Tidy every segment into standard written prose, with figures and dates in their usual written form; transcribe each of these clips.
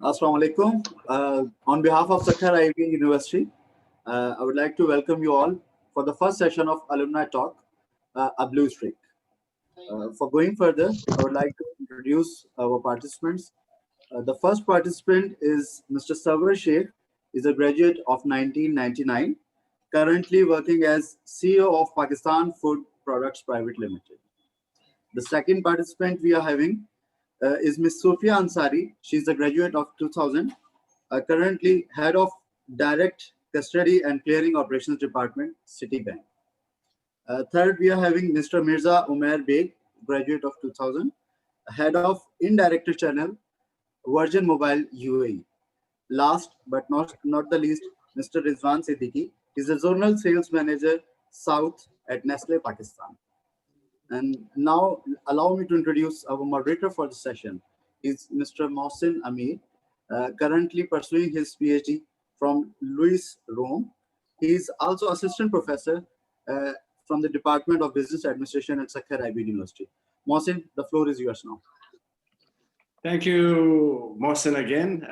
Assalamu alaikum. On behalf of Sakhar Ivy University, I would like to welcome you all for the first session of Alumni Talk, A Blue Streak. For going further, I would like to introduce our participants. The first participant is Mr. Sarwar Sheikh. Is a graduate of 1999, currently working as CEO of Pakistan Food Products Private Limited. The second participant we are having is Ms. Sofia Ansari. She's a graduate of 2000, currently head of Direct Custody and Clearing Operations Department, Citibank. Third, we are having Mr. Mirza Umair Beg, graduate of 2000, head of Indirect Channel, Virgin Mobile UAE. Last but not the least, Mr. Rizwan Siddiqui is a zonal sales manager, South at Nestle Pakistan. And now allow me to introduce our moderator for the session is Mr. Mohsin Amir, currently pursuing his PhD from Louis Rome. He is also assistant professor from the Department of Business Administration at Sakhar Ivy University. Mohsin, the floor is yours now. Thank you, Mohsin, again.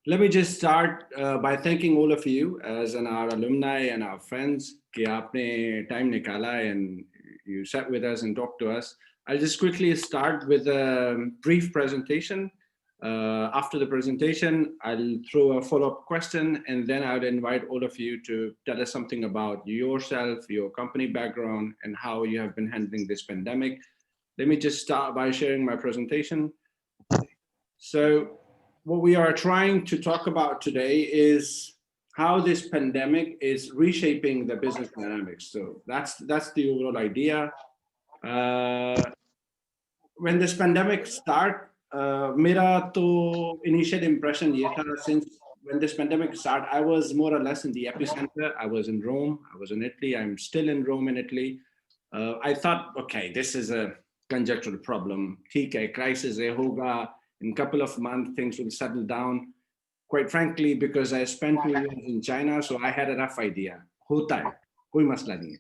Let me just start by thanking all of you as our alumni and our friends कि आपने time निकाला and you sat with us and talked to us. I'll just quickly start with a brief presentation. After the presentation, I'll throw a follow-up question, and then I would invite all of you to tell us something about yourself, your company background, and how you have been handling this pandemic. Let me just start by sharing my presentation. So what we are trying to talk about today is how this pandemic is reshaping the business dynamics. So that's the overall idea. When this pandemic started, mera to initial impression ye tha, since when this pandemic started, I was more or less in the epicenter. I was in Rome, I was in Italy, I'm still in Rome in Italy. I thought, okay, this is a conjunctural problem. ठीक है, crisis है, होगा. In a couple of months, things will settle down. Quite frankly, because I spent 2 years in China, so I had a rough idea. होता है, कोई मसला नहीं है.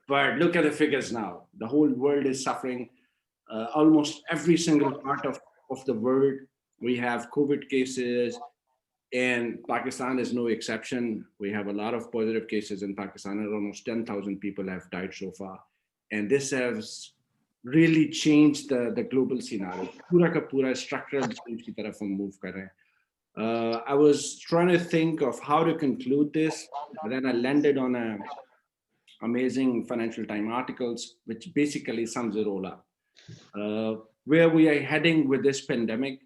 But look at the figures now. The whole world is suffering. Almost every single part of the world, we have COVID cases, and Pakistan is no exception. We have a lot of positive cases in Pakistan, and almost 10,000 people have died so far. And this has really changed the global scenario. Pura ka pura structural change ki taraf hum move kar rahe hain. I was trying to think of how to conclude this, but then I landed on a amazing Financial Times articles, which basically sums it all up. Where we are heading with this pandemic,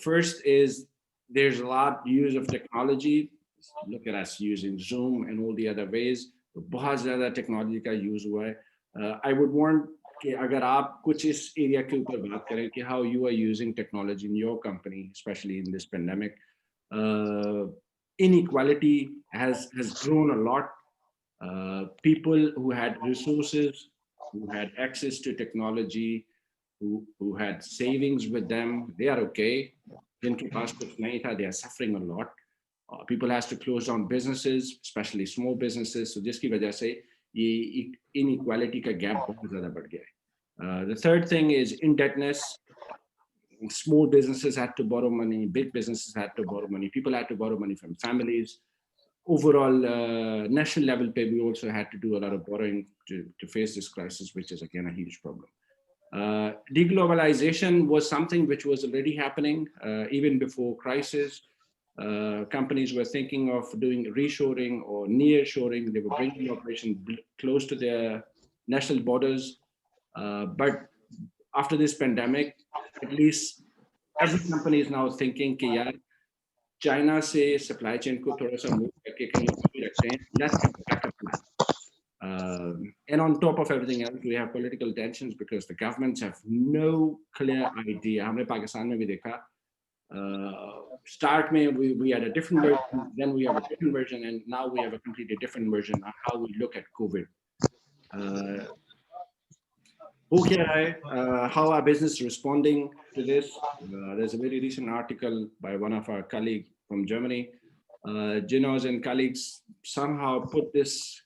first is there's a lot use of technology. Look at us using Zoom and all the other ways. बहुत ज़्यादा technology का use हुआ है. I would want कि अगर आप कुछ इस area के ऊपर बात करें कि how you are using technology in your company, especially in this pandemic. Inequality has grown a lot. People who had resources, who had access to technology, who had savings with them, they are okay. जिनके पास कुछ नहीं था, they are suffering a lot. People has to close down businesses, especially small businesses. So जिसकी वजह से ये inequality का gap बहुत ज़्यादा बढ़ गया है. The third thing is indebtedness. Small businesses had to borrow money, big businesses had to borrow money, people had to borrow money from families. Overall, national level pay, we also had to do a lot of borrowing to face this crisis, which is again a huge problem. Deglobalization was something which was already happening even before crisis. Companies were thinking of doing reshoring or nearshoring. They were bringing operations close to their national borders. But after this pandemic, at least every company is now thinking कि यार China से supply chain को थोड़ा सा move करके कहीं और भी रखते हैं. Let's have a backup plan. And on top of everything else, we have political tensions because the governments have no clear idea. हमने पाकिस्तान में भी देखा. Start में we had a different version, then we have a different version, and now we have a completely different version of how we look at COVID. How our business is responding to this. There's a very recent article by one of our colleagues from Germany. Jinos and colleagues somehow put this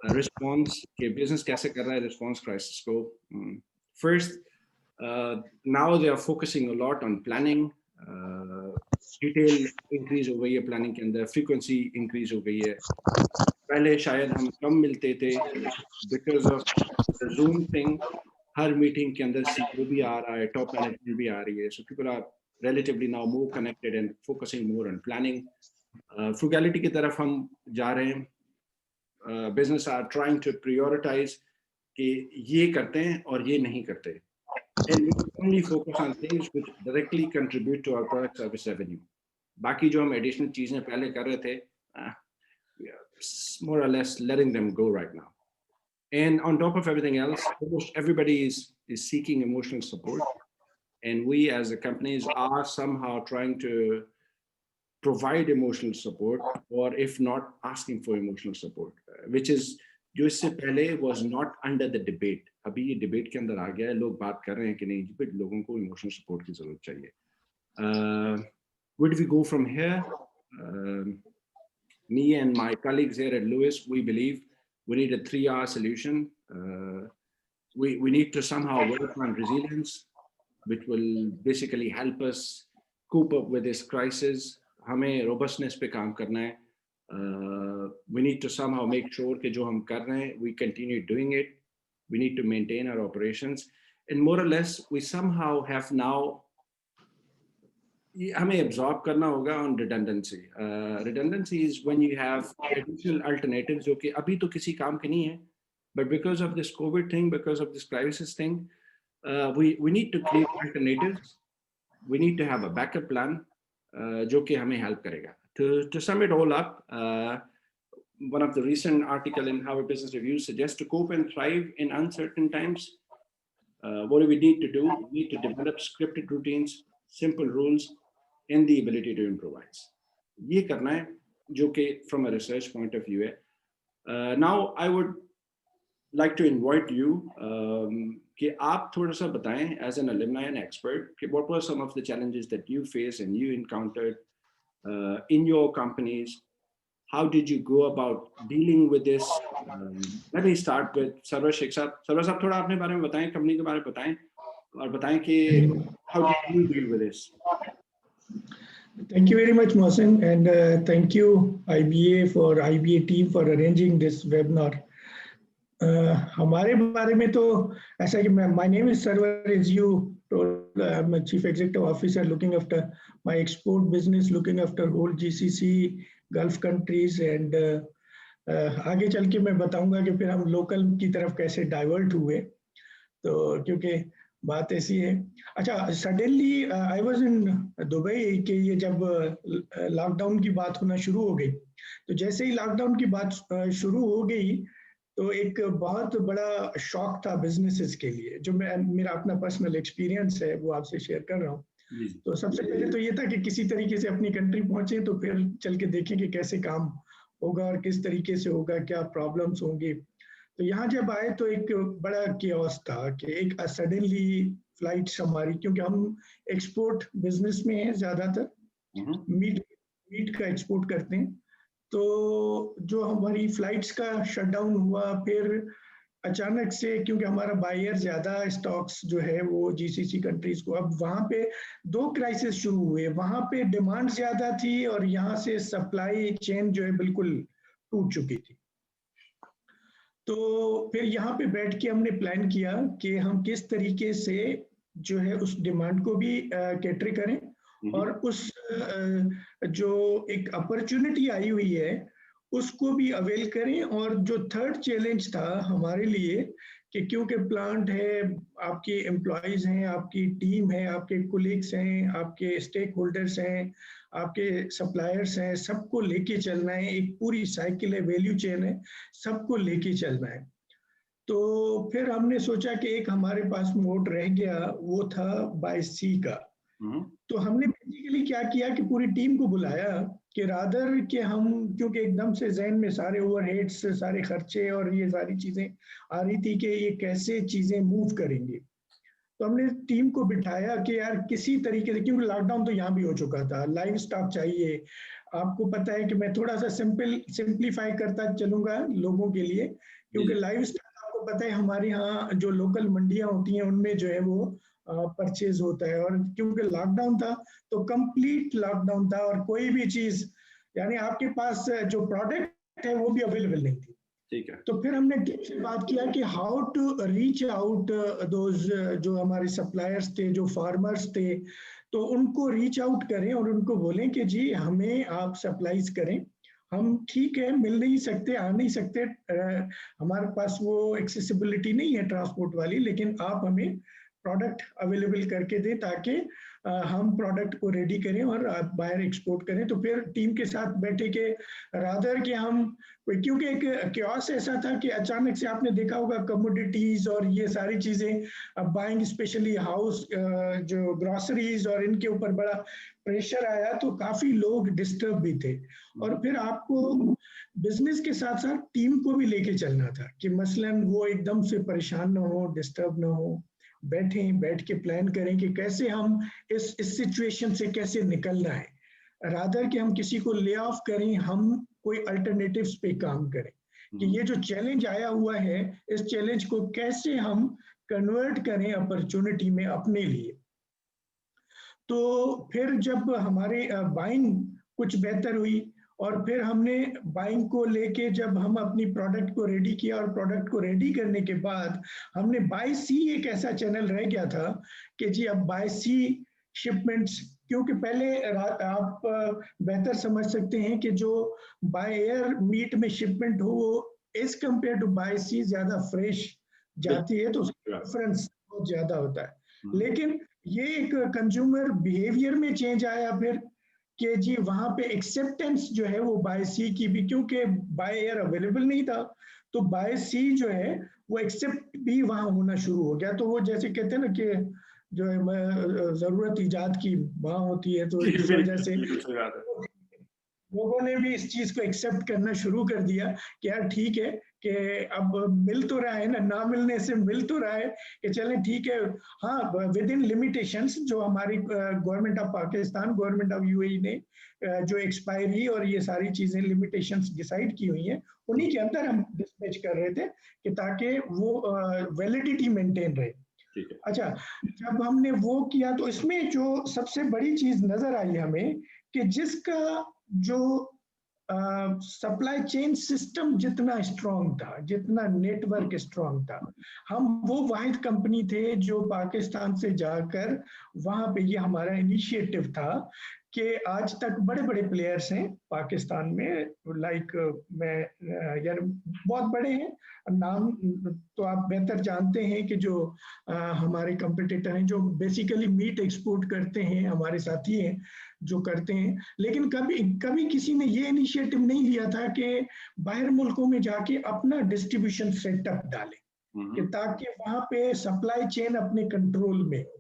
response, कि business कैसे कर रहा है response crisis को. First, Now they are focusing a lot on planning. Detail increase हो गई है planning के अंदर, फ्रीक्वेंसी इंक्रीज हो गई है. पहले शायद हम कम मिलते थे because of the zoom thing. Her meeting के अंदर सीईओ भी आ रहा है, टॉप मैनेजमेंट भी आ रही है, so people are relatively now more connected and focusing more on planning. Frugality की तरफ हम जा रहे हैं. Business are trying to prioritize कि ये करते हैं और ये नहीं करते. And we only focus on things which directly contribute to our product service revenue. बाकी जो हम additional चीजें पहले कर रहे थे, we are more or less letting them go right now. And on top of everything else, almost everybody is seeking emotional support. And we as a companies are somehow trying to provide emotional support, or if not asking for emotional support, which is जो इससे पहले was not under the debate. अभी ये debate के अंदर आ गया है, लोग बात कर रहे हैं कि नहीं जी लोगों को emotional support की जरूरत चाहिए. Where do we go from here? Me and my colleagues here at Lewis, we believe we need a 3R solution. We need to somehow work on resilience, which will basically help us cope up with this crisis. हमें robustness पे काम करना है. We need to somehow make sure कि जो हम कर रहे हैं, we continue doing it. We need to maintain our operations, and more or less we somehow have now हमें absorb करना होगा on redundancy. Redundancy is when you have additional alternatives जो कि अभी तो किसी काम के नहीं है, but because of this COVID thing, because of this crisis thing, we need to create alternatives. We need to have a backup plan जो कि हमें help करेगा. To sum it all up, one of the recent article in Harvard Business Review suggests to cope and thrive in uncertain times, what do we need to do? We need to develop scripted routines, simple rules, and the ability to improvise. ये करना है जो कि from a research point of view है. Now I would like to invite you कि आप थोड़ा सा बताएं as an alumni and expert कि what were some of the challenges that you faced and you encountered in your companies. How did you go about dealing with this? Let me start with Sarvar Sheikh साहब. Sarvar साहब थोड़ा अपने बारे में बताएं, company के बारे में बताएं और बताएं कि how did you deal with this? Thank you very much, Mohsin, and thank you IBA team for arranging this webinar. हमारे बारे में तो ऐसा कि my name is Sarvar, as you told, I'm a chief executive officer looking after my export business, looking after whole GCC, Gulf countries, and आगे चल के मैं बताऊंगा कि फिर हम लोकल की तरफ कैसे डाइवर्ट हुए, तो क्योंकि बात ऐसी है. अच्छा, suddenly I was in Dubai कि ये जब लॉकडाउन की बात होना शुरू हो गई, तो जैसे ही लॉकडाउन की बात शुरू हो गई तो एक बहुत बड़ा शॉक था बिजनेसेस के लिए, जो मेरा अपना पर्सनल एक्सपीरियंस है वो आपसे शेयर कर रहा हूँ. तो सबसे पहले तो ये था कि किसी तरीके से अपनी कंट्री पहुंचे तो फिर चल के देखें कि कैसे काम होगा और किस तरीके से होगा, क्या प्रॉब्लम्स होंगी. तो यहाँ जब आए तो एक बड़ा कियोस था कि एक सडनली फ्लाइट्स हमारी, क्योंकि हम एक्सपोर्ट बिजनेस में हैं, ज्यादातर मीट का एक्सपोर्ट करते हैं, तो जो हमारी फ्लाइट्स का शटडाउन हुआ, फिर अचानक से क्योंकि हमारा बायर ज्यादा स्टॉक्स जो है वो जीसीसी कंट्रीज को, अब वहाँ पे दो क्राइसिस शुरू हुए. वहाँ पे डिमांड ज्यादा थी और यहाँ से सप्लाई चेन जो है बिल्कुल टूट चुकी थी. तो फिर यहाँ पे बैठ के हमने प्लान किया कि हम किस तरीके से जो है उस डिमांड को भी कैटर करें और उस जो एक अपॉर्चुनिटी आई हुई है उसको भी अवेल करें. और जो थर्ड चैलेंज था हमारे लिए कि क्योंकि प्लांट है, आपके एम्प्लॉयज हैं, आपकी टीम है, आपके कोलीग्स हैं, आपके स्टेक होल्डर्स हैं, आपके सप्लायर्स हैं, सबको लेके चलना है. एक पूरी साइकिल है, वैल्यू चेन है, सबको लेके चलना है. तो फिर हमने सोचा कि एक हमारे पास मोड रह गया, वो था बाय सी का. तो हमने बेसिकली क्या किया कि पूरी टीम को बुलाया कि रादर कि हम, क्योंकि एकदम से जहन में सारे ओवरहेड्स, सारे खर्चे और ये सारी चीजें आ रही थी कि ये कैसे चीजें मूव करेंगे, तो हमने टीम को बिठाया कि यार किसी तरीके से, क्योंकि लॉकडाउन तो यहाँ भी हो चुका था, लाइव स्टॉक चाहिए. आपको पता है कि मैं थोड़ा सा सिंप्लीफाई करता चलूंगा लोगों के लिए, क्योंकि लाइव स्टॉक आपको पता है हमारे यहाँ जो लोकल मंडियां होती हैं उनमें जो है वो परचेज होता है। और क्योंकि लॉकडाउन था तो कंप्लीट लॉकडाउन था और कोई भी चीज यानी आपके पास जो प्रोडक्ट है वो भी अवेलेबल नहीं थी। ठीक है। तो फिर हमने टीम से बात किया कि how to reach out those जो हमारे सप्लायर्स थे, जो फार्मर्स थे, तो उनको रीच आउट करें और उनको बोलें कि जी हमें आप सप्लाईज करें। हम ठीक है मिल नहीं सकते, आ नहीं सकते, हमारे पास वो एक्सेसिबिलिटी नहीं है ट्रांसपोर्ट वाली, लेकिन आप हमें प्रोडक्ट अवेलेबल करके दें ताकि हम प्रोडक्ट को रेडी करें और बाहर एक्सपोर्ट करें। तो फिर टीम के साथ बैठे के रादर कि हम, क्योंकि एक क्योस ऐसा था कि अचानक से आपने देखा होगा कमोडिटीज और ये सारी चीजें बाइंग, स्पेशली हाउस जो ग्रोसरीज और इनके ऊपर बड़ा प्रेशर आया, तो काफी लोग डिस्टर्ब भी थे। और फिर आपको बिजनेस के साथ साथ टीम को भी लेके चलना था कि मसलन वो एकदम से परेशान ना हो, डिस्टर्ब ना हो, बैठ के प्लान करें कि कैसे हम इस सिचुएशन से कैसे निकलना है, रादर कि हम किसी को ले ऑफ करें, हम कोई अल्टरनेटिव्स पे काम करें कि ये जो चैलेंज आया हुआ है इस चैलेंज को कैसे हम कन्वर्ट करें अपॉर्चुनिटी में अपने लिए। तो फिर जब हमारे बाइंग कुछ बेहतर हुई और फिर हमने बाइंग को लेके जब हम अपनी प्रोडक्ट को रेडी किया और प्रोडक्ट को रेडी करने के बाद हमने बाय सी, एक ऐसा चैनल रह गया था कि जी अब बाय सी शिपमेंट्स, क्योंकि पहले आप बेहतर समझ सकते हैं कि जो बाय एयर मीट में शिपमेंट हो वो एज कंपेयर टू बाय सी ज्यादा फ्रेश जाती है, तो उसका डिफरेंस बहुत ज्यादा होता है। लेकिन ये एक कंज्यूमर बिहेवियर में चेंज आया फिर कि जी वहां पे एक्सेप्टेंस जो है वो बाय सी की भी, क्योंकि बाय एयर अवेलेबल नहीं था तो बाय सी जो है वो एक्सेप्ट भी वहां होना शुरू हो गया। तो वो जैसे कहते हैं ना कि जो है जरूरत इजाद की वहां होती है, तो इस वजह से लोगों ने भी इस चीज को एक्सेप्ट करना शुरू कर दिया कि यार ठीक है कि अब मिल तो रहा है ना मिलने से मिल तो रहा है कि चलें ठीक है। हाँ, विद इन लिमिटेशंस जो हमारी government of Pakistan, government of UAE ने जो एक्सपायरी और ये सारी चीजें लिमिटेशंस डिसाइड की हुई हैं उन्हीं के अंदर हम डिस्पैच कर रहे थे कि ताकि वो वैलिडिटी मेंटेन रहे। अच्छा, जब हमने वो किया तो इसमें जो सबसे बड़ी चीज नजर आई हमें कि जिसका जो सप्लाई चेन सिस्टम जितना स्ट्रांग था, जितना नेटवर्क स्ट्रांग था, हम वो वाहिद कंपनी थे जो पाकिस्तान से जाकर वहां पे, ये हमारा इनिशिएटिव था कि आज तक बड़े बड़े प्लेयर्स हैं पाकिस्तान में, लाइक मैं यार बहुत बड़े हैं, नाम तो आप बेहतर जानते हैं कि जो हमारे कंपटीटर हैं जो बेसिकली मीट एक्सपोर्ट करते हैं, हमारे साथी हैं जो करते हैं, लेकिन कभी किसी ने ये इनिशिएटिव नहीं लिया था कि बाहर मुल्कों में जाके अपना डिस्ट्रीब्यूशन सेटअप डालें कि ताकि वहां पे सप्लाई चेन अपने कंट्रोल में हो।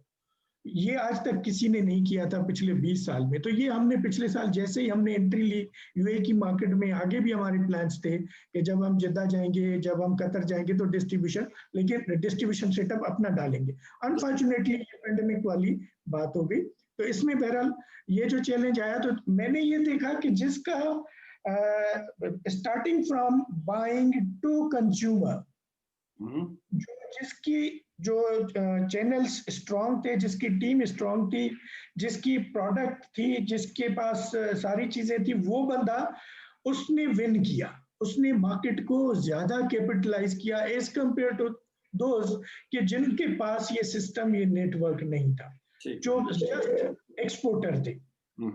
ये आज तक किसी ने नहीं किया था पिछले 20 साल में। तो ये हमने पिछले साल जैसे ही हमने एंट्री ली यूएई की मार्केट में, आगे भी हमारे प्लान्स थे कि जब हम जिद्दा जाएंगे, जब हम कतर जाएंगे तो डिस्ट्रीब्यूशन, लेकिन डिस्ट्रीब्यूशन सेटअप अपना डालेंगे। अनफॉर्चुनेटली ये पेंडेमिक वाली बात हो गई। तो इसमें बहरहाल ये जो चैलेंज आया, तो मैंने ये देखा कि जिसका starting from buying to consumer, जिसकी जो चैनल्स स्ट्रांग थे, जिसकी टीम स्ट्रांग थी, जिसकी प्रोडक्ट थी, जिसके पास सारी चीजें थी, वो बंदा उसने विन किया, उसने मार्केट को ज्यादा कैपिटलाइज किया एज कंपेयर टू दोज कि जिनके पास ये सिस्टम, ये नेटवर्क नहीं था, जो जस्ट एक्सपोर्टर थे।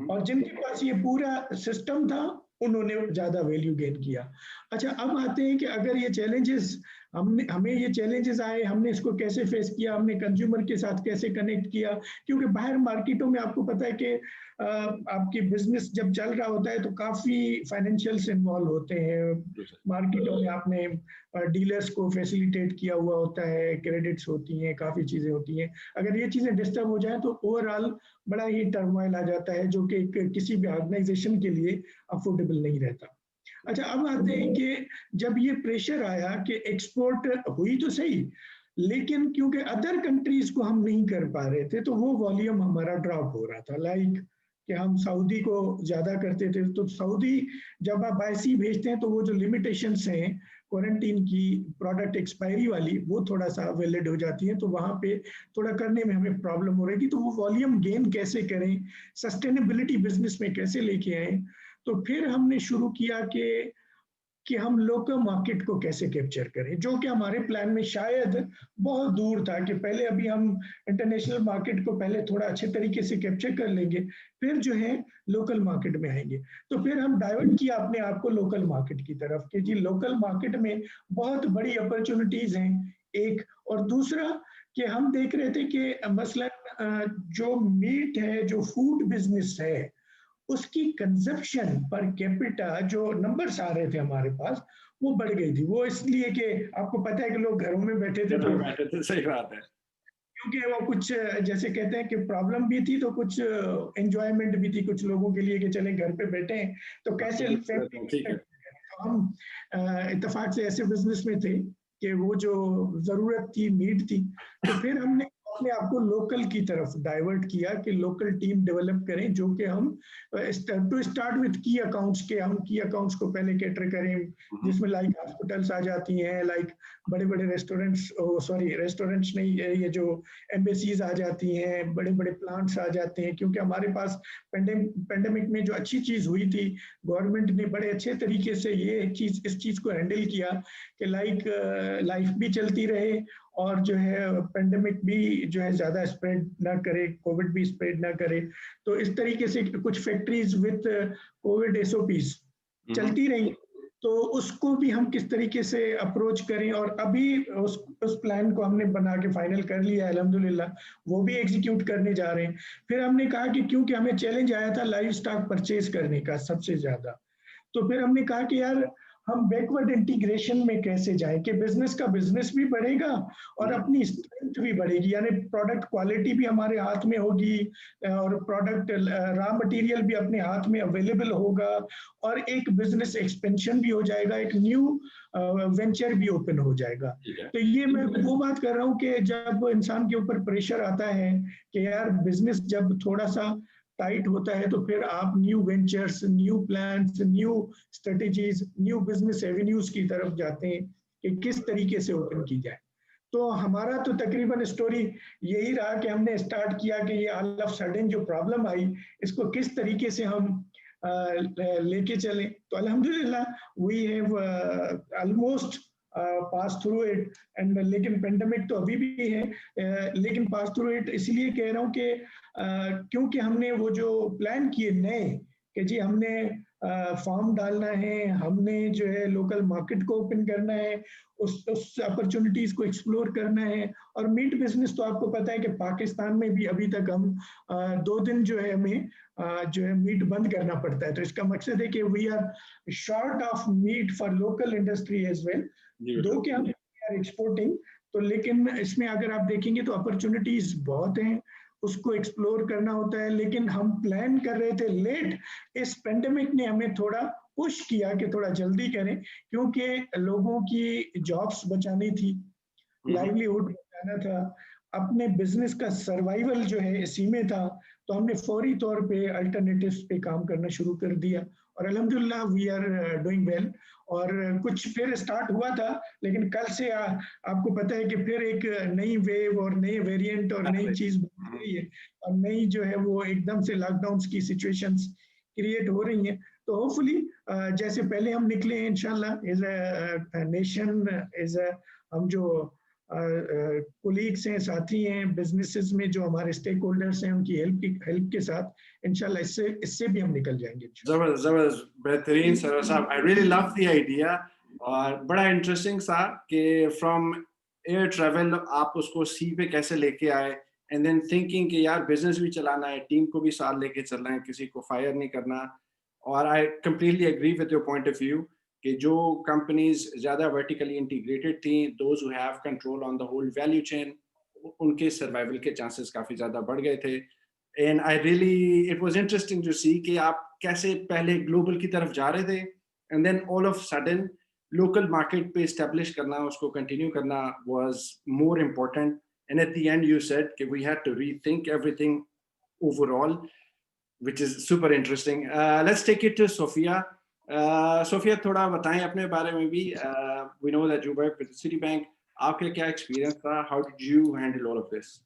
और जिनके पास ये पूरा सिस्टम था उन्होंने ज्यादा वैल्यू गेन किया। अच्छा, अब आते हैं कि अगर ये चैलेंजेस हमें ये चैलेंजेस आए, हमने इसको कैसे फेस किया, हमने कंज्यूमर के साथ कैसे कनेक्ट किया, क्योंकि बाहर मार्केटों में आपको पता है कि आपकी बिजनेस जब चल रहा होता है तो काफी फाइनेंशियल्स इन्वॉल्व होते हैं मार्केटों में, आपने डीलर्स को फैसिलिटेट किया हुआ होता है, क्रेडिट्स होती हैं, काफी चीजें होती हैं। अगर ये चीजें डिस्टर्ब हो जाए तो ओवरऑल बड़ा ही टर्मोइल आ जाता है जो कि किसी भी ऑर्गेनाइजेशन के लिए अफोर्डेबल नहीं रहता। अच्छा, अब आते हैं कि जब ये प्रेशर आया कि एक्सपोर्ट हुई तो सही, लेकिन क्योंकि अदर कंट्रीज को हम नहीं कर पा रहे थे तो वो वॉल्यूम हमारा ड्रॉप हो रहा था। लाइक कि हम सऊदी को ज़्यादा करते थे, तो सऊदी जब आप बाय सी भेजते हैं तो वो जो लिमिटेशंस हैं क्वारंटीन की, प्रोडक्ट एक्सपायरी वाली, वो थोड़ा सा वैलिड हो जाती है, तो वहाँ पे थोड़ा करने में हमें प्रॉब्लम हो रही थी। तो वो वॉल्यूम गेन कैसे करें, सस्टेनेबिलिटी बिजनेस में कैसे लेके आए, तो फिर हमने शुरू किया कि हम लोकल मार्केट को कैसे कैप्चर करें, जो कि हमारे प्लान में शायद बहुत दूर था कि पहले अभी हम इंटरनेशनल मार्केट को पहले थोड़ा अच्छे तरीके से कैप्चर कर लेंगे, फिर जो है लोकल मार्केट में आएंगे। तो फिर हम डाइवर्ट किया अपने आप को लोकल मार्केट की तरफ कि जी लोकल मार्केट में बहुत बड़ी अपॉर्चुनिटीज हैं, एक। और दूसरा कि हम देख रहे थे कि मसलन जो मीट है, जो फूड बिजनेस है, उसकी कंजप्शन पर कैपिटा जो नंबर्स आ रहे थे हमारे पास, वो बढ़ गई थी। वो इसलिए कि आपको पता है कि लोग घरों में बैठे थे, तो सही बात है, क्योंकि वो कुछ जैसे कहते हैं कि प्रॉब्लम भी थी तो कुछ एंजॉयमेंट भी थी कुछ लोगों के लिए कि चले घर पे बैठे हैं तो कैसे ठीक है। तो हम इत्तेफाक से ऐसे बिजनेस में थे कि वो जो जरूरत थी मीट थी, तो फिर हमने अपने आप को लोकल की तरफ डाइवर्ट किया कि लोकल टीम डेवलप करें, जो कि हम टू स्टार्ट विद की अकाउंट्स के हम की अकाउंट्स को पहले कैटर करें, जिसमें लाइक हॉस्पिटल्स आ जाती हैं, लाइक बड़े बड़े रेस्टोरेंट्स, सॉरी रेस्टोरेंट्स नहीं, ये जो एम्बेसीज आ जाती हैं, बड़े बड़े प्लांट्स आ जाते हैं। क्योंकि हमारे पास पेंडेमिक में जो अच्छी चीज हुई थी, गवर्नमेंट ने बड़े अच्छे तरीके से इस चीज को हैंडल किया कि लाइक लाइफ भी चलती रहे और जो है पेंडेमिक भी जो है ज्यादा स्प्रेड ना करे, कोविड भी स्प्रेड ना करे। तो इस तरीके से कुछ फैक्ट्रीज विद कोविड एसओपीज चलती रही, तो उसको भी हम किस तरीके से अप्रोच करें। और अभी उस प्लान को हमने बना के फाइनल कर लिया है अल्हम्दुलिल्लाह, वो भी एग्जीक्यूट करने जा रहे हैं। फिर हमने कहा कि क्योंकि हमें चैलेंज आया था लाइव स्टॉक परचेज करने का सबसे ज्यादा, तो फिर हमने कहा कि यार हम बैकवर्ड इंटीग्रेशन में कैसे जाएं कि बिजनेस का बिजनेस भी बढ़ेगा और अपनी स्ट्रेंथ भी बढ़ेगी, यानी प्रोडक्ट क्वालिटी भी हमारे हाथ में होगी और प्रोडक्ट रॉ मटेरियल भी अपने हाथ में अवेलेबल होगा और एक बिजनेस एक्सपेंशन भी हो जाएगा, एक न्यू वेंचर भी ओपन हो जाएगा। तो ये मैं वो बात कर रहा हूँ कि जब इंसान के ऊपर प्रेशर आता है कि यार बिजनेस जब थोड़ा सा टाइट होता है, तो फिर आप new ventures, new plans, new strategies, new business avenues की तरफ जाते हैं कि किस तरीके से ओपन की जाए। तो हमारा तो तकरीबन स्टोरी यही रहा कि हमने स्टार्ट किया कि ये ऑल ऑफ सडन जो प्रॉब्लम आई, इसको किस तरीके से हम लेके चलें। तो अल्हम्दुलिल्लाह we have almost pass through it and, लेकिन पेंडेमिक तो अभी भी है, लेकिन पास थ्रू इट इसलिए कह रहा हूँ कि क्योंकि हमने वो जो प्लान किए नए कि जी हमने फॉर्म डालना है, हमने जो है लोकल मार्केट को ओपन करना है, उस अपॉर्चुनिटीज को एक्सप्लोर करना है। और मीट बिजनेस तो आपको पता है कि पाकिस्तान में भी अभी तक हम 2 दिन जो है हमें जो है मीट बंद करना पड़ता है। तो इसका मकसद है कि we are short of meat for local industry as well, though कि हम आर एक्सपोर्टिंग। तो लेकिन इसमें अगर आप देखेंगे तो अपॉर्चुनिटीज बहुत हैं, उसको एक्सप्लोर करना होता है। लेकिन हम प्लान कर रहे थे लेट, इस पेंडेमिक ने हमें थोड़ा पुश किया कि थोड़ा जल्दी करें, क्योंकि लोगों की जॉब्स बचानी थी, लाइवलीहुड बचाना था, अपने बिजनेस का सर्वाइवल जो है इसी में था। तो हमने फौरी तौर पे अल्टरनेटिव्स पे काम करना शुरू कर दिया और अल्हम्दुलिल्लाह वी आर डूइंग वेल। और कुछ फिर स्टार्ट हुआ था, लेकिन कल से आपको पता है कि फिर एक नई वेव और नए वेरिएंट और नई चीज बन रही है और नई जो है वो एकदम से लॉकडाउन की सिचुएशंस क्रिएट हो रही हैं। तो होपफुली जैसे पहले हम निकले हैं इंशाल्लाह as a nation, as a हम जो कोलीग्स हैं, साथी हैं बिजनेसेस में, जो हमारे स्टेक होल्डर्स हैं, उनकी हेल्प के साथ इंशाल्लाह इससे भी हम निकल जाएंगे। जबरदस्त जबरदस्त, बेहतरीन सरवर साहब, I really love the idea. और बड़ा इंटरेस्टिंग सा कि फ्रॉम एयर ट्रैवल आप उसको सी पे कैसे लेके आए, एंड देन थिंकिंग कि यार बिजनेस भी चलाना है, टीम को भी साथ लेके चलना है, किसी को फायर नहीं करना। और I completely agree with your point of view कि जो कंपनीज ज़्यादा वर्टिकली इंटीग्रेटेड थी, those who have control on the whole value chain, उनके सर्वाइवल के चांसेस काफ़ी ज़्यादा बढ़ गए थे। And I really, it was interesting to see कि आप कैसे पहले ग्लोबल की तरफ जा रहे थे and then all of sudden local market पे एस्टेब्लिश करना, उसको कंटिन्यू करना was more important. And at the end you said कि we had to rethink everything overall. which is super interesting. Let's take it to Sophia. Sophia, थोड़ा बताएं अपने बारे में भी. We know that you work with Citibank. आपका क्या experience था? How did you handle all of this?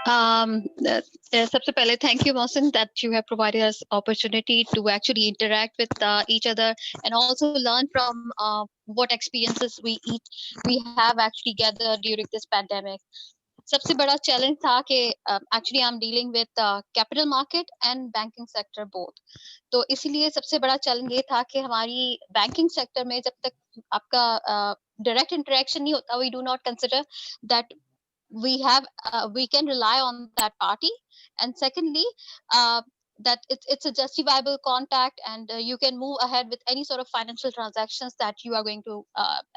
सबसे पहले thank you, Mohsin, that you have provided us opportunity to actually interact with each other and also learn from what experiences we have actually gathered during this pandemic. सबसे बड़ा challenge था कि actually I'm dealing with capital market and banking sector both. तो इसीलिए सबसे बड़ा challenge ये था कि हमारी banking sector में जब तक आपका direct interaction नहीं होता, we do not consider that we can rely on that party, and secondly that it's a justifiable contact, and you can move ahead with any sort of financial transactions that you are going to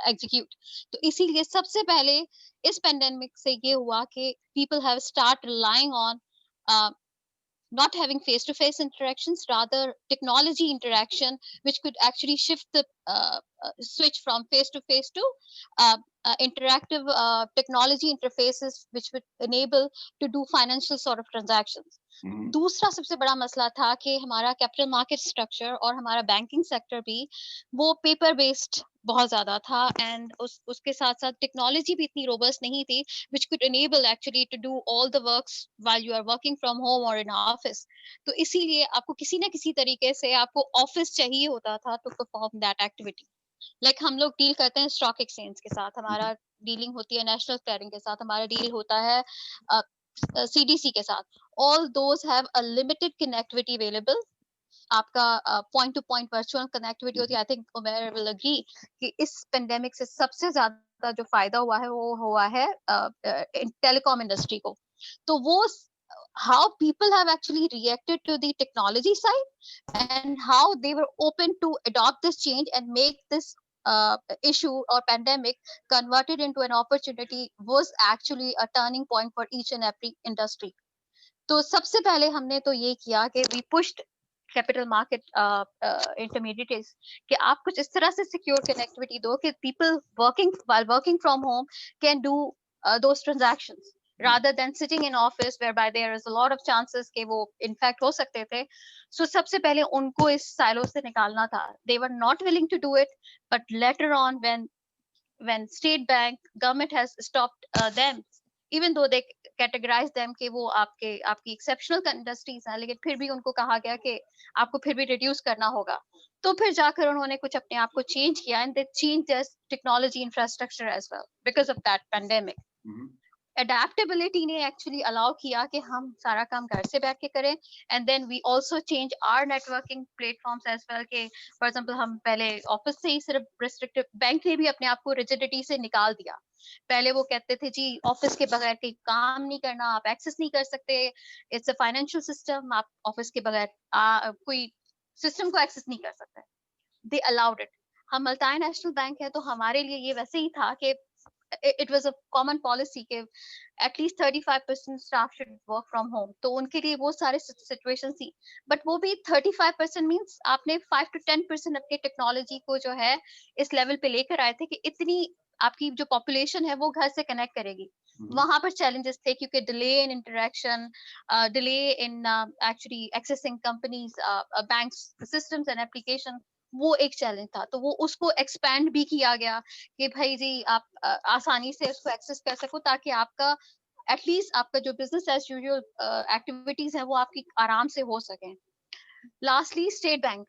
execute. तो इसीलिए सबसे पहले इस pandemic से ये हुआ कि people have start relying on not having face-to-face interactions, rather technology interaction, which could actually shift the switch from face-to-face to interactive technology interfaces, which would enable to do financial sort of transactions. दूसरा सबसे बड़ा मसला था कि हमारा capital market structure और हमारा banking sector भी वो पेपर बेस्ड बहुत ज्यादा था, एंड उसके साथ साथ टेक्नोलॉजी भी इतनी रोबस्ट नहीं थी which could enable actually to do all the works while you are working from home or in office. तो इसीलिए आपको किसी ना किसी तरीके से आपको ऑफिस चाहिए होता था to perform that activity. Like हम लोग डील करते हैं स्टॉक एक्सचेंज के साथ, हमारा डीलिंग होती है नेशनल क्लियरिंग के साथ, हमारा डील होता है CDC के साथ. All those have a limited connectivity available. आपका point to point virtual connectivity होती है. I think Umar will agree कि इस पेंडेमिक से सबसे ज्यादा जो फायदा हुआ है वो हुआ है टेलीकॉम इंडस्ट्री को. तो वो how people have actually reacted to the technology side and how they were open to adopt this change and make this issue or pandemic converted into an opportunity was actually a turning point for each and every industry. तो सबसे पहले हमने तो ये किया कि we pushed capital market intermediaries कि आप कुछ इस तरह से secure connectivity दो कि people while working from home can do those transactions rather than sitting in office whereby there is a lot of chances कि वो infect हो सकते थे. So सबसे पहले उनको इस silo से निकालना था. They were not willing to do it, but later on when State Bank government has stopped them, even though they categorize them कि वो आपकी exceptional industries हैं, लेकिन फिर भी उनको कहा गया कि आपको फिर भी reduce करना होगा. तो फिर जाकर उन्होंने कुछ अपने आप को change किया, and they changed their technology infrastructure as well because of that pandemic. Adaptability ने actually allow किया कि हम सारा काम घर से बैठ के करें, and then we also change our networking platforms as well कि for example हम पहले office से ही सिर्फ restricted, बैंक ने भी अपने आप को rigidity से निकाल दिया. पहले वो कहते थे जी ऑफिस के बगैर कहीं काम नहीं करना, आप एक्सेस नहीं कर सकते, इट्स अ फाइनेंशियल सिस्टम, आप ऑफिस के बगैर कोई सिस्टम को एक्सेस नहीं कर सकते. They allowed it. हम मल्टीनेशनल बैंक है तो हमारे लिए ये वैसे ही था कि it was a common policy कि at least 35% staff should work from home. तो उनके लिए वो सारे situations थी, but वो भी 35% means आपने 5 to 10% अपनी टेक्नोलॉजी को जो है इस लेवल पे लेकर आए थे कि इतनी आपकी जो पॉपुलेशन है वो घर से कनेक्ट करेगी. वहां पर चैलेंजेस थे क्योंकि delay in interaction, delay in actually accessing companies banks systems and application, वो एक चैलेंज था. तो वो उसको एक्सपैंड भी किया गया कि भाई जी आप आसानी से उसको एक्सेस कर सको ताकि आपका एटलीस्ट आपका जो बिजनेस एज यूजुअल एक्टिविटीज है वो आपकी आराम से हो सके. Lastly state bank,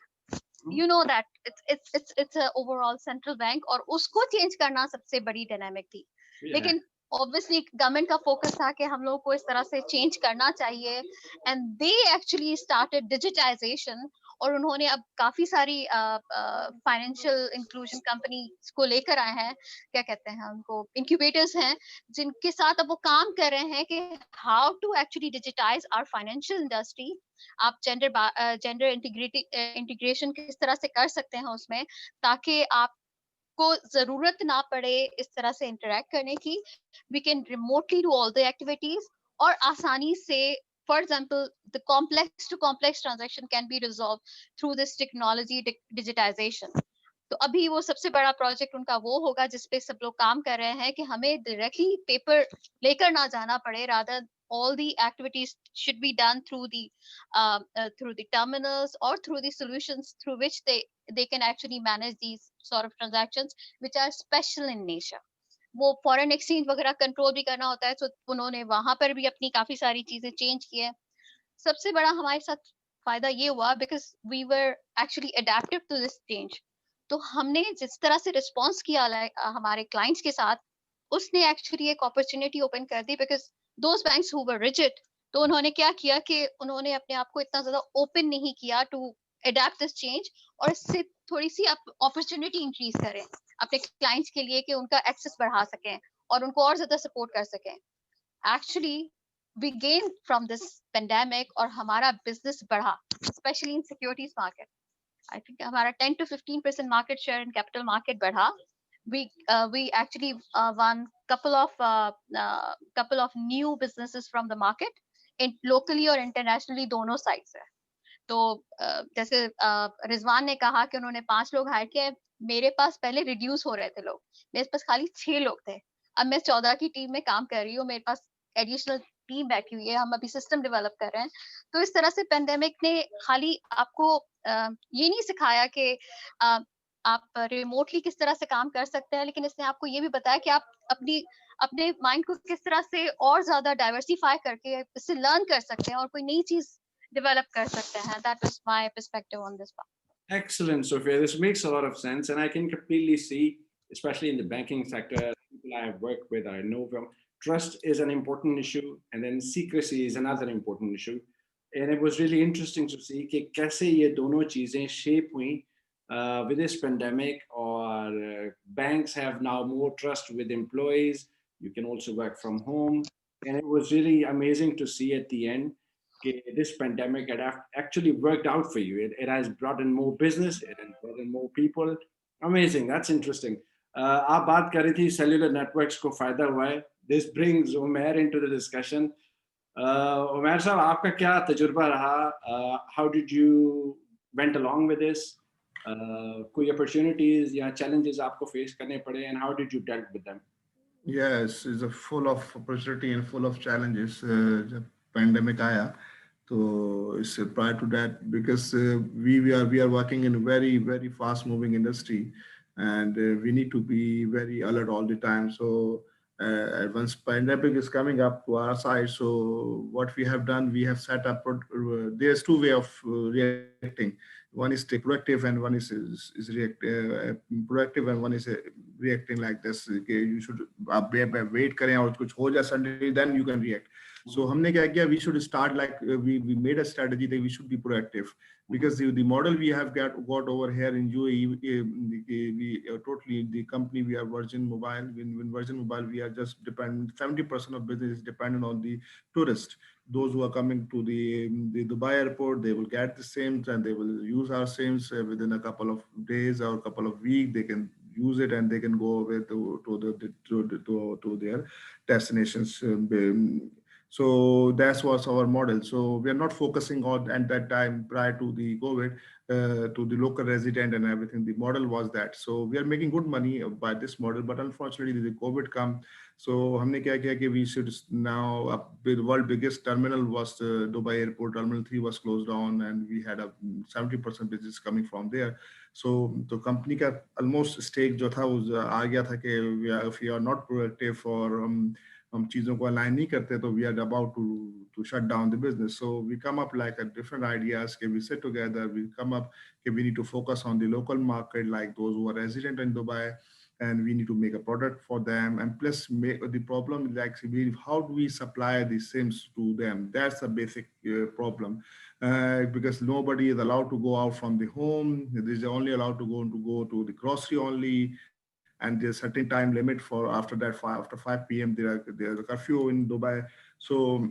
you know that it's a overall central bank और उसको चेंज करना सबसे बड़ी डायनामिक थी. लेकिन obviously गवर्नमेंट का फोकस था कि हम लोग को इस तरह से चेंज करना चाहिए, and they actually started digitization. और उन्होंने अब काफी सारी फाइनेंशियल इंक्लूजन कंपनी को लेकर आए हैं, क्या कहते हैं उनको, इंक्यूबेटर्स हैं जिनके साथ अब वो काम कर रहे हैं कि how to actually digitize our financial industry. आप जेंडर इंटीग्रेशन किस तरह से कर सकते हैं उसमें ताकि आपको जरूरत ना पड़े इस तरह से इंटरेक्ट करने की. We can remotely do all the activities और आसानी से, for example, the complex to complex transaction can be resolved through this technology digitization. तो अभी वो सबसे बड़ा प्रोजेक्ट उनका वो होगा जिसपे सब लोग काम कर रहे हैं कि हमें डायरेक्टली पेपर लेकर ना जाना पड़े, rather all the activities should be done through the terminals or through the solutions through which they can actually manage these sort of transactions which are special in nature. वो foreign exchange वगैरह control भी करना होता है, तो उन्होंने वहां पर भी अपनी काफी सारी चीजें चेंज की है. सबसे बड़ा हमारे साथ फायदा ये हुआ because we were actually adaptive to this change. तो हमने जिस तरह से रिस्पॉन्स किया हमारे क्लाइंट्स के साथ, उसने एक्चुअली एक अपॉर्चुनिटी ओपन कर दी because those banks who were rigid, तो उन्होंने क्या किया कि उन्होंने अपने आप को इतना ज्यादा ओपन नहीं किया टू अडेप्ट दिस चेंज, और इससे थोड़ी सी अपॉर्चुनिटी इंक्रीज करें अपने क्लाइंट्स के लिए कि उनका एक्सेस बढ़ा सकें और उनको और ज्यादा सपोर्ट कर सकें. Actually we gained from this pandemic और हमारा business बढ़ा, especially in securities market. I think हमारा 10 to 15% market share in capital market बढ़ा. We actually won couple of new businesses from the market in locally और internationally दोनों sides से. तो जैसे रिजवान ने कहा कि उन्होंने 5 लोग हायर किए. मेरे पास पहले रिड्यूस हो रहे थे लोग, मेरे पास खाली 6 लोग थे. अब मैं 14 की टीम में काम कर रही हूँ, मेरे पास एडिशनल टीम बैठी हुई है, हम अभी सिस्टम डेवलप कर रहे हैं. तो इस तरह से पेंडेमिक ने खाली आपको ये नहीं सिखाया कि आप रिमोटली किस तरह से काम कर सकते हैं, लेकिन इसने आपको ये भी बताया कि आप अपने माइंड को किस तरह से और ज्यादा डाइवर्सिफाई करके इससे लर्न कर सकते हैं और कोई नई चीज develop kar sakte hain. That was my perspective on this part. Excellent, Sophia. This makes a lot of sense, and I can completely see, especially in the banking sector, people I have worked with, I know from trust is an important issue, and then secrecy is another important issue. And it was really interesting to see कि कैसे ये दोनों चीजें shape हुई with this pandemic. Or banks have now more trust with employees. You can also work from home, and it was really amazing to see at the end this pandemic had actually worked out for you. It has brought in more business, it has brought in more people. Amazing, that's interesting. आप बात कर रही थी cellular networks को फायदा हुआ है. This brings Umair into the discussion. Umair साहब, आपका क्या तजुर्बा रहा? How did you went along with this? कोई opportunities या challenges आपको face करने पड़े, and how did you dealt with them? Yes, it's a full of opportunity and full of challenges. जब pandemic आया, so it's prior to that, because we are working in a very fast moving industry, and we need to be very alert all the time. So once pandemic is coming up to our side, so what we have done, we have set up. There's two way of reacting. One is proactive and one is proactive and one is reacting like this. Okay, you should wait करें और कुछ हो जाए suddenly, then you can react. So हमने क्या किया? We should start like we made a strategy that we should be proactive, because the model we have got over here in UAE, we totally, the company we are Virgin Mobile. In Virgin Mobile, we are just dependent. 70% of business is dependent on the tourists. Those who are coming to the Dubai airport, they will get the SIMs and they will use our SIMs within a couple of days or a couple of weeks. They can use it and they can go away to their destinations. So that was our model. So we are not focusing on at that time prior to the COVID to the local resident and everything. The model was that. So we are making good money by this model, but unfortunately the COVID come. So हमने क्या किया कि we should now, the world biggest terminal was Dubai Airport. Terminal 3 was closed down, and we had a 70% business coming from there. So the company का almost stake जो था उस आ गया था कि if we are not proactive or हम चीजों को align नहीं करते, तो we are about to shut down the business. So we come up like a different ideas. We sit together. We come up. We need to focus on the local market, like those who are resident in Dubai, and we need to make a product for them. And plus, the problem is actually how do we supply the SIMs to them? That's a basic problem, because nobody is allowed to go out from the home. They're only allowed to go to the grocery only. And there's a certain time limit for after that. After 5 p.m. there's a curfew in Dubai. So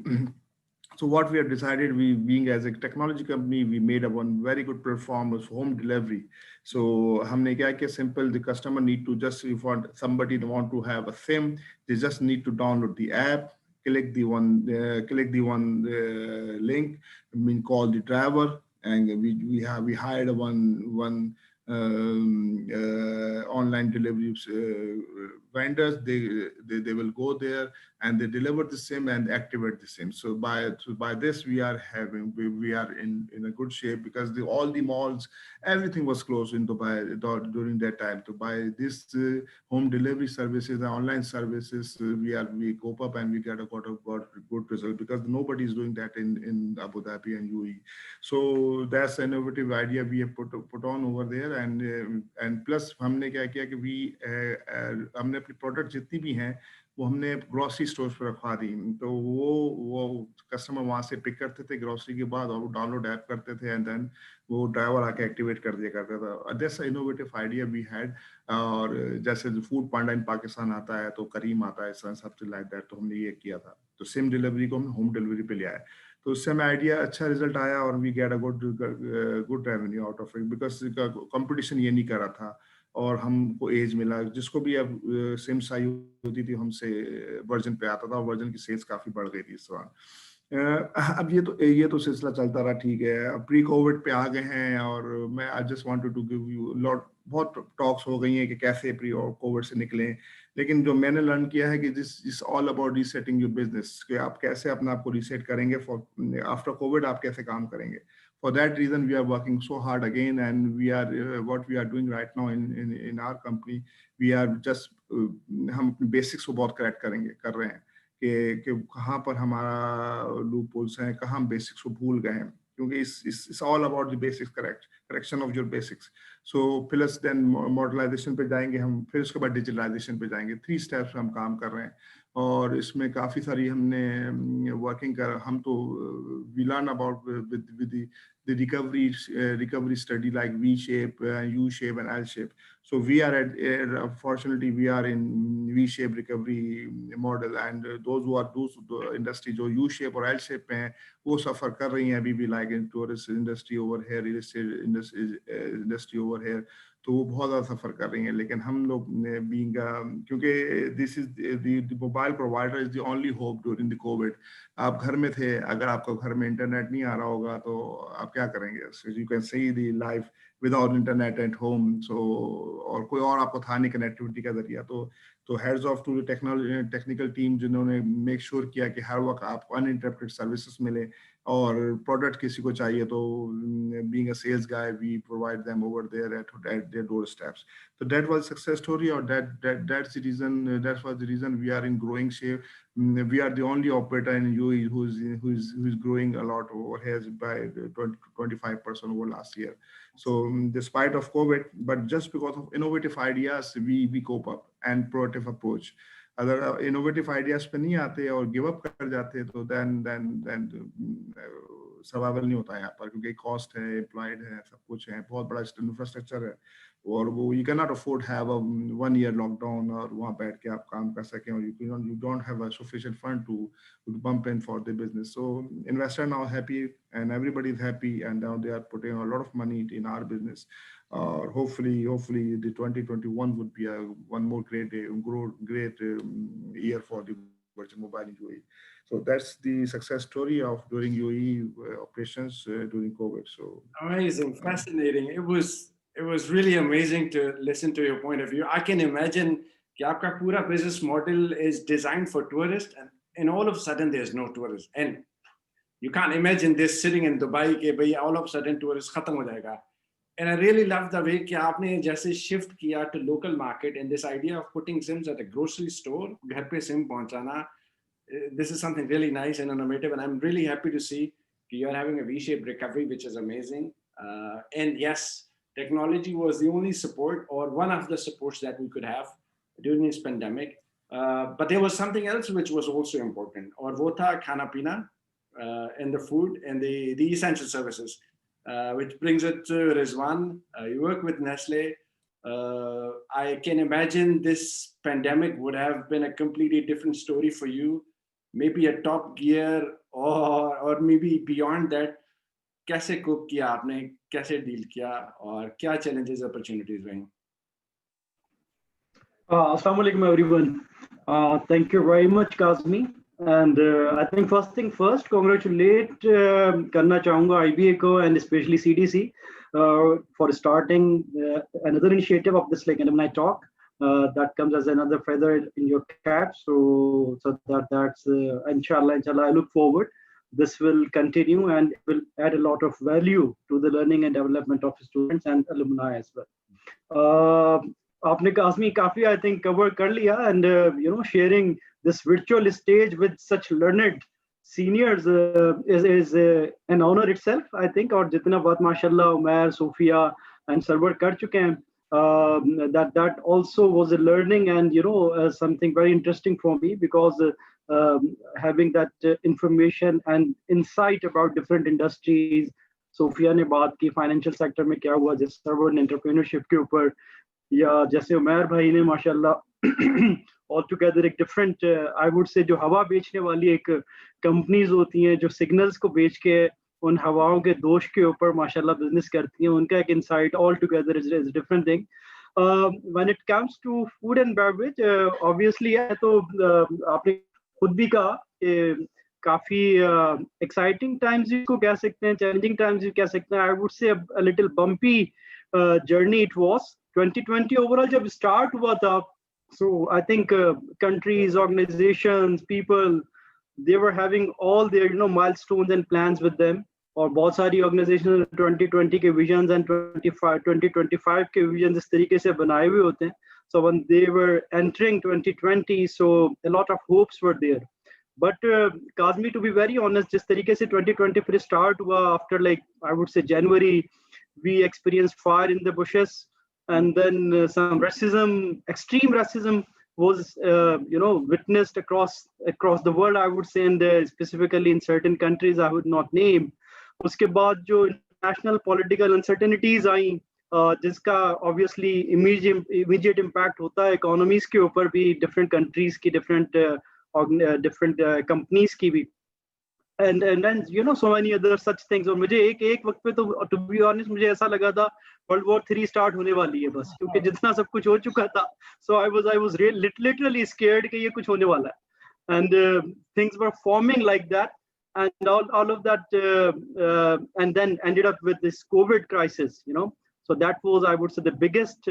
so what we have decided, we being as a technology company, we made a one very good platform of home delivery. So हमने क्या किया? Simple, the customer need to just, if somebody want to have a SIM, they just need to download the app, click the one link, call the driver, and we hired one online delivery vendors. They will go there and they deliver the SIM and activate the SIM. So by this we are in a good shape, because all the malls, everything was closed in Dubai during that time. To buy this home delivery services and online services, we cope up and we got a good result, because nobody is doing that in Abu Dhabi and UAE. So that's an innovative idea we have put on over there, and plus हमने क्या किया कि हमने अपनी product जितनी भी हैं वो हमने ग्रोसरी स्टोर्स पर रखवा दी। तो वो कस्टमर वहाँ से पिक करते थे ग्रोसरी के बाद, और वो डाउनलोड ऐप करते थे, एंड देन वो ड्राइवर आके एक्टिवेट कर दिया करता था। That's innovative idea we had. और जैसे फूड पांडा इन पाकिस्तान आता है तो करीम आता है, समथिंग लाइक दैट, तो हमने ये किया था। तो सिम डिलीवरी को हम होम डिलीवरी पे ले आए, तो उससे हमें आइडिया अच्छा रिजल्ट आया, और we get a good revenue out of it, because competition ये नहीं कर रहा था, और हमको एज मिला। जिसको भी अब सिम चाहिए होती थी हमसे वर्जन पे आता था, और वर्जन की सेल्स काफी बढ़ गई थी इस दौरान। अब ये तो सिलसिला चलता रहा, ठीक है। अब प्री कोविड पे आ गए हैं, और मैं I just wanted to give you lot, बहुत टॉक्स हो गई हैं कि कैसे प्री कोविड से निकलें, लेकिन जो मैंने लर्न किया है कि this is all about resetting your business, कि आप कैसे अपने आप को रीसेट करेंगे फॉर आफ्टर कोविड, आप कैसे काम करेंगे। For that reason, we are working so hard again, and we are what we are doing right now in our company. We are just हम अपने बेसिक्स को बहुत कर रहे हैं कि कहाँ पर हमारा लूप होल्स हैं, कहाँ हम बेसिक्स को भूल गए हैं, क्योंकि it's all about the basics, correction of your basics. So plus then modelisation पे जाएंगे हम, फिर उसके बाद डिजिटलाइजेशन पे जाएंगे। 3 स्टेप्स हम काम कर रहे हैं, और इसमें काफ़ी सारी हमने वर्किंग कर, हम तो we learn about with the recovery study like V shape, U shape, and L shape. So we are fortunately we are in V shape recovery model, and those industry जो U shape और L shape हैं वो सफर कर रही हैं अभी भी, like in tourist industry over here, real estate industry over here, तो वो बहुत ज़्यादा सफर कर रही हैं। लेकिन हम लोग being क्योंकि this is the mobile provider is the only hope during the COVID. आप घर में थे, अगर आपको घर में इंटरनेट नहीं आ रहा होगा तो आप क्या करेंगे? So you can see the life without internet at home. So और कोई और आपको था नहीं कनेक्टिविटी का जरिया, तो heads off to the technical team जिन्होंने make sure किया कि हर वक्त आपको uninterrupted services मिले, और प्रोडक्ट किसी को चाहिए तो being a sales guy we provide them over there at their doorsteps. So that was success story, or that's the reason, that was the reason we are in growing shape. We are the only operator in UAE who's growing a lot over here by 20-25% over last year. So despite of COVID, but just because of innovative ideas, we cope up and proactive approach. अगर innovative ideas पे नहीं आते और give up कर जाते तो then survival नहीं होता है यहाँ पर, क्योंकि कॉस्ट है, एम्प्लॉयड है, सब कुछ है, बहुत बड़ा इंफ्रास्ट्रक्चर है, और वो you can not afford have a 1 year lockdown और वहाँ बैठ के आप काम कर सकें, और you don't have a sufficient fund to bump in for the business. So investor now happy and everybody is happy, and now they are putting a lot of money in our business. Hopefully the 2021 would be one more great year for the Virgin Mobile in UAE. So that's the success story of during UAE operations during COVID. So amazing, fascinating. It was really amazing to listen to your point of view. I can imagine कि आपका पूरा business model is designed for tourists, and all of a sudden there's no tourists, and you can't imagine this sitting in Dubai कि भाई all of a sudden tourists खत्म हो जाएगा. And I really love the way कि आपने जैसे shift किया to local market, and this idea of putting SIMs at a grocery store, घर पे SIM पहुंचाना, this is something really nice and innovative, and I'm really happy to see you're having a V-shaped recovery, which is amazing. And yes, technology was the only support, or one of the supports that we could have during this pandemic. But there was something else which was also important, और वो था खाना पीना, and the food and the essential services, which brings it to Rizwan. You work with Nestle. I can imagine this pandemic would have been a completely different story for you, maybe a top gear, or maybe beyond that. कैसे cope किया आपने, कैसे deal किया, और क्या challenges, opportunities रही? Assalamu alaikum everyone. Thank you very much, Kazmi. And I think first thing first, congratulate करना चाहूँगा IBA को and especially CDC for starting another initiative of this like alumni talk. That comes as another feather in your cap. So that's inshallah, I look forward. This will continue and will add a lot of value to the learning and development of students and alumni as well. आपने काज़मी काफी I think cover कर लिया, and sharing this virtual stage with such learned seniors is an honor itself, I think. और जितना बात माशाल्लाह Umar, Sophia and Sarwar कर चुके हैं, that also was a learning and something very interesting for me, because having that information and insight about different industries. Sophia ने बात की financial sector में क्या हुआ, जैसे Sarwar ने entrepreneurship के ऊपर, या जैसे उमर भाई ने माशाल्लाह all together एक different I would say जो हवा बेचने वाली एक companies होती हैं जो signals को बेच के उन हवाओं के दोष के ऊपर माशाल्लाह business करती हैं, उनका एक insight all together is a different thing. When it comes to food and beverage, obviously है तो आपने खुद भी कहा कि काफी exciting times इसको कह सकते हैं, challenging times भी कह सकते हैं. I would say a little bumpy journey it was. 2020 overall जब start हुआ था, so I think countries, organizations, people, they were having all their milestones and plans with them. और बहुत सारी organizations 2020 के visions and 2025 के visions इस तरीके से बनाए हुए होते हैं. So when they were entering 2020, so a lot of hopes were there. But Kazmi, to be very honest, जिस तरीके से 2020 फिर start हुआ, after like I would say January, we experienced fire in the bushes, and then some racism, extreme racism was witnessed across the world, I would say, and specifically in certain countries I would not name. उसके बाद जो national political uncertainties आई, जिसका obviously immediate impact होता है economies के ऊपर भी, different countries की, different companies की भी, and then so many other such things. और मुझे एक वक्त पे तो to be honest मुझे ऐसा लगा था World War 3 start होने वाली है बस, क्योंकि जितना सब कुछ हो चुका था. So I was really literally scared कि ये कुछ होने वाला है, and things were forming like that, and all of that and then ended up with this COVID crisis. So that was, I would say, the biggest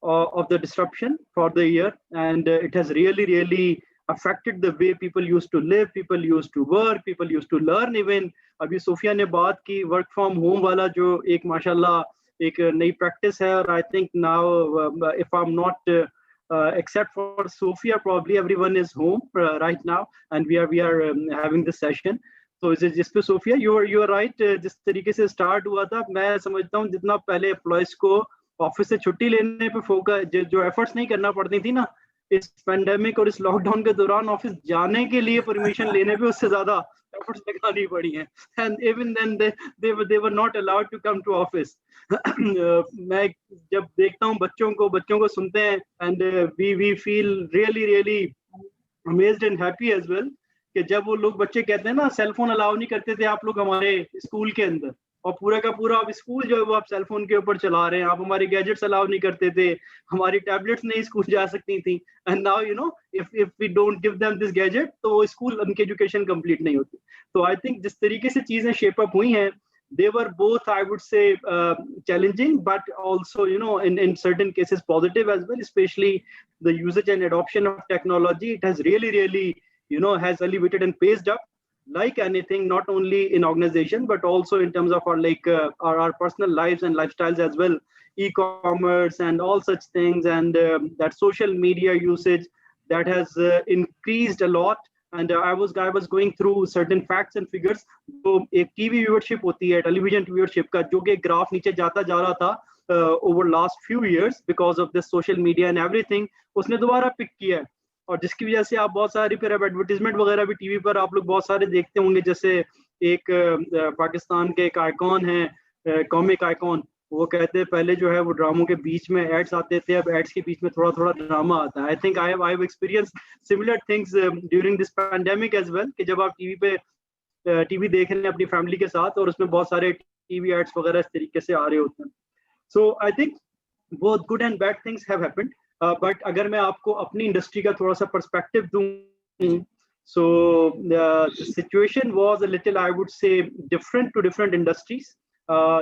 of the disruption for the year, and it has really affected the way people used to live, people used to work, people used to learn even. अभी Sophia ने बात की work from home वाला जो एक माशाल्लाह एक नई practice है, और I think now if I'm not except for Sophia, probably everyone is home right now, and we are having this session. So जिस पे Sophia, you are right. जिस तरीके से start हुआ था, मैं समझता हूँ जितना पहले employees को ऑफिस से छुट्टी लेने पे फोकस, जो efforts नहीं करना पड़ती थी ना इस पेंडेमिक और इस लॉकडाउन के दौरान ऑफिस जाने के लिए परमिशन लेने पे, उससे ज्यादा एफर्ट्स लगानी पड़ी हैं, and even then they were not allowed to come to office. मैं जब देखता हूँ बच्चों को सुनते हैं, and we feel really amazed and happy as well कि जब वो लोग बच्चे कहते हैं ना सेल फोन अलाउ नहीं करते थे आप लोग हमारे स्कूल के अंदर, और पूरा का पूरा आप स्कूल जो है वो आप सेल फोन के ऊपर चला रहे हैं, आप हमारे गैजेट्स अलाउ नहीं करते थे, हमारी टैबलेट्स नहीं स्कूल जा सकती थी, and now if we don't give them this gadget तो वो स्कूल उनकी एजुकेशन कंप्लीट नहीं होती. तो आई थिंक जिस तरीके से चीजें शेप अप हुई हैं, they were both, I would say, challenging, but also in certain cases positive as well, especially the usage and adoption of technology. It has really has elevated and paced up like anything, not only in organization but also in terms of our personal lives and lifestyles as well, e-commerce and all such things, and that social media usage that has increased a lot. And I was going through certain facts and figures. तो एक TV viewership होती है, television viewership का, जो कि graph नीचे जाता जा रहा था over last few years because of this social media and everything, उसने दोबारा पिक किया है, और जिसकी वजह से आप बहुत सारी फिर अब एडवर्टीजमेंट वगैरह भी टीवी पर आप लोग बहुत सारे देखते होंगे. जैसे एक पाकिस्तान के एक आइकॉन है, कॉमिक आइकॉन, वो कहते हैं पहले जो है वो ड्रामों के बीच में एड्स आते थे, अब एड्स के बीच में थोड़ा ड्रामा आता है. I think I have experience similar things during this pandemic as well, कि जब आप टीवी देख रहे हैं अपनी फैमिली के साथ और उसमें बहुत सारे टीवी एड्स वगैरह इस तरीके से आ रहे होते हैं. So I think both good and bad things have happened, but अगर मैं आपको अपनी इंडस्ट्री का थोड़ा सा पर्सपेक्टिव दूं, so the situation was a little, I would say, different to different industries.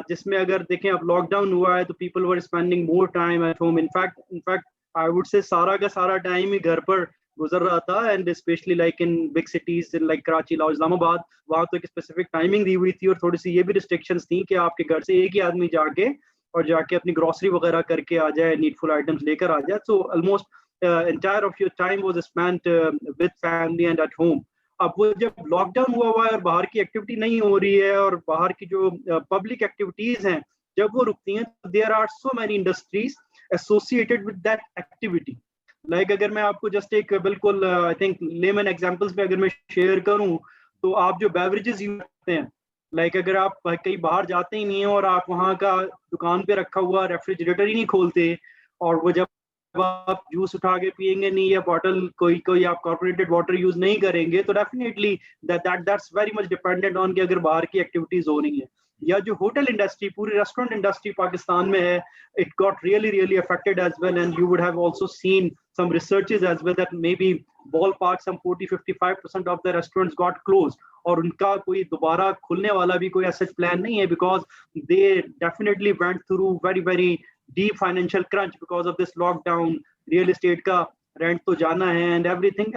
जिसमें अगर देखें अब लॉकडाउन हुआ है तो people were spending more time at home. In fact I would say सारा का सारा टाइम ही घर पर गुजर रहा था. And specially like in big cities like Karachi, Lahore, Islamabad, वहाँ तो एक स्पेसिफिक टाइमिंग दी हुई थी और थोड़ी सी ये भी रिस्ट्रिक्शंस थी कि आपके घर से एक ही आदमी जाके अपनी ग्रोसरी वगैरह करके आ जाए, नीडफुल आइटम्स लेकर आ जाए. So almost entire of your time was spent with family and at home. अब वो जब लॉकडाउन हुआ है और बाहर की एक्टिविटी नहीं हो रही है और बाहर की जो पब्लिक एक्टिविटीज हैं जब वो रुकती हैं, there are so many industries associated with that activity. Like अगर मैं आपको जस्ट एक बिल्कुल आई थिंक लेमन एग्जांपल्स में अगर मैं शेयर करूं, तो आप जो बेवरेजेस यूज करते हैं, लाइक अगर आप कहीं बाहर जाते ही नहीं है और आप वहाँ का दुकान पे रखा हुआ रेफ्रिजरेटर ही नहीं खोलते, और वो जब आप जूस उठा के पियेंगे नहीं या बॉटल कोई आप कार्बोनेटेड वाटर यूज नहीं करेंगे, तो definitely that's very much dependent on कि अगर बाहर की एक्टिविटीज हो रही है. या जो होटल इंडस्ट्री, पूरी रेस्टोरेंट इंडस्ट्री पाकिस्तान में है, it got really affected as well. And you would have also seen some researches as well that maybe ballpark some 40-55% of the restaurants got closed, और उनका कोई दोबारा खुलने वाला भी कोई ऐसा प्लान नहीं है, because they definitely went through very deep financial crunch because of this lockdown. Real estate का rent तो जाना है, and everything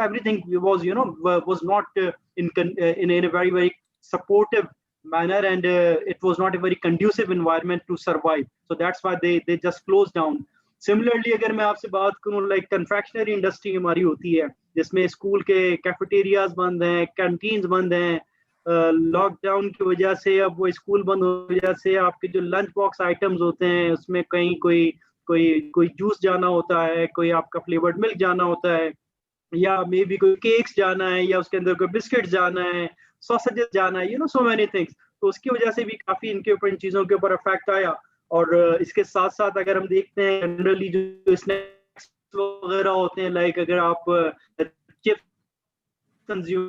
was was not in a very supportive manner, and it was not a very conducive environment to survive. So that's why they just closed down. Similarly, अगर मैं आपसे बात करूं, like confectionery industry हमारी होती है, जिसमें school के कैफेटेरियाज बंद हैं, कैंटीन्स बंद हैं. लॉकडाउन की वजह से अब वो स्कूल बंद हो वजह से आपके जो लंच बॉक्स आइटम्स होते हैं उसमें कहीं कोई जूस जाना होता है, कोई आपका फ्लेवर्ड मिल्क जाना होता है, या मे बी कोई केक्स जाना है, या उसके अंदर कोई बिस्किट जाना है, सॉसेजेस जाना है, सो मेनी थिंग्स. तो उसकी वजह से भी काफी इनके ऊपर, इन चीजों के ऊपर इफेक्ट आया. और इसके साथ साथ अगर हम देखते हैं जनरली जो स्नैक्स वगैरह होते हैं, लाइक अगर आप चिप्स कंज्यूम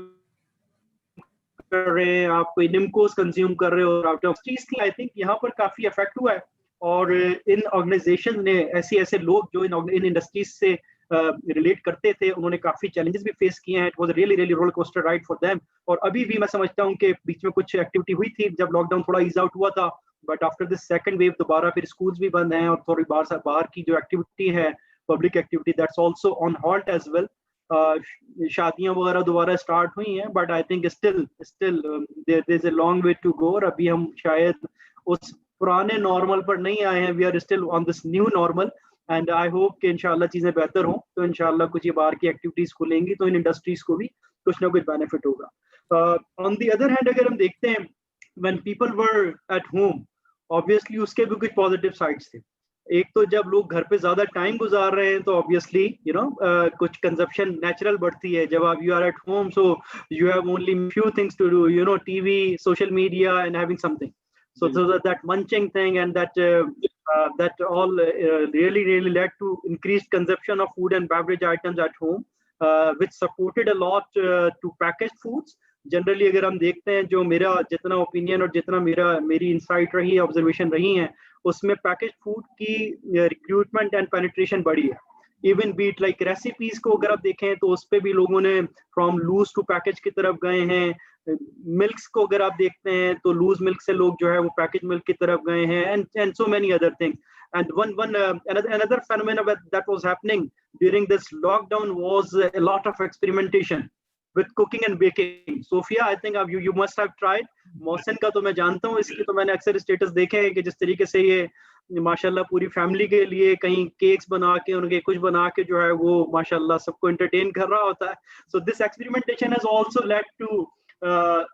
कर रहे हैं, आप कोई निमकोस कंज्यूम कर रहे हो, आप चीज थी, आई थिंक यहाँ पर काफी इफेक्ट हुआ है. और इन ऑर्गेनाइजेशन ने ऐसे लोग जो इन इंडस्ट्रीज से रिलेट करते थे, उन्होंने काफी चैलेंजेस भी फेस किए हैं. It was really roller coaster ride for them. और अभी भी मैं समझता हूँ कि बीच में कुछ एक्टिविटी हुई थी जब लॉकडाउन थोड़ा ईज आउट हुआ था, but after this second wave दोबारा फिर स्कूल्स भी बंद हैं और थोड़ी बाहर की जो एक्टिविटी है, public activity, that's also on halt as well. शादियां वगैरह दोबारा स्टार्ट हुई हैं, but I think still there is a long way to go. और अभी हम शायद उस पुराने नॉर्मल पर नहीं आए हैं. We are still on this new normal, and I hope कि इंशाल्लाह चीजें बेहतर हों. तो इंशाल्लाह कुछ ये बाहर की एक्टिविटीज खुलेंगी तो इन इंडस्ट्रीज को भी कुछ ना कुछ बेनिफिट होगा. ऑन द अदर हैंड अगर हम देखते हैं, when people were at home, obviously उसके भी कुछ पॉजिटिव साइड्स थे. एक तो जब लोग घर पे ज्यादा टाइम गुजार रहे हैं तो ऑब्वियसली कुछ कंजप्शन नेचुरल बढ़ती है. जब आप you are at home, so you have only few things to do, TV, social media, and having something. So that munching thing and that all really led to increased consumption of food and beverage items at home, which supported a lot to packaged foods. Generally अगर हम देखते हैं, जो मेरा जितना opinion और जितना मेरी इंसाइट रही है, ऑब्जर्वेशन रही है, उसमें पैकेज फूड की रिक्रूटमेंट एंड पेनिट्रेशन बढ़ी है. इवन बीट लाइक रेसिपीज को अगर आप देखें तो उस पर भी लोगों ने फ्रॉम लूज टू पैकेज की तरफ गए हैं. मिल्क्स को अगर आप देखते हैं तो लूज मिल्क से लोग जो है वो पैकेज मिल्क की तरफ गए हैं, and so many other things. And another phenomenon that was happening during this lockdown was a lot of experimentation with cooking and baking. Sophia, I think you must have tried. Mohsin का तो मैं जानता हूँ, इसकी तो मैंने अक्सर स्टेटस देखे हैं कि जिस तरीके से ये माशाल्लाह पूरी फैमिली के लिए कहीं केक्स बना के, उनके कुछ बना के जो है वो माशाल्लाह सबको एंटरटेन कर रहा होता है. So this experimentation has also led to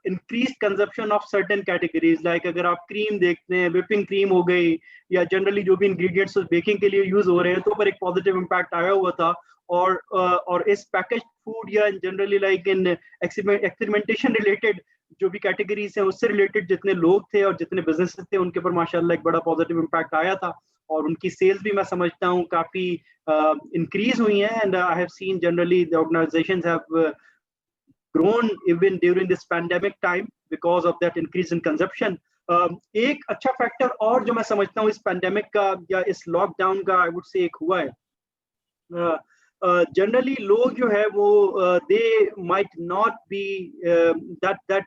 increased consumption of certain categories. Like अगर आप क्रीम देखते हैं, whipping cream हो गई, या जनरली जो भी इंग्रेडिएंट्स बेकिंग के लिए यूज हो रहे हैं, तो पर एक पॉजिटिव इम्पैक्ट आया हुआ था. और इस पैकेज फूड या generally like in experimentation related जो भी कैटेगरीज हैं, उससे रिलेटेड जितने लोग थे और जितने बिजनेसेस थे, उनके ऊपर माशाल्लाह एक बड़ा पॉजिटिव इम्पैक्ट आया था. और उनकी सेल्स भी मैं समझता हूँ काफी इंक्रीज हुई हैं. And I have seen generally the organisations have grown even during this pandemic time because of that increase in consumption. एक अच्छा फैक्टर और जो मैं समझता हूँ इस पैंडेमिक का या इस लॉकडाउन का, आई वुड से एक हुआ है, जनरली लोग जो है वो they might not be that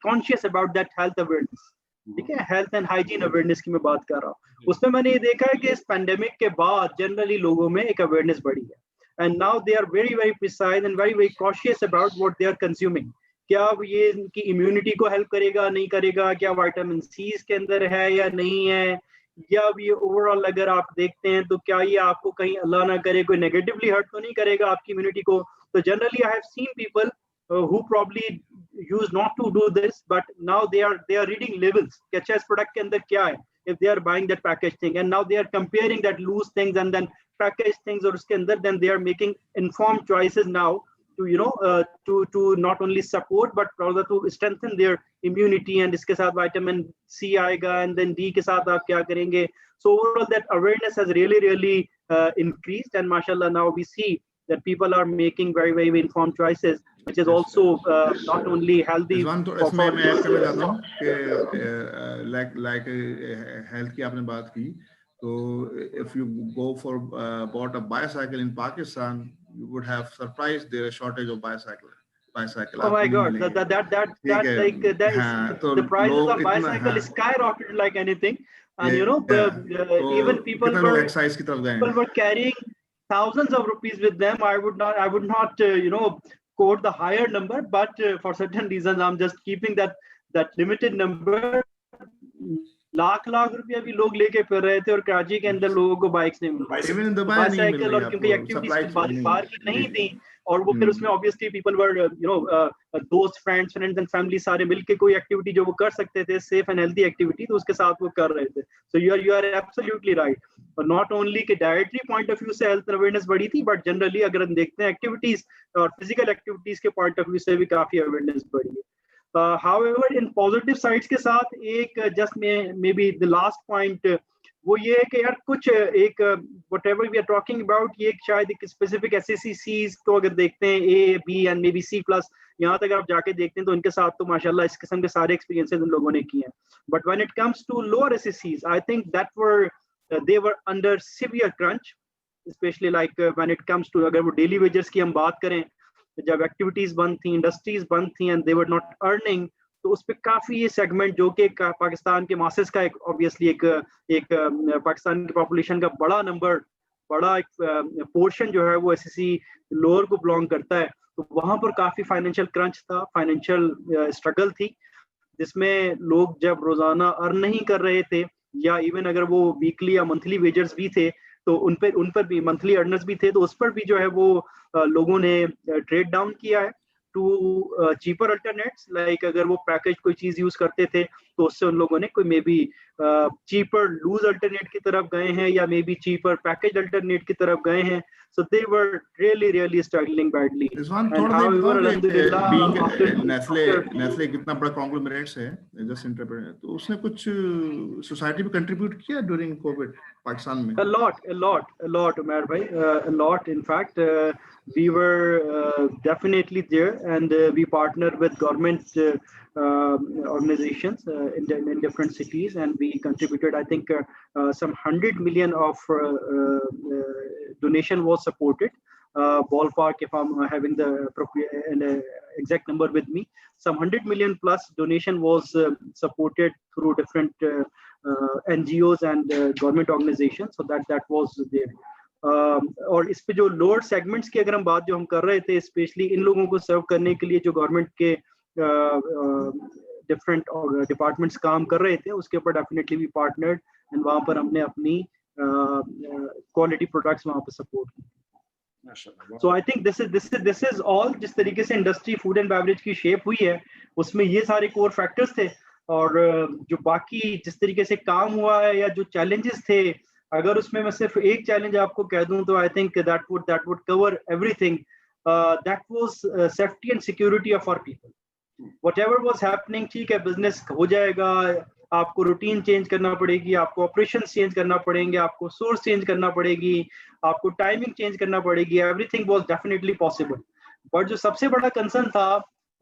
conscious about that health awareness. ठीक है, हेल्थ एंड हाइजीन अवेयरनेस की मैं बात कर रहा हूँ। उसमें मैंने ये देखा है कि इस पैंडेमिक के बाद जनरली लोगों में एक अवेयरनेस बढ़ी है, and now they are very very precise and very very cautious about what they are consuming. क्या ये इनकी इम्यूनिटी को हेल्प करेगा, नहीं करेगा, क्या विटामिन सी इसके अंदर है या नहीं है, या ये ओवरऑल अगर आप देखते हैं तो क्या ये आपको कहीं अल्लाह ना करे कोई नेगेटिवली हर्ट तो नहीं करेगा आपकी इम्यूनिटी को। तो generally I have seen people who probably used not to do this, but now they are reading labels कि अच्छा इस प्रोडक्ट के अंदर क्या है, if they are buying that packaged thing, and now they are comparing that loose things and then packaged things और उसके अंदर, then they are making informed choices now to to not only support but rather to strengthen their immunity, and इसके साथ vitamin C आएगा, and then D के साथ आप क्या करेंगे। So overall that awareness has really increased, and mashallah now we see that people are making very very informed choices, which is also not only healthy इसमें मैं add करना चाहता हूँ कि like health की आपने बात की, तो if you go for bought a bicycle in Pakistan, you would have surprised there is shortage of bicycle. Oh my God, that like that is the prices of bicycle skyrocketed like anything, and even people were carrying thousands of rupees with them. I would not quote the higher number, but for certain reasons I'm just keeping that limited number. Lakh रुपया भी लोग लेके फिर रहे थे, और कराची के अंदर लोगों को बाइक्स नहीं मिल रही, बाइसाइकिल, और क्योंकि एक्टिविटीज बाहर की नहीं थी, और वो फिर उसमें ऑब्वियसली पीपल वर दोस्त फ्रेंड्स एंड फैमिली सारे मिलके कोई एक्टिविटी जो वो कर सकते थे, सेफ एंड हेल्दी एक्टिविटी, तो उसके साथ वो कर रहे थे। So you are absolutely right. और नॉट ओनली के डाइटरी पॉइंट ऑफ व्यू से हेल्थ अवेयरनेस बढ़ी थी, बट जनरली अगर हम देखते हैं एक्टिविटीज और फिजिकल एक्टिविटीज के पॉइंट ऑफ व्यू से भी काफी अवेयरनेस बढ़ी है। However, in positive sides के साथ एक just maybe the last point वो ये है कि यार कुछ एक whatever we are talking about, ये शायद एक specific SSCCs को अगर देखते हैं A, B and maybe C+, यहाँ तक आप जाके देखते हैं तो इनके साथ तो माशाल्लाह इस किस्म के सारे experiences उन लोगों ने किए हैं। But when it comes to lower SSCs, I think that they were under severe crunch, especially like when it comes to अगर वो daily wages की हम बात करें, जब एक्टिविटीज बंद थी, इंडस्ट्रीज बंद थी, and they were not earning, तो उस पे काफी ये सेगमेंट जो कि पाकिस्तान के मासेस का एक ऑब्वियसली एक पाकिस्तान की पॉपुलेशन का बड़ा एक पोर्शन जो है वो एसएससी लोअर को बिलोंग करता है, तो वहां पर काफी फाइनेंशियल क्रंच था, फाइनेंशियल स्ट्रगल थी, जिसमें लोग जब रोजाना अर्न नहीं कर रहे थे, या इवन अगर वो वीकली या मंथली वेजर्स भी थे, तो उन पर भी मंथली अर्नर्स भी थे, तो उस पर भी जो है वो लोगों ने ट्रेड डाउन किया है टू चीपर अल्टरनेट्स। लाइक अगर वो पैकेज कोई चीज यूज करते थे तो उससे उन लोगों ने कोई maybe cheaper loose alternate की तरफ गए हैं, या maybe cheaper package alternate की तरफ गए हैं। So they were really struggling badly. Nestle कितना बड़ा conglomerates है, just entrepreneur, तो उसने कुछ society में contribute किया during COVID पाकिस्तान में? A lot, Umar bhai, a lot. In fact, we were definitely there, and we partnered with government organizations in different cities, and we contributed, I think, some 100 million of donation was supported. Ballpark, if I'm having the appropriate exact number with me, some 100 million plus donation was supported through different NGOs and government organizations. So that was there. और इस पे जो lower segments की अगर हम बात जो हम कर रहे थे, स्पेशली इन लोगों को सर्व करने के लिए जो गवर्नमेंट के डिफरेंट डिपार्टमेंट्स काम कर रहे थे, उसके ऊपर डेफिनेटली वी पार्टनर्ड, एंड वहां पर हमने अपनी क्वालिटी प्रोडक्ट्स वहां पर सपोर्ट की। So I think this is all. जिस तरीके से इंडस्ट्री फूड एंड बेवरेज की शेप हुई है, उसमें ये सारे कोर फैक्टर्स थे, और जो बाकी जिस तरीके से काम हुआ है या जो चैलेंजेस थे, अगर उसमें मैं सिर्फ एक चैलेंज आपको कह दूं तो I think that would cover everything. That was safety and security of our people. Whatever was happening, ठीक है, बिजनेस हो जाएगा, आपको रूटीन चेंज करना पड़ेगी, आपको ऑपरेशंस चेंज करना पड़ेंगे, आपको सोर्स चेंज करना पड़ेगी, आपको टाइमिंग चेंज करना पड़ेगी, everything was definitely possible. But जो सबसे बड़ा कंसर्न था,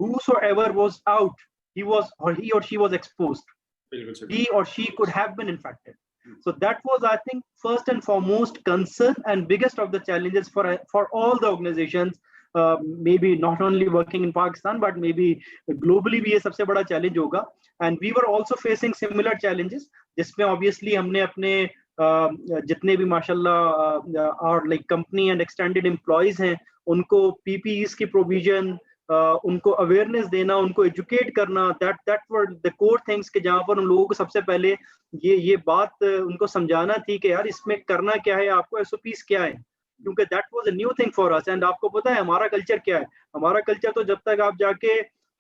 whosoever was out, he or she was exposed, he or she could have been infected. So that was, I think, first and foremost concern and biggest of the challenges for all the organizations, maybe not only working in Pakistan but maybe globally भी ये सबसे बड़ा challenge होगा and we were also facing similar challenges, जिसमें obviously हमने अपने जितने भी माशाल्लाह और like company and extended employees हैं, उनको पीपीईज की प्रोविजन, उनको अवेयरनेस देना, उनको एजुकेट करना, that were the core things के जहाँ पर उन लोगों को सबसे पहले ये बात उनको समझाना थी कि यार इसमें करना क्या है, आपको एसओपीज क्या है, क्योंकि that was a new thing for us. And आपको पता है हमारा कल्चर क्या है, हमारा कल्चर तो जब तक आप जाके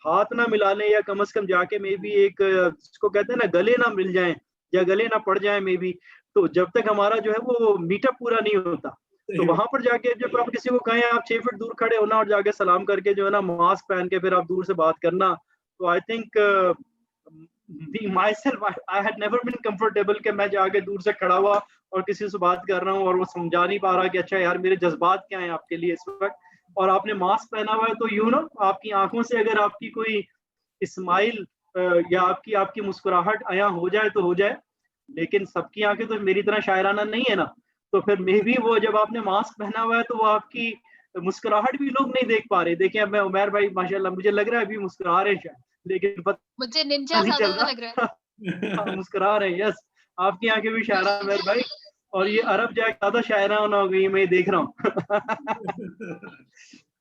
हाथ ना मिला लें या कम से कम जाके मे बी एक जिसको कहते हैं ना गले ना मिल जाए या गले ना पड़ जाए मे बी, तो जब तक हमारा जो है वो मीटअप पूरा नहीं होता, तो वहां पर जाके जब आप किसी को कहें आप 6 फीट दूर खड़े होना और जाके सलाम करके जो है ना मास्क पहन के फिर आप दूर से बात करना, तो I think myself I had never been comfortable कि मैं जाके दूर से खड़ा हुआ और किसी से बात कर रहा हूँ और वो समझा नहीं पा रहा कि अच्छा यार मेरे जज्बात क्या हैं आपके लिए इस वक्त, और आपने मास्क पहना हुआ है तो यू नो आपकी आंखों से अगर आपकी कोई स्माइल या आपकी आपकी मुस्कुराहट आया हो जाए तो हो जाए, लेकिन सबकी आंखें तो मेरी तरह शायराना नहीं है ना, तो फिर मे भी वो जब आपने मास्क पहना हुआ है तो वो आपकी मुस्कुराहट भी लोग नहीं देख पा रहे। देखिए अब मैं उमर भाई माशाल्लाह मुझे लग रहा है अभी मुस्कुरा रहे हैं शायद, लेकिन पता मुझे निंजा नहीं चल ज्यादा लग रहा है। हाँ, मुस्कुरा रहे हैं। यस, आपकी आंखें भी शायरा उमर भाई, और ये अरब जाके ज्यादा शायरा ना हो गई, मैं ये देख रहा हूँ।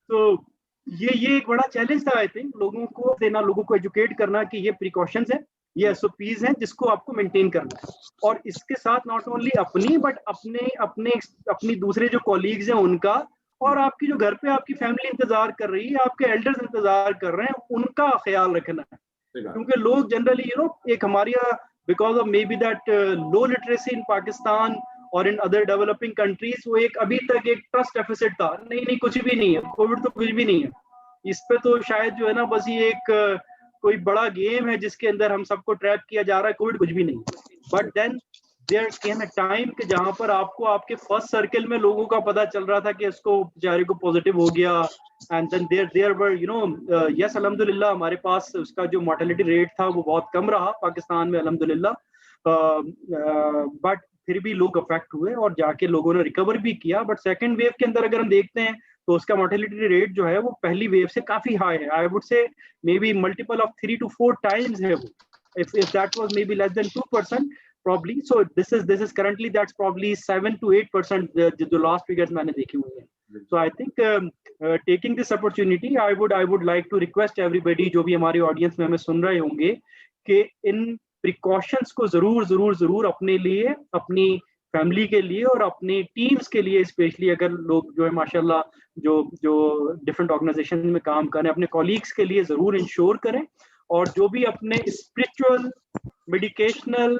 तो ये एक बड़ा चैलेंज था आई थिंक, लोगों को देना, लोगों को एजुकेट करना कि ये प्रिकॉशंस है, ये एसओपीज हैं जिसको आपको मेंटेन करना है, और इसके साथ नॉट ओनली अपनी बट अपने अपने अपनी दूसरे जो कॉलीग्स हैं उनका, और आपकी जो घर पे आपकी फैमिली इंतजार कर रही है, आपके एल्डर्स इंतजार कर रहे हैं, उनका ख्याल रखना है। क्योंकि लोग जनरली यू नो एक हमारी because of may be that low literacy इन पाकिस्तान और इन अदर डेवलपिंग कंट्रीज, वो एक अभी तक एक ट्रस्ट डेफिसिट था, नहीं कुछ भी नहीं है, कोविड तो कुछ भी नहीं है, इस पे तो शायद जो है ना बस ये एक कोई बड़ा गेम है जिसके अंदर हम सबको ट्रैप किया जा रहा है, कोविड कुछ भी नहीं। But then there came a time कि जहां पर आपको आपके फर्स्ट सर्कल में लोगों का पता चल रहा था कि इसको बेचारे को पॉजिटिव हो गया, and then there were you know yes अल्हम्दुलिल्लाह हमारे पास उसका जो मोर्टेलिटी रेट था वो बहुत कम रहा पाकिस्तान में अल्हम्दुलिल्लाह, बट फिर भी लोग अफेक्ट हुए और जाके लोगों ने रिकवर भी किया। बट सेकंड वेव के अंदर अगर हम देखते हैं तो उसका मोर्टेलिटी रेट जो है वो पहली वेव से काफी हाई है, I would say may be multiple of 3 to 4 times है वो, if that was maybe less than 2% probably, so this is currently that's probably 7 to 8% जो last figures मैंने देखी हुई है। So I think taking this opportunity I would like to request everybody जो भी हमारी ऑडियंस में हमें सुन रहे होंगे कि इन प्रिकॉशंस को जरूर अपने लिए, अपनी फैमिली के लिए और अपनी टीम्स के लिए, स्पेशली अगर लोग जो है माशाल्लाह जो डिफरेंट ऑर्गेनाइजेशन में काम करें, अपने कॉलीग्स के लिए जरूर इंश्योर करें, और जो भी अपने स्पिरिचुअल, मेडिकेशनल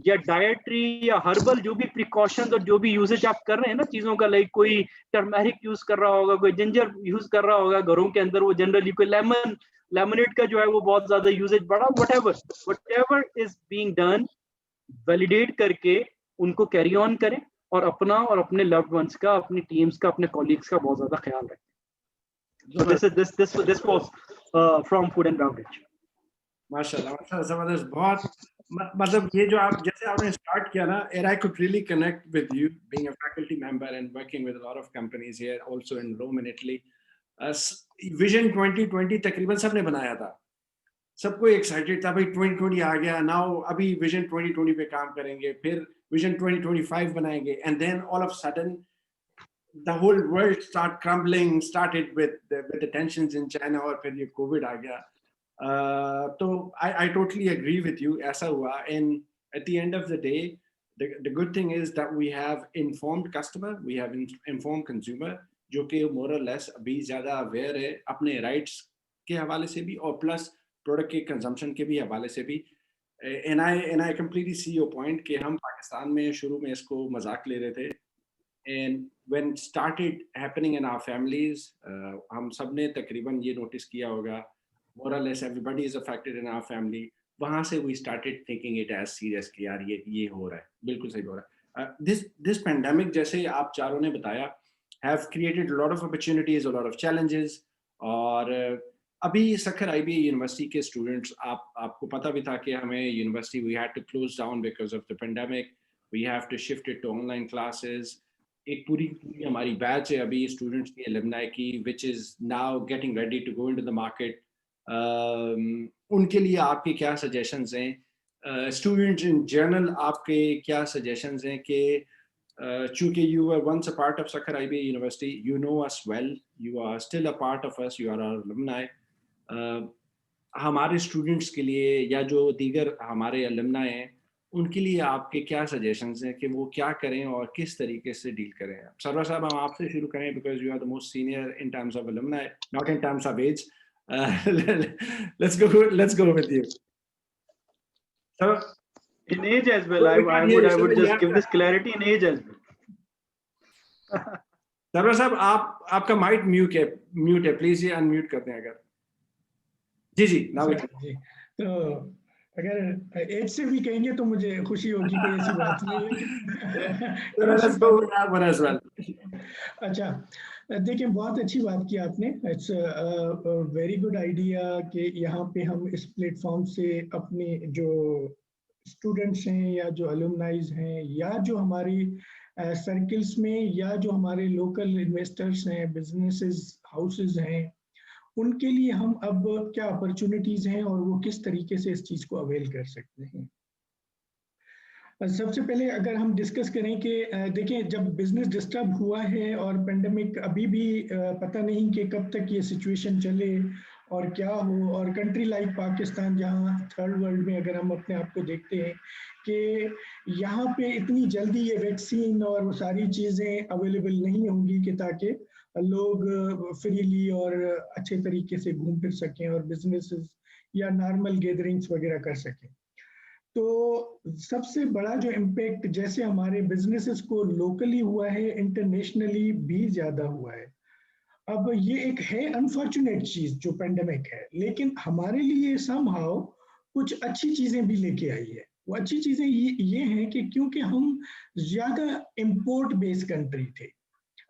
या डाइटरी या हर्बल जो भी प्रिकॉशंस और जो भी यूजेज आप कर रहे हैं ना चीजों का, लाइक कोई टर्मेरिक यूज कर रहा होगा, कोई जिंजर यूज कर रहा होगा घरों के अंदर, वो जनरली कोई लेमनेट का जो है वो बहुत ज्यादा यूजेज बढ़ा, whatever is being done, validate करके उनको कैरी ऑन करें और अपना और अपने लव्ड वंस का, अपनी टीम्स का, अपने कॉलीग्स का बहुत ज्यादा ख्याल रखें। So this was from Food and Beverage. माशाल्लाह जबरदस्त, बहुत मतलब ये जो आप जैसे आपने स्टार्ट किया ना, and I could really connect with you being a faculty member and working with a lot of companies here also in Rome and Italy. Vision 2020 तकरीबन सबने बनाया था, सबको एक्साइटेड था भाई 2020 आ गया, नाउ अभी विजन 2020 पे काम करेंगे, फिर विजन 2025 बनाएंगे, and then all of sudden the whole world started with the tensions in China, और फिर ये कोविड आ गया। तो I totally agree with you, ऐसा हुआ, and at the end of the day the good thing is that we have informed customer, we have informed consumer, जो कि more or less अभी ज़्यादा aware है अपने rights के हवाले से भी और प्लस प्रोडक्ट के कंजम्पशन के भी हवाले से भी। and I completely see your point कि हम पाकिस्तान में शुरू में इसको मजाक ले रहे थे, and when it started happening in our families, हम सब ने तकरीबन ये नोटिस किया होगा, more or less everybody is affected in our family, वहाँ से we started taking it as serious कि यार ये हो रहा है, बिल्कुल सही हो रहा है। This pandemic जैसे आप चारों ने बताया have created a lot of opportunities, a lot of challenges, और अभी सखर IBA यूनिवर्सिटी के स्टूडेंट्स, आपको पता भी था कि हमें university we had to close down because of the pandemic, we have to shift it to online classes। एक पूरी हमारी बैच है अभी स्टूडेंट्स की, alumni की, which is now getting ready to go into the market, उनके लिए आपके क्या सजेशंस हैं? स्टूडेंट्स इन जनरल आपके क्या सजेशंस हैं कि चूंकि you were once a part of Sakhar IBA University, you know us well, you are still a part of us, you are our alumni. हमारे स्टूडेंट्स के लिए या जो दीगर हमारे alumni हैं, उनके लिए आपके क्या सजेशंस हैं कि वो क्या करें और किस तरीके से डील करें? सरवर साहब, हम आपसे शुरू करें because you are the most senior in terms of alumni, not in terms of age. Let's go with you. So, In age as well, I would just give this clarity in age as well. Sarwar sahab, आपका mic mute है, please ये unmute करते हैं अगर। जी now जी, तो अगर as से भी कहेंगे तो मुझे खुशी होगी, कोई ऐसी बात नहीं है। अच्छा, देखिए बहुत अच्छी बात की आपने। इट्स वेरी गुड आइडिया कि यहाँ पे हम इस प्लेटफॉर्म से अपने जो स्टूडेंट्स हैं या जो अलुमनाइज हैं या जो हमारी सर्कल्स में या जो हमारे लोकल इन्वेस्टर्स हैं, बिजनेसेस हाउसेस हैं, उनके लिए हम अब क्या अपॉर्चुनिटीज हैं और वो किस तरीके से इस चीज को अवेल कर सकते हैं। सबसे पहले अगर हम डिस्कस करें कि देखिए, जब बिजनेस डिस्टर्ब हुआ है और पेंडेमिक अभी भी पता नहीं कि कब तक ये सिचुएशन चले और क्या हो, और कंट्री लाइक पाकिस्तान जहां थर्ड वर्ल्ड में अगर हम अपने आप को देखते हैं कि यहाँ पे इतनी जल्दी ये वैक्सीन और वो सारी चीज़ें अवेलेबल नहीं होंगी कि ताकि लोग फ्रीली और अच्छे तरीके से घूम फिर सकें और बिजनेसेस या नॉर्मल गैदरिंग्स वगैरह कर सकें। तो सबसे बड़ा जो इम्पैक्ट जैसे हमारे बिजनेसेस को लोकली हुआ है, इंटरनेशनली भी ज़्यादा हुआ है। अब ये एक है अनफॉर्चुनेट चीज़ जो पेंडेमिक है, लेकिन हमारे लिए समहाउ कुछ अच्छी चीज़ें भी लेके आई है। वो अच्छी चीज़ें ये हैं कि क्योंकि हम ज़्यादा इम्पोर्ट बेस्ड कंट्री थे।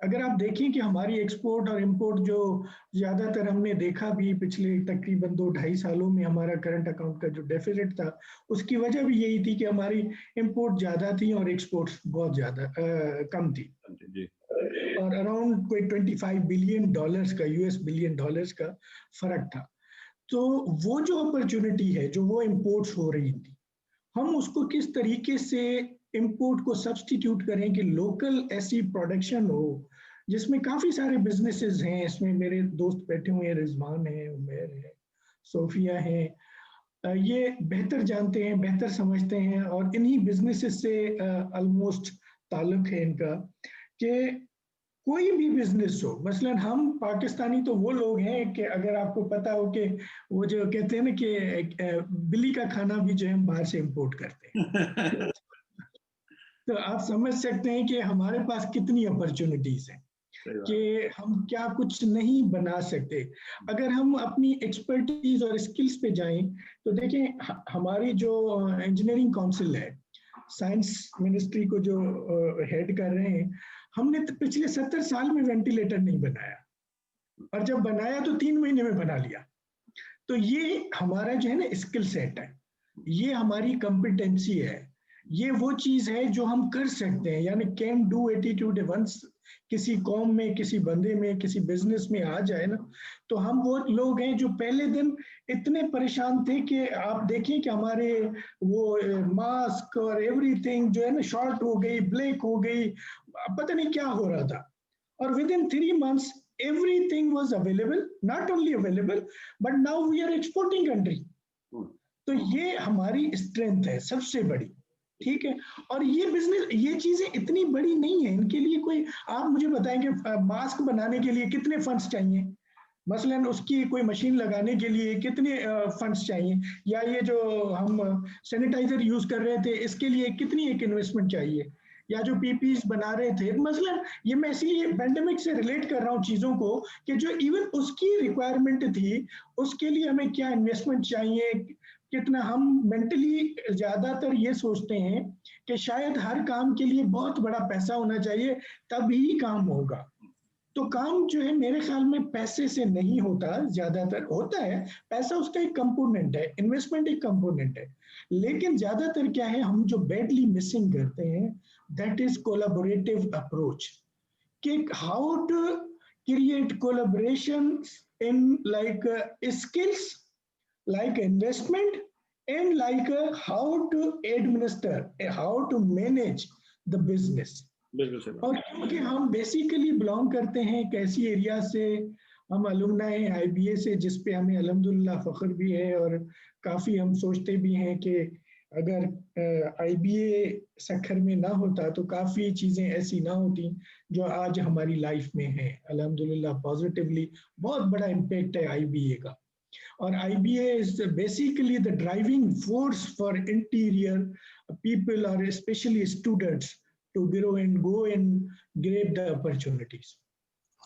अगर आप देखें कि हमारी एक्सपोर्ट और इंपोर्ट जो ज़्यादातर हमने देखा भी पिछले तकरीबन 2-2.5 सालों में हमारा करंट अकाउंट का जो डेफिसिट था, उसकी वजह भी यही थी कि हमारी इंपोर्ट ज़्यादा थी और एक्सपोर्ट्स बहुत ज़्यादा कम थी। और अराउंड कोई $25 बिलियन का, US बिलियन डॉलर्स का फर्क था। तो वो जो अपॉर्चुनिटी है, जो वो इंपोर्ट्स हो रही थी, हम उसको किस तरीके से इंपोर्ट को सब्स्टिट्यूट करें कि लोकल ऐसी प्रोडक्शन हो जिसमें काफी सारे बिजनेसेस हैं। इसमें मेरे दोस्त बैठे हुए हैं, रिजवान है, उमेर है, सोफिया है, ये बेहतर जानते हैं, बेहतर समझते हैं और इन्हीं बिजनेसेस से ऑलमोस्ट ताल्लुक है इनका कि कोई भी बिजनेस हो। मसलन हम पाकिस्तानी तो वो लोग हैं कि अगर आपको पता हो कि वो जो कहते हैं ना कि बिल्ली का खाना भी जो है हम बाहर से इंपोर्ट करते हैं तो आप समझ सकते हैं कि हमारे पास कितनी अपॉर्चुनिटीज हैं कि हम क्या कुछ नहीं बना सकते। अगर हम अपनी एक्सपर्टीज और स्किल्स पे जाएं तो देखें, हमारी जो इंजीनियरिंग काउंसिल है, साइंस मिनिस्ट्री को जो हेड कर रहे हैं, हमने तो पिछले 70 साल में वेंटिलेटर नहीं बनाया और जब बनाया तो 3 महीने में बना लिया। तो ये हमारा जो है ना स्किल सेट है, ये हमारी कॉम्पिटेंसी है, ये वो चीज है जो हम कर सकते हैं। यानी कैन डू एटीट्यूड वंस किसी कौम में, किसी बंदे में, किसी बिजनेस में आ जाए ना, तो हम वो लोग हैं जो पहले दिन इतने परेशान थे कि आप देखें कि हमारे वो मास्क और एवरीथिंग जो है ना शॉर्ट हो गई, ब्लैक हो गई, पता नहीं क्या हो रहा था। और with in 3 months everything was available, not only available but now we are exporting country। तो ये हमारी स्ट्रेंथ है सबसे बड़ी, ठीक है। और ये बिजनेस, ये चीजें इतनी बड़ी नहीं है, इनके लिए कोई, आप मुझे बताएंगे मास्क बनाने के लिए कितने फंड्स चाहिए, मसलन उसकी कोई मशीन लगाने के लिए कितने फंड्स चाहिए, या ये जो हम सैनिटाइजर यूज कर रहे थे इसके लिए कितनी एक इन्वेस्टमेंट चाहिए, या जो पीपीज बना रहे थे। मसलन ये मैं इसलिए पेंडेमिक से रिलेट कर रहा हूँ चीजों को कि जो इवन उसकी रिक्वायरमेंट थी, उसके लिए हमें क्या इन्वेस्टमेंट चाहिए, कितना। हम मेंटली ज्यादातर ये सोचते हैं कि शायद हर काम के लिए बहुत बड़ा पैसा होना चाहिए तभी काम होगा। तो काम जो है मेरे ख्याल में पैसे से नहीं होता, ज्यादातर होता है पैसा, उसका एक कंपोनेंट है, इन्वेस्टमेंट एक कंपोनेंट है, लेकिन ज्यादातर क्या है हम जो बैडली मिसिंग करते हैं, दैट इज कोलैबोरेटिव अप्रोच, कि how to create collaboration in like skills like investment and like how to administer, how to manage the business. बिल्कुल सही बात। और क्योंकि हम बेसिकली बिलोंग करते हैं एक ऐसी एरिया से, हम अलुमनाई हैं IBA से, जिस पे हमें अल्हम्दुलिल्लाह फख्र भी है और काफ़ी हम सोचते भी हैं कि अगर IBA सखर में ना होता तो काफ़ी चीज़ें ऐसी ना होती जो आज हमारी लाइफ में हैं। अल्हम्दुलिल्लाह पॉजिटिवली बहुत बड़ा इम्पैक्ट है IBA का। और IBA is basically the driving force for interior people or especially students to grow and go and grab the opportunities.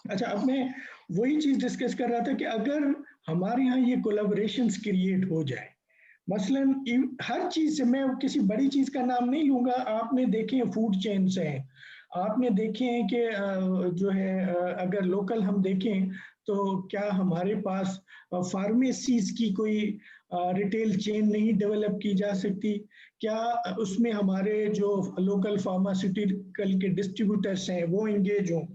अच्छा, अब मैं वही चीज डिस्कस कर रहा था कि अगर हमारे यहाँ ये कोलैबोरेशंस क्रिएट हो जाए, मसलन हर चीज से, मैं किसी बड़ी चीज का नाम नहीं लूंगा, आपने देखे फूड चेन्स हैं, आपने देखे हैं कि जो है अगर लोकल हम देखें तो क्या हमारे पास फार्मेसीज की कोई रिटेल चेन नहीं डेवलप की जा सकती? क्या उसमें हमारे जो लोकल फार्मास्यूटिकल के डिस्ट्रीब्यूटर्स हैं वो इंगेज हों?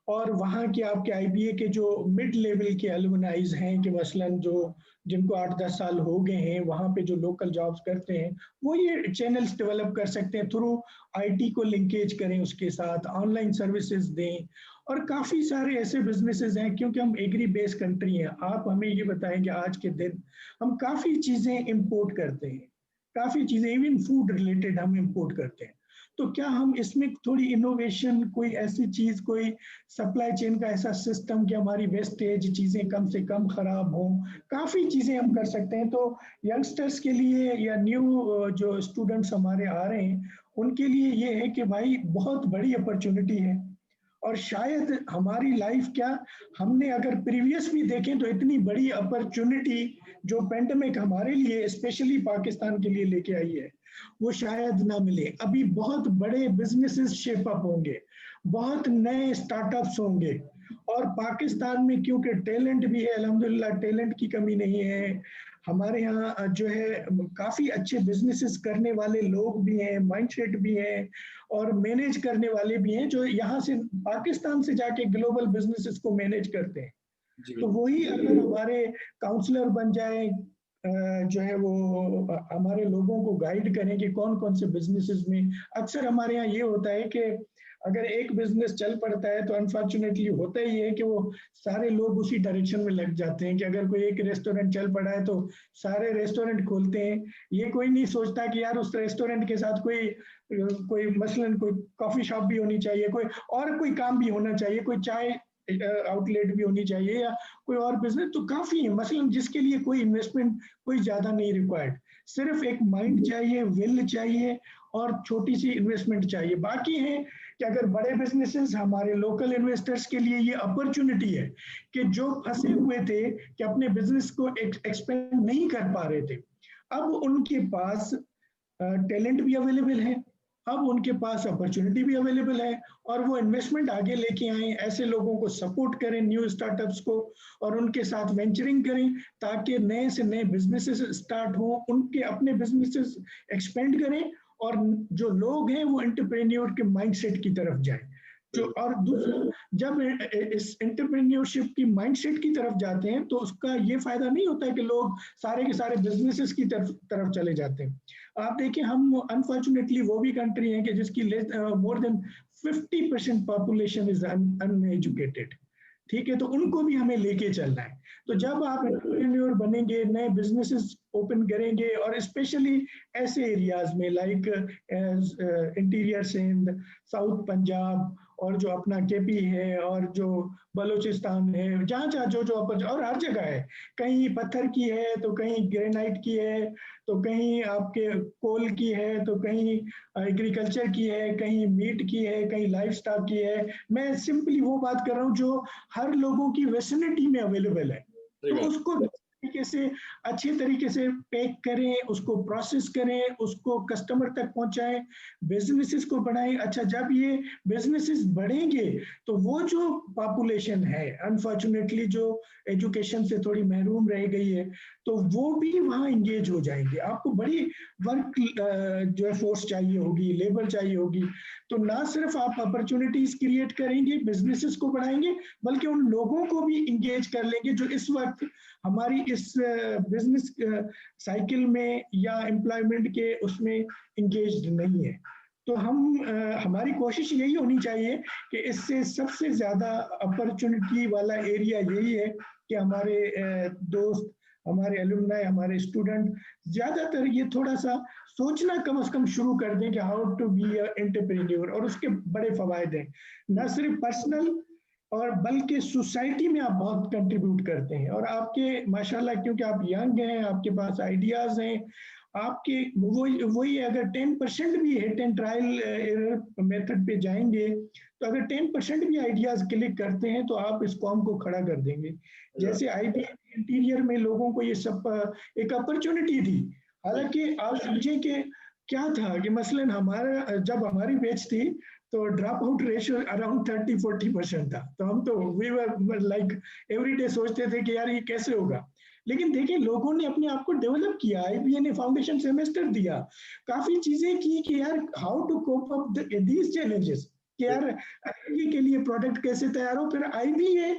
और वहाँ के आपके IBA के जो मिड लेवल के अलुमनाइज हैं कि मसलन जो जिनको 8-10 साल हो गए हैं, वहाँ पे जो लोकल जॉब्स करते हैं, वो ये चैनल्स डेवलप कर सकते हैं, थ्रू IT को लिंकेज करें, उसके साथ ऑनलाइन सर्विसेज दें। और काफ़ी सारे ऐसे बिजनेसेस हैं, क्योंकि हम एग्री बेस कंट्री हैं। आप हमें ये बताएं कि आज के दिन हम काफ़ी चीज़ें इम्पोर्ट करते हैं, काफ़ी चीज़ें इवन फूड रिलेटेड हम इम्पोर्ट करते हैं। तो क्या हम इसमें थोड़ी इनोवेशन, कोई ऐसी चीज, कोई सप्लाई चेन का ऐसा सिस्टम कि हमारी वेस्टेज चीजें कम से कम खराब हों, काफी चीजें हम कर सकते हैं। तो यंगस्टर्स के लिए या न्यू जो स्टूडेंट्स हमारे आ रहे हैं, उनके लिए ये है कि भाई बहुत बड़ी अपॉर्चुनिटी है। और शायद हमारी लाइफ, क्या हमने अगर प्रीवियस भी देखें तो इतनी बड़ी अपॉर्चुनिटी जो पेंडेमिक हमारे लिए स्पेशली पाकिस्तान के लिए लेके आई है, वो शायद ना मिले। अभी बहुत बड़े बिजनेसेस शेप अप होंगे, बहुत नए स्टार्टअप्स होंगे। और पाकिस्तान में क्योंकि टैलेंट भी है, अल्हम्दुलिल्लाह टैलेंट की कमी नहीं है, हमारे यहाँ जो है काफी अच्छे बिजनेसेस करने वाले लोग भी हैं, माइंडसेट भी हैं और मैनेज करने वाले भी हैं, जो यहाँ से पाकिस्तान से जाके ग्लोबल बिजनेसेस को मैनेज करते हैं। तो वही अगर हमारे काउंसलर बन जाए, जो है वो हमारे लोगों को गाइड करें कि कौन कौन से बिजनेसेस में, अक्सर हमारे यहाँ ये होता है कि अगर एक बिजनेस चल पड़ता है तो अनफॉर्चुनेटली होता ही है कि वो सारे लोग उसी डायरेक्शन में लग जाते हैं कि अगर कोई एक रेस्टोरेंट चल पड़ा है तो सारे रेस्टोरेंट खोलते हैं। ये कोई नहीं सोचता कि यार उस रेस्टोरेंट के साथ कोई मसलन कोई कॉफी शॉप भी होनी चाहिए, कोई और कोई काम भी होना चाहिए, कोई चाय आउटलेट भी होनी चाहिए या कोई और बिजनेस। तो काफी है मसलन जिसके लिए कोई इन्वेस्टमेंट कोई ज्यादा नहीं रिक्वायर्ड, सिर्फ एक माइंड चाहिए, विल चाहिए और छोटी सी इन्वेस्टमेंट चाहिए। बाकी है कि अगर बड़े बिजनेसेस, हमारे लोकल इन्वेस्टर्स के लिए ये अपॉर्चुनिटी है कि जो फंसे हुए थे कि अपने बिजनेस को एक्सपेंड नहीं कर पा रहे थे, अब उनके पास टैलेंट भी अवेलेबल है, अब उनके पास अपॉर्चुनिटी भी अवेलेबल है और वो इन्वेस्टमेंट आगे लेके आए, ऐसे लोगों को सपोर्ट करें, न्यू स्टार्टअप्स को, और उनके साथ वेंचरिंग करें ताकि नए से नए बिजनेसेस स्टार्ट हो, उनके अपने बिजनेसेस एक्सपेंड करें और जो लोग हैं वो एंटरप्रेन्योर के माइंडसेट की तरफ जाएं। जो और दूसरा, जब इस एंटरप्रेन्योरशिप की माइंडसेट की तरफ जाते हैं तो उसका ये फायदा नहीं होता है कि लोग सारे के सारे बिजनेसेस की तरफ चले जाते हैं। आप देखिए, हम अनफॉर्चुनेटली वो भी कंट्री है कि जिसकी more than 50% population is uneducated, ठीक है, तो उनको भी हमें लेके चलना है। तो जब आप एंटरप्रेन्योर बनेंगे, नए बिजनेसेस ओपन करेंगे और स्पेशली ऐसे एरियाज में like interior Sindh, south Punjab और जो अपना KP है और जो बलूचिस्तान है, जहाँ जहाँ जो और हर जगह है, कहीं पत्थर की है तो कहीं ग्रेनाइट की है, तो कहीं आपके कोल की है, तो कहीं एग्रीकल्चर की है, कहीं मीट की है, कहीं लाइफ स्टॉक की है। मैं सिंपली वो बात कर रहा हूँ जो हर लोगों की वेसिनिटी में अवेलेबल है, तो उसको तरीके से अच्छे तरीके से पैक करें, उसको प्रोसेस करें, उसको कस्टमर तक पहुंचाएं, बिजनेसेस को बढ़ाएं। अच्छा, जब ये बिजनेसेस बढ़ेंगे तो वो जो पॉपुलेशन है अनफॉर्चुनेटली जो एजुकेशन से थोड़ी महरूम रह गई है, तो वो भी वहाँ इंगेज हो जाएंगे। आपको बड़ी वर्क जो है फोर्स चाहिए होगी, लेबर चाहिए होगी। तो ना सिर्फ आप अपॉर्चुनिटीज क्रिएट करेंगे, बिजनेसेस को बढ़ाएंगे, बल्कि उन लोगों को भी इंगेज कर लेंगे जो इस वक्त हमारी इस बिजनेस साइकिल में या एम्प्लॉयमेंट के उसमें इंगेज नहीं है। तो हमारी कोशिश यही होनी चाहिए कि इससे सबसे ज्यादा अपॉर्चुनिटी वाला एरिया यही है कि हमारे दोस्त, हमारे एलुमनाई, हमारे स्टूडेंट ज्यादातर ये थोड़ा सा सोचना कम से कम शुरू कर दें कि हाउ टू बी एंटरप्रेन्योर, और उसके बड़े फायदे हैं, न सिर्फ पर्सनल और बल्कि सोसाइटी में आप बहुत कंट्रीब्यूट करते हैं। और आपके माशाल्लाह क्योंकि आप यंग हैं, आपके पास आइडियाज हैं, आपके वही अगर 10% भी hit and trial error method पे जाएंगे तो अगर 10% भी आइडियाज क्लिक करते हैं तो आप इस कॉम को खड़ा कर देंगे। जैसे IBM इंटीरियर में लोगों को ये सब एक अपॉर्चुनिटी थी। हालांकि आप समझें कि क्या था कि मसलन हमारा जब हमारी बैच थी तो ड्रॉप आउट रेशियो अराउंड 30-40% था। तो हम तो वी वर लाइक एवरीडे सोचते थे कि यार ये कैसे होगा, लेकिन देखिए लोगों ने अपने आप को डेवलप किया। IBM ने फाउंडेशन सेमेस्टर दिया, काफी चीजें की कि यार how to cope up these challenges, कि यार IBA के लिए प्रोडक्ट कैसे तैयार हो, फिर IBA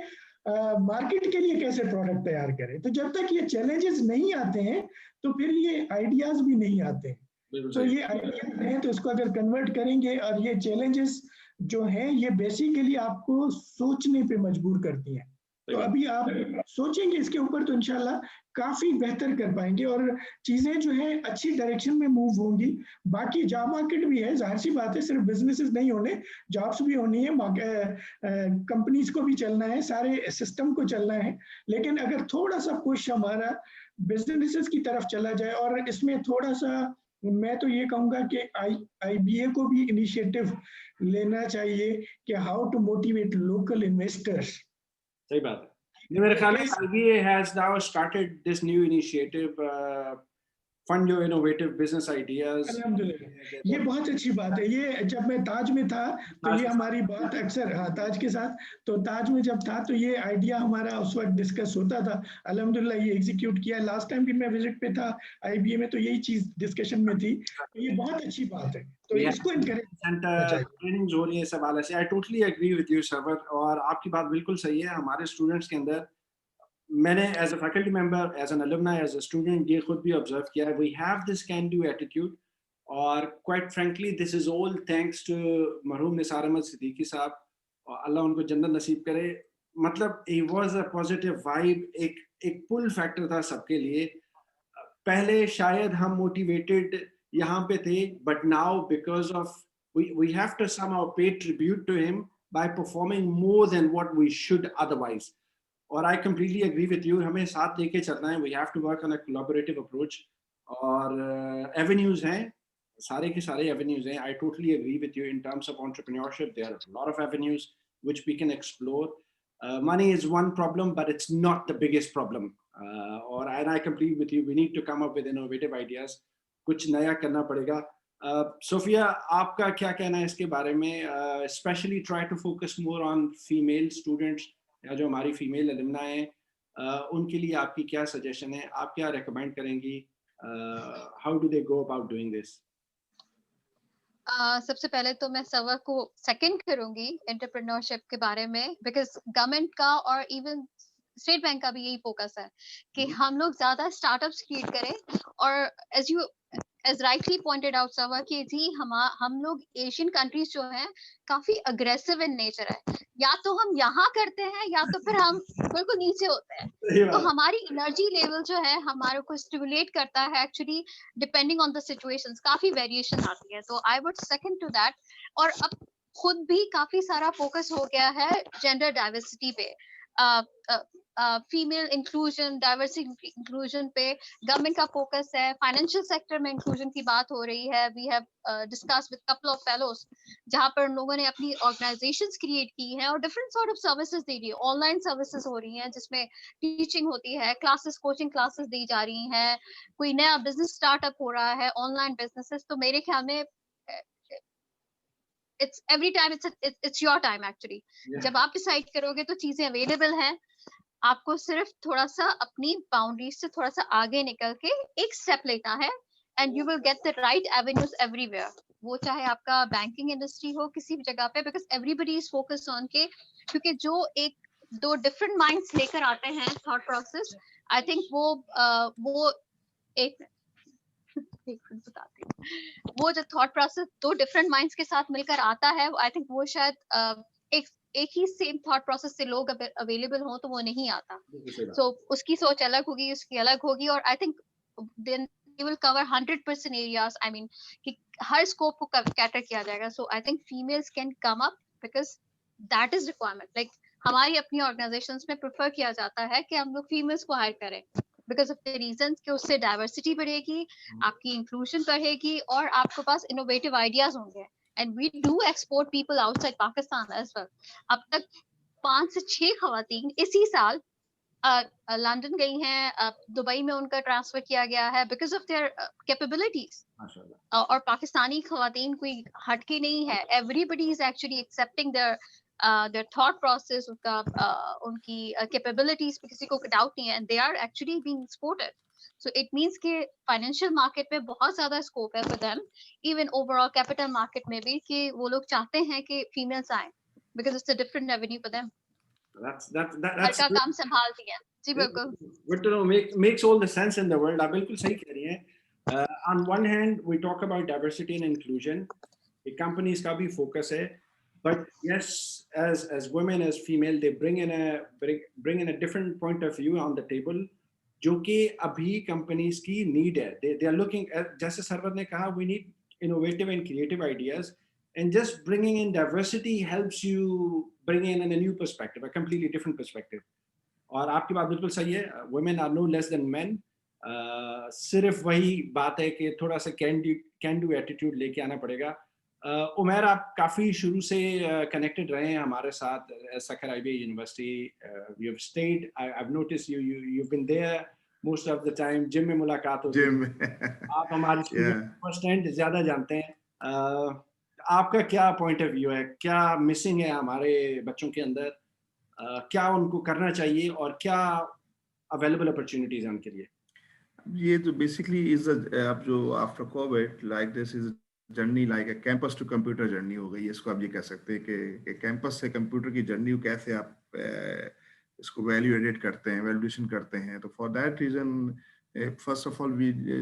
मार्केट के लिए कैसे प्रोडक्ट तैयार करें। तो जब तक ये चैलेंजेस नहीं आते हैं तो फिर ये आइडियाज भी नहीं आते हैं। तो ये आइडियाज हैं तो इसको अगर कन्वर्ट करेंगे, और ये चैलेंजेस जो हैं ये बेसिकली आपको सोचने पे मजबूर करती हैं। तो अभी आप सोचेंगे इसके ऊपर तो इंशाल्लाह काफी बेहतर कर पाएंगे और चीजें जो है अच्छी डायरेक्शन में मूव होंगी। बाकी जॉब मार्केट भी है, जाहिर सी बात है, सिर्फ बिजनेसेस नहीं होने, जॉब्स भी होनी है, कंपनीज को भी चलना है, सारे सिस्टम को चलना है। लेकिन अगर थोड़ा सा पुश हमारा बिजनेसेस की तरफ चला जाए, और इसमें थोड़ा सा मैं तो ये कहूंगा कि IBA को भी इनिशिएटिव लेना चाहिए कि how to motivate local investors. सही बात है। मेरे ख्याल में IBA has now started this new initiative, fund your innovative business ideas. अल्हम्दुलिल्लाह, ये बहुत अच्छी बात है। ये जब मैं ताज में था तो ये हमारी बात अक्सर, हाँ ताज के साथ, तो ताज में जब था तो ये आइडिया हमारा उस वक्त डिस्कस होता था। अल्हम्दुलिल्लाह ये एग्जीक्यूट किया। लास्ट टाइम भी मैं विजिट पे था IBA में तो यही चीज डिस्कशन में थी। तो ये बहुत अच्छी बात है, तो इसको इनकरेज ट्रेनिंग हो रही है इस हवाले से। I totally agree with you Sarwar, और आपकी बात बिल्कुल सही है। हमारे स्टूडेंट्स के अंदर, मैंने as a faculty member, as an alumni, as a student ये खुद भी ऑब्जर्व किया है। We have this can do attitude, और quite frankly this is all thanks to मरहूम निसार अहमद सिद्दीकी साहब, और अल्लाह उनको जन्नत नसीब करे। मतलब he was a positive vibe, एक पुल फैक्टर था सबके लिए। पहले शायद हम मोटिवेटेड यहाँ पे थे, but now because of we have to somehow pay tribute to him by performing more than what we should otherwise. और I completely agree with you, हमें साथ लेके चलना है। We have to work on a collaborative approach, और avenues हैं, सारे के सारे avenues हैं। I totally agree with you in terms of entrepreneurship. There are a lot of avenues which we can explore. Money is one problem, but it's not the biggest problem. And I completely with you. We need to come up with innovative ideas. कुछ नया करना पड़ेगा। Sophia, आपका क्या कहना है इसके बारे में? Especially try to focus more on female students, या जो हमारी फीमेल अलुमनाई हैं, उनके लिए आपकी क्या सजेशन है? आप क्या रेकमेंड करेंगी? How do they go about doing this? सबसे पहले तो मैं सवा को सेकंड करूंगी एंटरप्रेन्योरशिप के बारे में, बिकॉज गवर्नमेंट का और इवन स्टेट बैंक का भी यही फोकस है कि हम लोग ज्यादा स्टार्टअप्स क्रिएट करें। और एज राइटली पॉइंटेड आउट सवा कि जी हम लोग एशियन कंट्रीज जो हैं काफी अग्रेसिव इन नेचर है, या तो हम यहाँ करते हैं या तो फिर हम बिल्कुल नीचे होते हैं। तो हमारी एनर्जी लेवल जो है हमारे को स्टिमुलेट करता है actually, depending on the situations काफी वेरिएशन आती है। तो I would second to that. और अब खुद भी काफी सारा फोकस हो गया है जेंडर डाइवर्सिटी पे, फीमेल इंक्लूजन, डाइवर्सिटी इंक्लूजन पे गवर्नमेंट का फोकस है। फाइनेंशियल सेक्टर में इंक्लूजन की बात हो रही है। We have discussed with couple of fellows, जहां पर लोगों ने अपनी ऑर्गेनाइजेशंस क्रिएट की हैं और डिफरेंट सॉर्ट ऑफ सर्विसेज दे रही है। ऑनलाइन सर्विसेज हो रही हैं जिसमें टीचिंग होती है, क्लासेस, कोचिंग क्लासेस दी जा रही हैं, कोई नया बिजनेस स्टार्टअप हो रहा है, ऑनलाइन बिजनेसेस। तो मेरे ख्याल में it's every time it's your time actually. जब आप डिसाइड करोगे तो चीजें अवेलेबल हैं, आपको सिर्फ थोड़ा सा अपनी बाउंड्री से थोड़ा सा आगे निकल के एक स्टेप लेना है, and you will get the right avenues everywhere. वो चाहे आपका बैंकिंग इंडस्ट्री हो, किसी भी जगह पे, because everybody is focused on के, क्योंकि जो एक दो डिफरेंट माइंड्स लेकर आते हैं थॉट प्रोसेस, आई थिंक वो एक मिनट बताती हूँ, वो जो थॉट प्रोसेस दो डिफरेंट माइंड्स के साथ मिलकर आता है, आई थिंक वो शायद एक ही सेम थॉट प्रोसेस से लोग अवेलेबल हो तो वो नहीं आता। सो उसकी सोच अलग होगी, उसकी अलग होगी, और I think then you will cover 100% areas. I mean, कि हर स्कोप को कैटर किया जाएगा. So I think females can come up because that is requirement. Like हमारी अपनी ऑर्गेनाइजेशंस में प्रेफर किया जाता है कि हम लोग फीमेल्स को हायर करें बिकॉज ऑफ द रीजन कि उससे डाइवर्सिटी बढ़ेगी, आपकी इंक्लूजन बढ़ेगी, और आपके पास इनोवेटिव आइडियाज होंगे. And we do export people outside Pakistan as well. अब तक 5 से 6 खवातीन इसी साल लंदन गई हैं, दुबई में उनका ट्रांसफर किया गया है बिकॉज ऑफ देयर कैपेबिलिटीज. और पाकिस्तानी खवातीन कोई हटके नहीं है. Everybody is actually accepting their thought process, उनकी कैपेबिलिटीज पे किसी को डाउट नहीं है, and they are actually being exported. So it means कि फाइनेंशियल मार्केट में बहुत ज्यादा स्कोप है for them, even overall capital market में भी, कि वो लोग चाहते हैं कि फीमेल्स आए because it's a different revenue for them. That's घर का काम संभालती है. जी बिल्कुल. Good to know. Makes all the sense in the world. आप बिल्कुल सही कह रही हैं. On one hand, we talk about diversity and inclusion. The companies का भी focus है. But yes, as women, as female, they bring in a different point of view on the table, जो कि अभी companies की need है. They are looking at, जैसे server ने कहा, we need innovative and creative ideas, and just bringing in diversity helps you bring in a new perspective, a completely different perspective. और आपकी बात बिल्कुल सही है. Women are no less than men. सिर्फ वही बात है कि थोड़ा सा can do attitude लेके आना पड़ेगा. उमर, आप काफी शुरू से कनेक्टेड रहे हैं हमारे साथ. Sukkur IBA university, you have stayed. I've noticed you've been there most of the time. Gym में मुलाकात होती है. आप हमारे फर्स्ट हैंड ज्यादा जानते हैं. आपका क्या पॉइंट ऑफ व्यू है? क्या मिसिंग है हमारे बच्चों के अंदर? क्या उनको करना चाहिए और क्या अवेलेबल अपॉर्चुनिटीज हैं उनके लिए? ये तो बेसिकली इज अब जो after COVID like this is journey, like campus to computer journey हो गई है. इसको आप ये कह सकते हैं कि कैंपस से कंप्यूटर की जर्नी को कैसे आप इसको वैल्यूएट करते हैं, वैल्यूएशन करते हैं. तो for that reason, first of all,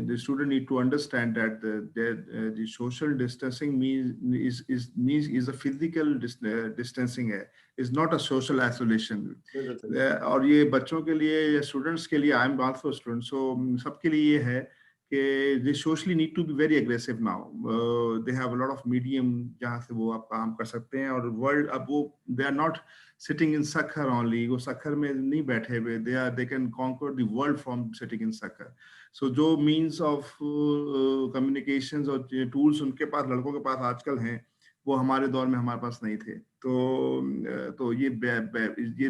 the student need to understand that the social distancing means a physical distancing है, is not a social isolation. और ये बच्चों के लिए या स्टूडेंट्स के लिए, I am also a student, so सबके लिए ये है कि they socially need to be very aggressive now. They have a lot of medium जहाँ से वो आप काम कर सकते हैं. और वर्ल्ड अब वो they are not sitting in Sakhar only. वो सखर में नहीं बैठे हुए. They can conquer the world from sitting in Sakhar. So जो means of communications और tools उनके पास, लड़कों के पास आजकल हैं, वो हमारे दौर में हमारे पास नहीं थे. तो ये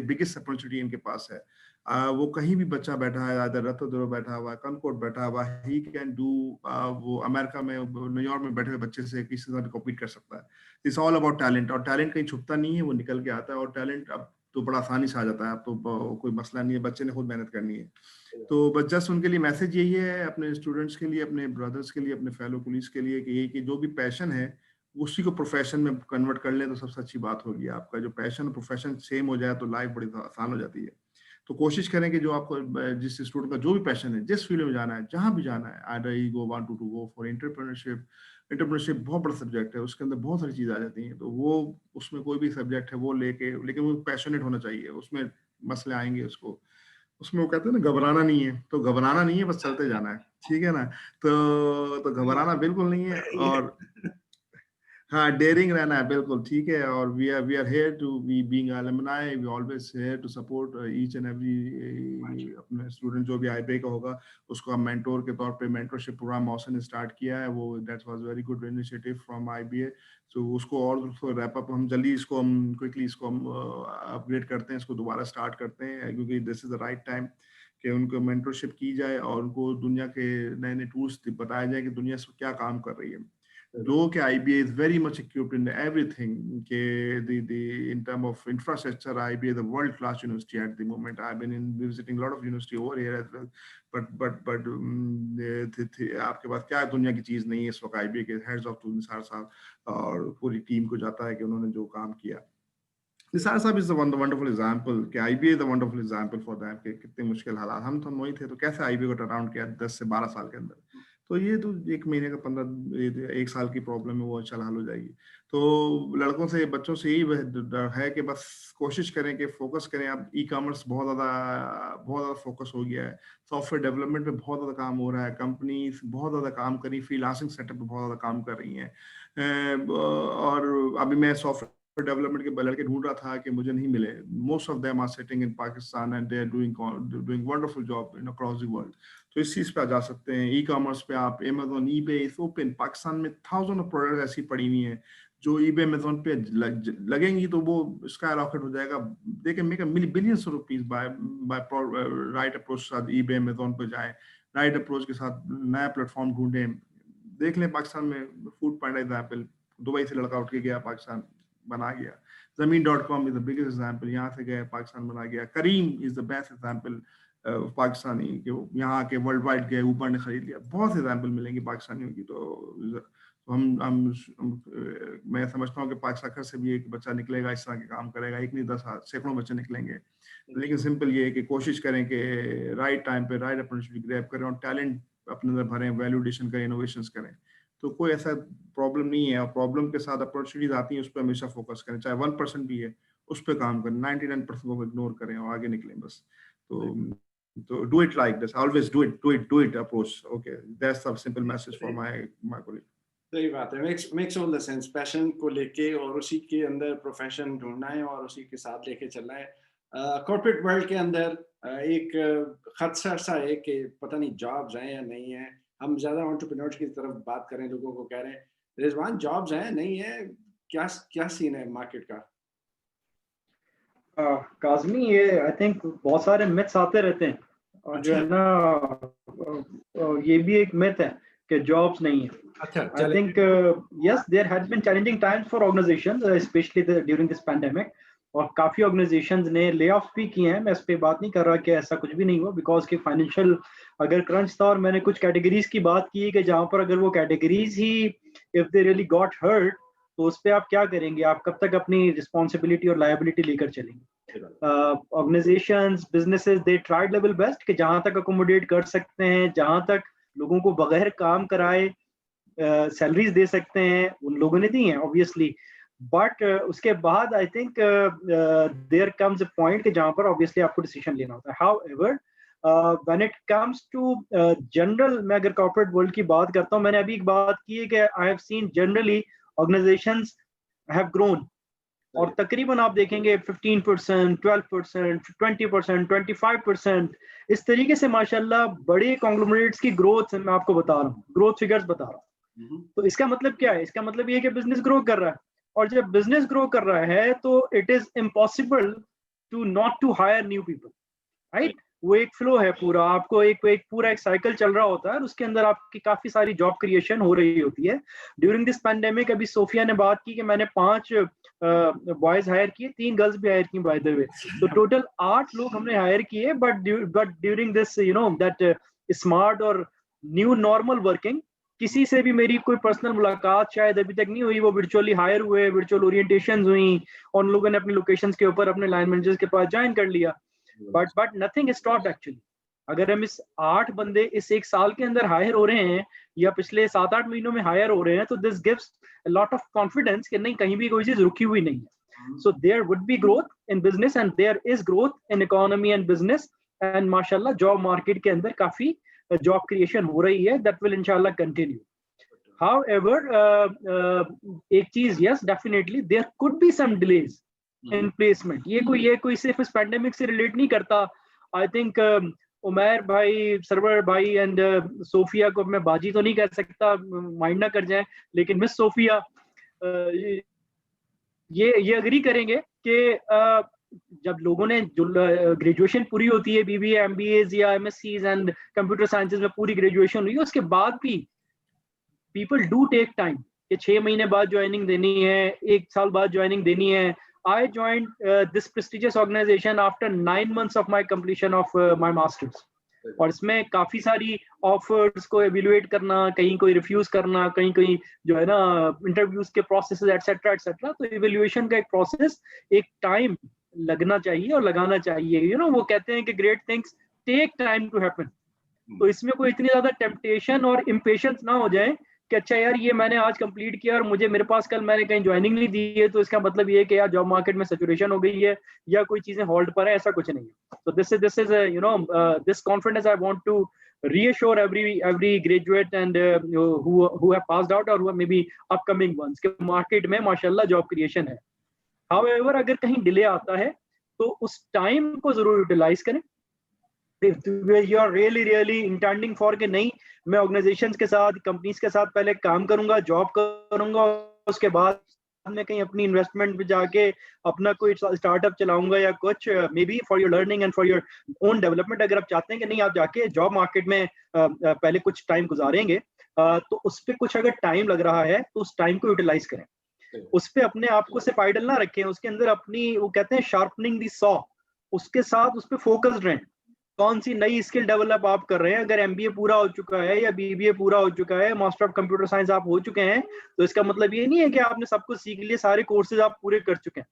बिगेस्ट अपॉर्चुनिटी इनके पास है. वो कहीं भी बच्चा बैठा है, आदर रतोदरो बैठा हुआ है, कनकोट बैठा हुआ है, ही कैन डू. वो अमेरिका में, न्यूयॉर्क में बैठे हुए बच्चे से किसी तरह कॉम्पीट कर सकता है. It's all about talent. और टैलेंट कहीं छुपता नहीं है, वो निकल के आता है. और टैलेंट अब तो बड़ा आसानी से आ जाता है. अब तो कोई मसला नहीं है, बच्चे ने खुद मेहनत करनी है. तो बस जस्ट उनके लिए मैसेज यही है, अपने स्टूडेंट्स के लिए, अपने ब्रदर्स के लिए, अपने फेलो पुलिस के लिए, कि यही कि जो भी पैशन है उसी को प्रोफेशन में कन्वर्ट कर ले तो सबसे अच्छी बात होगी. आपका जो पैशन और प्रोफेशन सेम हो जाए तो लाइफ बड़ी आसान हो जाती है. तो कोशिश करें कि जो आपको, जिस स्टूडेंट का जो भी पैशन है, जिस फील्ड में जाना है, जहां भी जाना है, either you go want to go for entrepreneurship. Entrepreneurship बहुत बड़ा सब्जेक्ट है, उसके अंदर बहुत सारी चीजें आ जाती हैं. तो वो उसमें कोई भी सब्जेक्ट है वो लेके, लेकिन वो पैशनेट होना चाहिए. उसमें मसले आएंगे, उसमें वो कहते हैं ना, घबराना नहीं है. तो घबराना नहीं है, बस चलते जाना है. ठीक है ना? तो घबराना बिल्कुल नहीं है. और हाँ, डेयरिंग रहना है, बिल्कुल ठीक है. और we are here to be being alumni, we always here to support each and every अपने स्टूडेंट. जो भी IBA का होगा उसको हम मेंटोर के तौर पे, मेंटरशिप प्रोग्राम मौसम ने स्टार्ट किया है. वो that was very good initiative from IBA. सो उसको और रैप अप, हम जल्दी इसको हम क्विकली इसको हम अपग्रेड करते हैं, इसको दोबारा स्टार्ट करते हैं, क्योंकि this is the right time कि उनको मेंटरशिप की जाए और उनको दुनिया के नए नए टूल्स बताए जाए कि दुनिया क्या काम कर रही है. Though IBA is very much equipped in everything, in terms of infrastructure, IBA is a world-class university at the moment. I've been visiting a lot of university over here as well. But आपके पास क्या दुनिया की चीज नहीं है इस वक्त IBA के heads of निसार साहब और पूरी टीम को जाता है कि उन्होंने जो काम किया. निसार साहब is a wonderful example कि IBA is a wonderful example for them कि कितने मुश्किल हालात हम तो वही थे तो कैसे IBA को टर्न अराउंड किया 10 से 12 साल के अंदर. तो ये तो 1 महीने का 1 साल की प्रॉब्लम है वो अच्छा हल हो जाएगी. तो लड़कों से बच्चों से यही डर है कि बस कोशिश करें कि फोकस करें. अब ई-कॉमर्स बहुत ज़्यादा फोकस हो गया है. सॉफ्टवेयर डेवलपमेंट पे बहुत ज़्यादा काम हो रहा है. कंपनीज बहुत ज़्यादा काम कर रही, फ्रीलांसिंग सेटअप पे बहुत ज़्यादा काम कर रही हैं. और अभी मैं सॉफ्टवेयर डेवलपमेंट के लड़के ढूंढ रहा था कि मुझे नहीं मिले. Most of them are sitting in Pakistan and they are doing wonderful job in across the world. तो इस चीज पे आ जा सकते हैं. ई-कॉमर्स पे आप Amazon, eBay, ओपन पाकिस्तान में थाउजेंड ऑफ प्रोडक्ट ऐसी पड़ी हुई हैं जो eBay, Amazon पे लगेंगी तो वो स्काई रॉकेट हो जाएगा. They can make billions of rupees by right approach के साथ eBay, Amazon पे जाएं. राइट अप्रोच के साथ नया प्लेटफॉर्म ढूंढें. देख लें पाकिस्तान में फूड पांडा एग्जाम्पल. दुबई से लड़का उठ के गया, पाकिस्तान बना गया. Zameen.com is the biggest example. यहाँ से गया पाकिस्तान बना गया. Careem is the best example Pakistani के यहाँ के वर्ल्ड वाइड गए, ऊपर ने खरीद लिया. बहुत से एग्जाम्पल मिलेंगे पाकिस्तानियों की. तो मैं समझता हूँ कि पाकिस्तान से भी एक बच्चा निकलेगा, इस तरह के काम करेगा. एक नहीं 10 सैकड़ों बच्चे निकलेंगे. लेकिन सिंपल ये है कि कोशिश करें कि राइट टाइम पे राइट अपॉर्चुनिटी ग्रैब करें और टैलेंट अपने अंदर भरें, वैल्यूडेशन करें, इनोवेशंस करें. तो कोई ऐसा प्रॉब्लम नहीं है. और प्रॉब्लम के साथ अपॉर्चुनिटीज आती हैं, उस पर हमेशा फोकस करें. चाहे 1% भी है उस पर काम करें. 99% को इग्नोर करें और आगे निकलें बस. तो do it like this. Always do it approach. Okay, that's the simple message for my colleague. सही बात है. makes all the sense. Passion को लेके और उसी के अंदर प्रोफेशन ढूंढना है और उसी के साथ लेके चलना है. कॉर्पोरेट वर्ल्ड के अंदर एक खदशा सा है कि पता नहीं जॉब्स हैं या नहीं है. हम ज्यादा एंटरप्रेन्योर्स की तरफ बात करें, लोगों को कह रहे हैं रिजवान जॉब्स हैं नहीं है, क्या सीन है मार्केट का? काज़मी, ये आई थिंक बहुत सारे मिथ्स आते रहते हैं और जो है ना ये भी एक मिथ है कि जॉब्स नहीं है. I think yes, there has been challenging times for organizations specially during this pandemic. और काफी ऑर्गेनाइजेशंस ने ले ऑफ भी किए हैं. मैं इस पे बात नहीं कर रहा कि ऐसा कुछ भी नहीं हुआ, बिकॉज कि फाइनेंशियल अगर क्रंच था और मैंने कुछ कैटेगरीज की बात की कि जहां पर अगर वो कैटेगरीज ही if they really got hurt तो उस पर आप क्या करेंगे? आप कब तक अपनी रिस्पॉन्सिबिलिटी और लायबिलिटी लेकर चलेंगे? Organisations, businesses, they tried level best कि जहां तक अकोमोडेट कर सकते हैं, जहां तक लोगों को बगैर काम कराए सैलरीज दे सकते हैं, उन लोगों ने दी हैं ऑब्वियसली. बट उसके बाद I think there comes a point कि जहां पर ऑब्वियसली आपको डिसीजन लेना होता है. However when it comes to general, मैं अगर कॉर्पोरेट वर्ल्ड की बात करता हूं, मैंने अभी एक बात की है कि I have seen generally organisations have grown. और तकरीबन आप देखेंगे 15%, 12%, 20%, 25%, इस तरीके से माशाल्लाह बड़े कॉन्ग्लोमरेट्स की ग्रोथ मैं आपको बता रहा हूँ, ग्रोथ फिगर्स बता रहा हूँ. तो इसका मतलब क्या है? इसका मतलब ये है कि बिजनेस ग्रो कर रहा है. और जब बिजनेस ग्रो कर रहा है तो it is impossible to not to hire new people, right? वो एक फ्लो है पूरा. आपको एक पूरा एक साइकिल चल रहा होता है और उसके अंदर आपकी काफी सारी जॉब क्रिएशन हो रही होती है. ड्यूरिंग दिस पैंडेमिक अभी सोफिया ने बात की कि मैंने 5 बॉयज हायर किए, 3 गर्ल्स भी हायर की बाय द वे. तो टोटल 8 लोग हमने हायर किए. But during this you know that smart और न्यू नॉर्मल वर्किंग, किसी से भी मेरी कोई पर्सनल मुलाकात शायद अभी तक नहीं हुई. वो वर्चुअली हायर हुए, वर्चुअल ओरिएंटेशंस हुई और उन लोगों ने अपनी लोकेशंस के ऊपर अपने लाइन मैनेजर्स के पास ज्वाइन कर लिया. But nothing stopped actually. अगर हम इस 8 बंदे इस 1 साल के अंदर हायर हो रहे हैं या पिछले 7-8 महीनों में हायर हो रहे हैं, तो this gives a lot of confidence कि नहीं, कहीं भी कोई चीज रुकी हुई नहीं है. So there would be growth in business and there is growth in economy and business. And माशाल्लाह जॉब मार्केट के अंदर काफी जॉब क्रिएशन हो रही है. दैट विल इंशाल्लाह कंटिन्यू. However, एक चीज, yes, definitely there could be some delays in placement. ये कोई सिर्फ इस पैंडेमिक से रिलेट नहीं करता. आई थिंक उमैर भाई, सरवर भाई एंड सोफिया को मैं बाजी तो नहीं कर सकता, माइंड ना कर जाए, लेकिन मिस सोफिया ये अग्री करेंगे कि जब लोगों ने जो ग्रेजुएशन पूरी होती है, BBA, MBAs या MSCs एंड कंप्यूटर साइंसेज में पूरी ग्रेजुएशन हुई, उसके बाद भी people do take time कि 6 महीने बाद ज्वाइनिंग देनी है, 1 साल बाद ज्वाइनिंग देनी है. I joined this prestigious organization after 9 months of my completion of my masters. और इसमें काफी सारी ऑफर्स को एवेल्युएट करना, कहीं कोई रिफ्यूज करना, कहीं कहीं जो है ना इंटरव्यूज के प्रोसेसेस एटसेट्रा एटसेट्रा. तो एवेल्युएशन का एक प्रोसेस, एक टाइम लगना चाहिए और लगाना चाहिए. यू नो वो कहते हैं कि great things take time to happen. तो इसमें कोई इतनी ज्यादा टेम्पटेशन और इम्पेशंस ना हो जाए कि अच्छा यार ये मैंने आज कंप्लीट किया और मुझे मेरे पास कल मैंने कहीं ज्वाइनिंग नहीं दी है तो इसका मतलब ये है कि यार जॉब मार्केट में सैचुरेशन हो गई है या कोई चीजें होल्ड पर है. ऐसा कुछ नहीं है. तो this is you know this confidence I want to reassure every graduate and who have passed out or who are maybe upcoming ones कि मार्केट में माशाल्लाह जॉब क्रिएशन है. However, अगर कहीं डिले आता है तो उस टाइम को जरूर यूटिलाइज करें. You are really intending for कि नहीं मैं ऑर्गेनाइजेशंस के साथ, कंपनीज के साथ पहले काम करूंगा, जॉब करूंगा, उसके बाद मैं कहीं अपनी इन्वेस्टमेंट पे जाके अपना कोई स्टार्टअप चलाऊंगा या कुछ, may be for your learning and for your own development. अगर आप चाहते हैं कि नहीं आप जाके जॉब मार्केट में पहले कुछ टाइम गुजारेंगे तो उस पर कुछ अगर टाइम लग रहा है तो उस टाइम को यूटिलाइज करें. उस पर अपने आप को सिर्फ आइडल ना रखें, उसके अंदर अपनी वो कहते हैं शार्पनिंग दी सॉ, उसके साथ उस पर फोकस्ड रहें. कौन सी नई स्किल डेवलप आप कर रहे हैं. अगर MBA पूरा हो चुका है या BBA पूरा हो चुका है, मास्टर ऑफ कंप्यूटर साइंस आप हो चुके हैं, तो इसका मतलब ये नहीं है कि आपने सब कुछ सीख लिया, सारे कोर्सेज आप पूरे कर चुके हैं.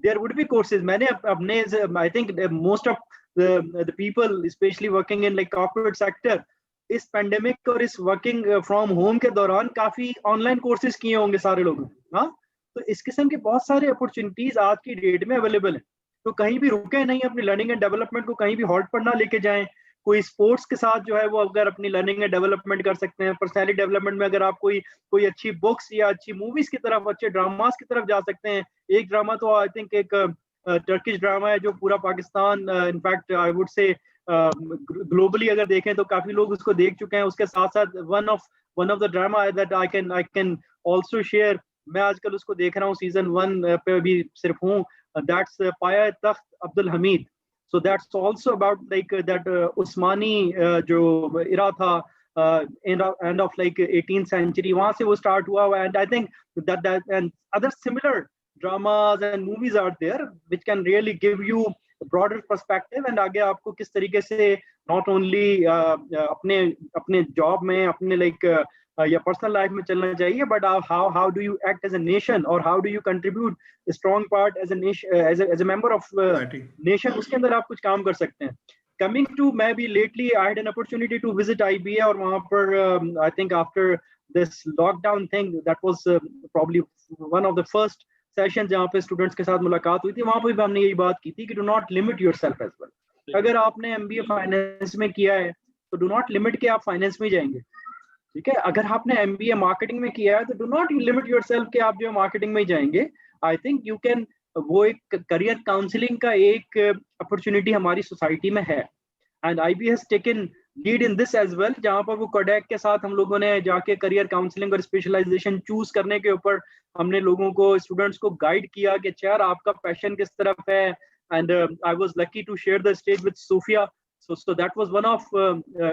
There would be courses. मैंने अपने I think most of the people specially working in like corporate sector इस पेंडेमिक और इस वर्किंग फ्रॉम होम के दौरान काफी ऑनलाइन कोर्सेज किए होंगे सारे लोग. हाँ, तो इस किस्म के बहुत सारे अपॉर्चुनिटीज आज की डेट में अवेलेबल है. तो कहीं भी रुके नहीं, अपनी लर्निंग एंड डेवलपमेंट को कहीं भी हॉल्ट पर ना लेके जाएं. कोई स्पोर्ट्स के साथ जो है वो अगर अपनी लर्निंग एंड डेवलपमेंट कर सकते हैं. पर्सनैलिटी डेवलपमेंट में अगर आप कोई अच्छी बुक्स या अच्छी मूवीज की तरफ, अच्छे ड्रामास की तरफ जा सकते हैं. एक ड्रामा तो आई थिंक एक टर्किश ड्रामा है जो पूरा Pakistan, in fact I would say globally अगर देखें तो काफी लोग उसको देख चुके हैं. उसके साथ साथ one of the drama that I can also share, मैं आजकल उसको देख रहा हूँ, सीजन 1 पे भी सिर्फ हूँ. That's Paya Takht Abdul Hamid. So that's also about like that Usmani जो era था end of like 18th century, वहाँ से वो start हुआ. And I think that and other similar dramas and movies are there which can really give you a broader perspective. And आगे आपको किस तरीके से not only अपने job में, अपने like या पर्सनल लाइफ में चलना चाहिए, but how do you act as a nation और how do you contribute strong part as a member of nation, उसके अंदर आप कुछ काम कर सकते हैं. कमिंग टू, मैं भी lately I had an opportunity to visit IBA और वहां पर I think after this lockdown thing that was probably one of the first session जहाँ पे स्टूडेंट्स के साथ मुलाकात हुई थी. वहां पर भी हमने यही बात की थी कि do not limit yourself as well. अगर आपने MBA फाइनेंस में किया है तो डू नॉट लिमिट के आप फाइनेंस में जाएंगे. ठीक है, अगर आपने MBA मार्केटिंग में किया है तो डू नॉट लिमिट योरसेल्फ कि आप जो मार्केटिंग में ही जाएंगे. आई थिंक यू कैन, वो एक करियर काउंसलिंग का एक अपॉर्चुनिटी हमारी सोसाइटी में है and IB has taken lead in this as well, जहां पर वो कोडेक के साथ हम लोगों ने जाके करियर काउंसलिंग और स्पेशलाइजेशन चूज करने के ऊपर हमने लोगों को, स्टूडेंट्स को गाइड किया कि यार आपका पैशन किस तरफ है. And I was lucky to share the stage with Sophia. So that was one of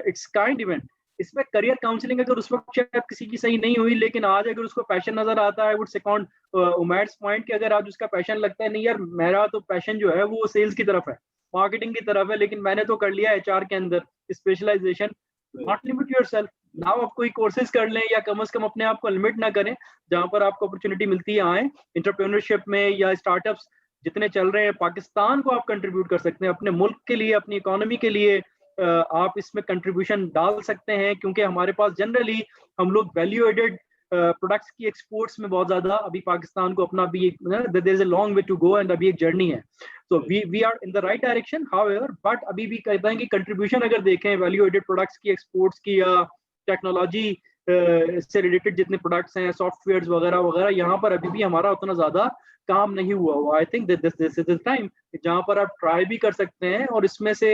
its kind event. इसमें करियर काउंसलिंग अगर उस वक्त शायद किसी की सही नहीं हुई, लेकिन आज अगर उसको पैशन नजर आता है, आई वुड सेकंड उमैर's पॉइंट कि अगर आज उसका पैशन लगता है नहीं यार मेरा तो पैशन जो है वो सेल्स की तरफ है, मार्केटिंग की तरफ है, लेकिन मैंने तो कर लिया HR के अंदर specialisation. Not limit yourself. Now आप कोई कोर्सेज कर लें या कम से कम अपने आप को लिमिट ना करें. जहां पर आपको अपॉर्चुनिटी मिलती है आए. एंटरप्रेन्योरशिप में या स्टार्टअप्स जितने चल रहे हैं, पाकिस्तान को आप कंट्रीब्यूट कर सकते हैं, अपने मुल्क के लिए, अपनी इकोनॉमी के लिए आप इसमें कंट्रीब्यूशन डाल सकते हैं. क्योंकि हमारे पास जनरली हम लोग वैल्यू एडेड प्रोडक्ट्स की एक्सपोर्ट्स में बहुत ज्यादा, अभी पाकिस्तान को अपना भी there is a long way to go and अभी एक जर्नी है. So we are in the right direction. However but अभी भी कहते हैं कि कंट्रीब्यूशन अगर देखें वैल्यू एडेड प्रोडक्ट्स की, एक्सपोर्ट्स की या टेक्नोलॉजी से रिलेटेड जितने प्रोडक्ट्स हैं, सॉफ्टवेयर वगैरह वगैरह, यहाँ पर अभी भी हमारा उतना ज्यादा काम नहीं हुआ. आई think this is the time जहाँ पर आप ट्राई भी कर सकते हैं. और इसमें से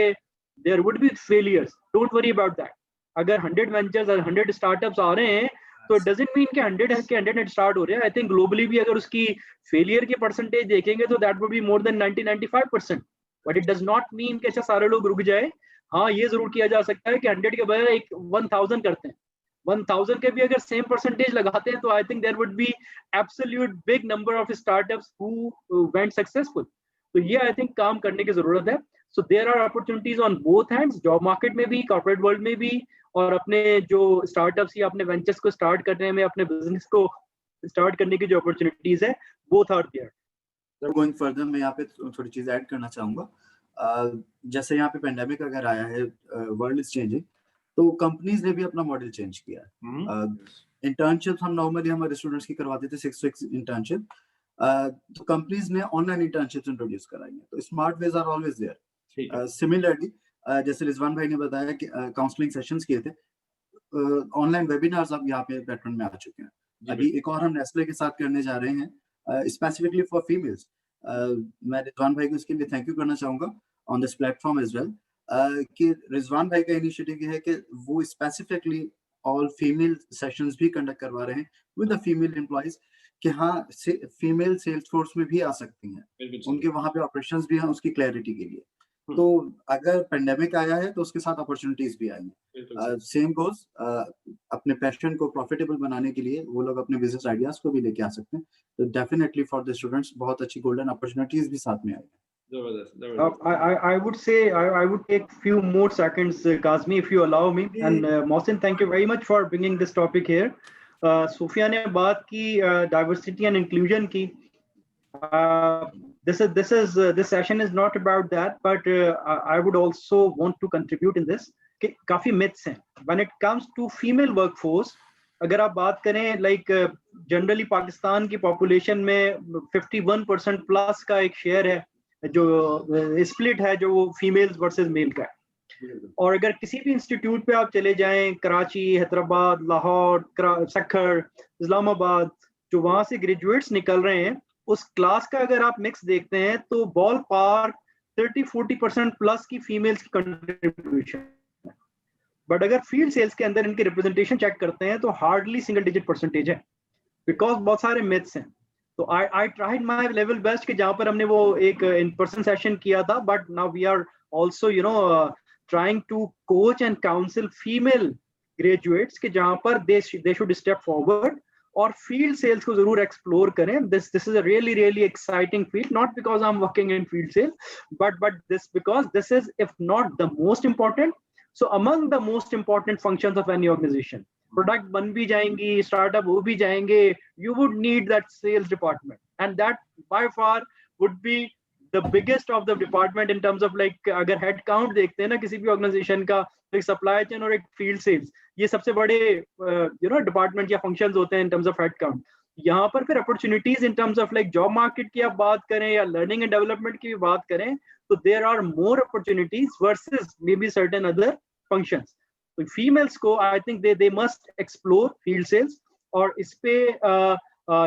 there would be failures, don't worry about that. अगर 100 ventures और 100 startups आ रहे हैं तो it doesn't mean कि 100 start हो रहे हैं. I think globally भी अगर उसकी failure की percentage देखेंगे तो that would be more than 90-95%. But it does not mean कि अच्छा सारे लोग रुक जाए. हाँ, ये जरूर किया जा सकता है कि 100 के बजाय 1000 करते हैं. 1000 के भी अगर सेम परसेंटेज लगाते हैं तो I think there would be absolute big number of startups who went successful. तो ये आई थिंक काम करने की जरूरत है. So there are opportunities on both hands, job market में भी, कॉर्पोरेट वर्ल्ड में भी, और अपने जो स्टार्टअप्स या अपने वेंचर्स को स्टार्ट करने में, अपने बिजनेस को स्टार्ट करने की जो अपॉर्चुनिटीज है, both are there. Going further मैं यहाँ पे थोड़ी चीज ऐड करना चाहूंगा. जैसे यहाँ पे पेंडेमिक अगर आया है, वर्ल्ड इज चेंजिंग, तो कंपनीज ने भी अपना मॉडल चेंज किया है. इंटर्नशिप हम नॉर्मली हमारे स्टूडेंट्स की करवाते थे 6 weeks इंटर्नशिप, तो कंपनीज ने ऑनलाइन इंटर्नशिप्स इंट्रोड्यूस कराई हैं. तो smart ways are always there. Similarly जैसे रिजवान भाई ने बताया कि काउंसलिंग सेशंस किए थे, ऑनलाइन वेबिनार्स अब यहाँ पे पैटर्न में आ चुके हैं. अभी एक और हम नेस्ले के साथ करने जा रहे हैं स्पेसिफिकली फॉर फीमेल्स. मैं रिजवान भाई को इसके लिए थैंक यू करना चाहूंगा on this platform as well, कि रिजवान भाई का इनिशिएटिव ये है कि वो स्पेसिफिकली ऑल फीमेल सेशंस भी कंडक्ट करवा रहे हैं विद द फीमेल एम्प्लॉइज, कि हाँ फीमेल सेल्स फोर्स में भी आ सकती हैं, उनके वहाँ पे ऑपरेशंस भी हैं उसकी क्लैरिटी के लिए. तो अगर पेंडेमिक आया है तो उसके साथ अपॉर्चुनिटीज भी आई हैं. सेम गोज अपने पैशन को प्रॉफिटेबल बनाने के लिए वो लोग अपने बिजनेस आइडियाज को भी लेके आ सकते हैं. तो डेफिनेटली फॉर द स्टूडेंट्स बहुत अच्छी गोल्डन अपॉर्चुनिटीज भी साथ में आई हैं. I would say I would take few more seconds, Kazmi, if you allow me. And Mohsin, thank you very much for bringing this topic here. Sufia ने बात की diversity and inclusion की. This session is not about that, but I would also want to contribute in this. कि काफी myths हैं when it comes to female workforce. अगर आप बात करें like generally पाकिस्तान की population में 51% plus का एक शेयर है जो स्प्लिट है, जो वो फीमेल्स वर्सेस मेल का है. और अगर किसी भी इंस्टीट्यूट पे आप चले जाएं, कराची, हैदराबाद, लाहौर, सक्खर, इस्लामाबाद, जो वहां से ग्रेजुएट्स निकल रहे हैं, उस क्लास का अगर आप मिक्स देखते हैं तो बॉल पार्क 30-40% प्लस की फीमेल्स की कंट्रीब्यूशन. बट अगर फील्ड सेल्स के अंदर इनकी रिप्रेजेंटेशन चेक करते हैं तो हार्डली सिंगल डिजिट परसेंटेज है, बिकॉज बहुत सारे मिथ्स हैं. तो I tried my level best कि जहाँ पर हमने वो एक in person session किया था, but now we are also trying to coach and counsel female graduates कि जहाँ पर they should step forward और field sales को जरूर explore करें. This is a really exciting field, not because I'm working in field sales, but because this is, if not the most important, so among the most important functions of any organization. Product बन भी जाएंगी, startup हो भी जाएंगे, you would need that sales department, and that by far would be the biggest of the department in terms of like अगर head count देखते हैं ना किसी भी ऑर्गेनाइजेशन का, एक सप्लाई चेन और एक फील्ड सेल्स, ये सबसे बड़े डिपार्टमेंट या फंक्शंस होते हैं in terms of head count. यहाँ पर फिर opportunities in terms of like job market की आप बात करें या लर्निंग एंड डेवलपमेंट की भी बात करें, तो there are more opportunities versus maybe certain other functions. तो फीमेल्स को I think they must explore field sales, और इस पे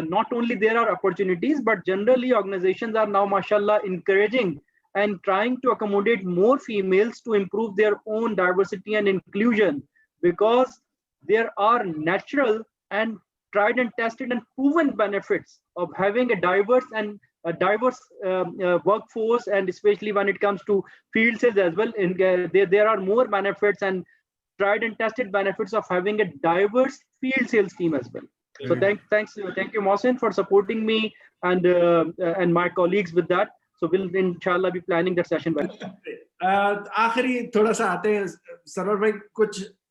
not only there are opportunities, but generally organizations are now mashallah encouraging and trying to accommodate more females to improve their own diversity and inclusion, because there are natural and tried and tested and proven benefits of having a diverse workforce, and especially when it comes to field sales as well. There are more benefits and tried and tested benefits of having a diverse field sales team as well. So thank you Mohsin for supporting me and my colleagues with that. So we'll inshallah be planning that session well. आखिरी थोड़ा सा आते हैं server भाई,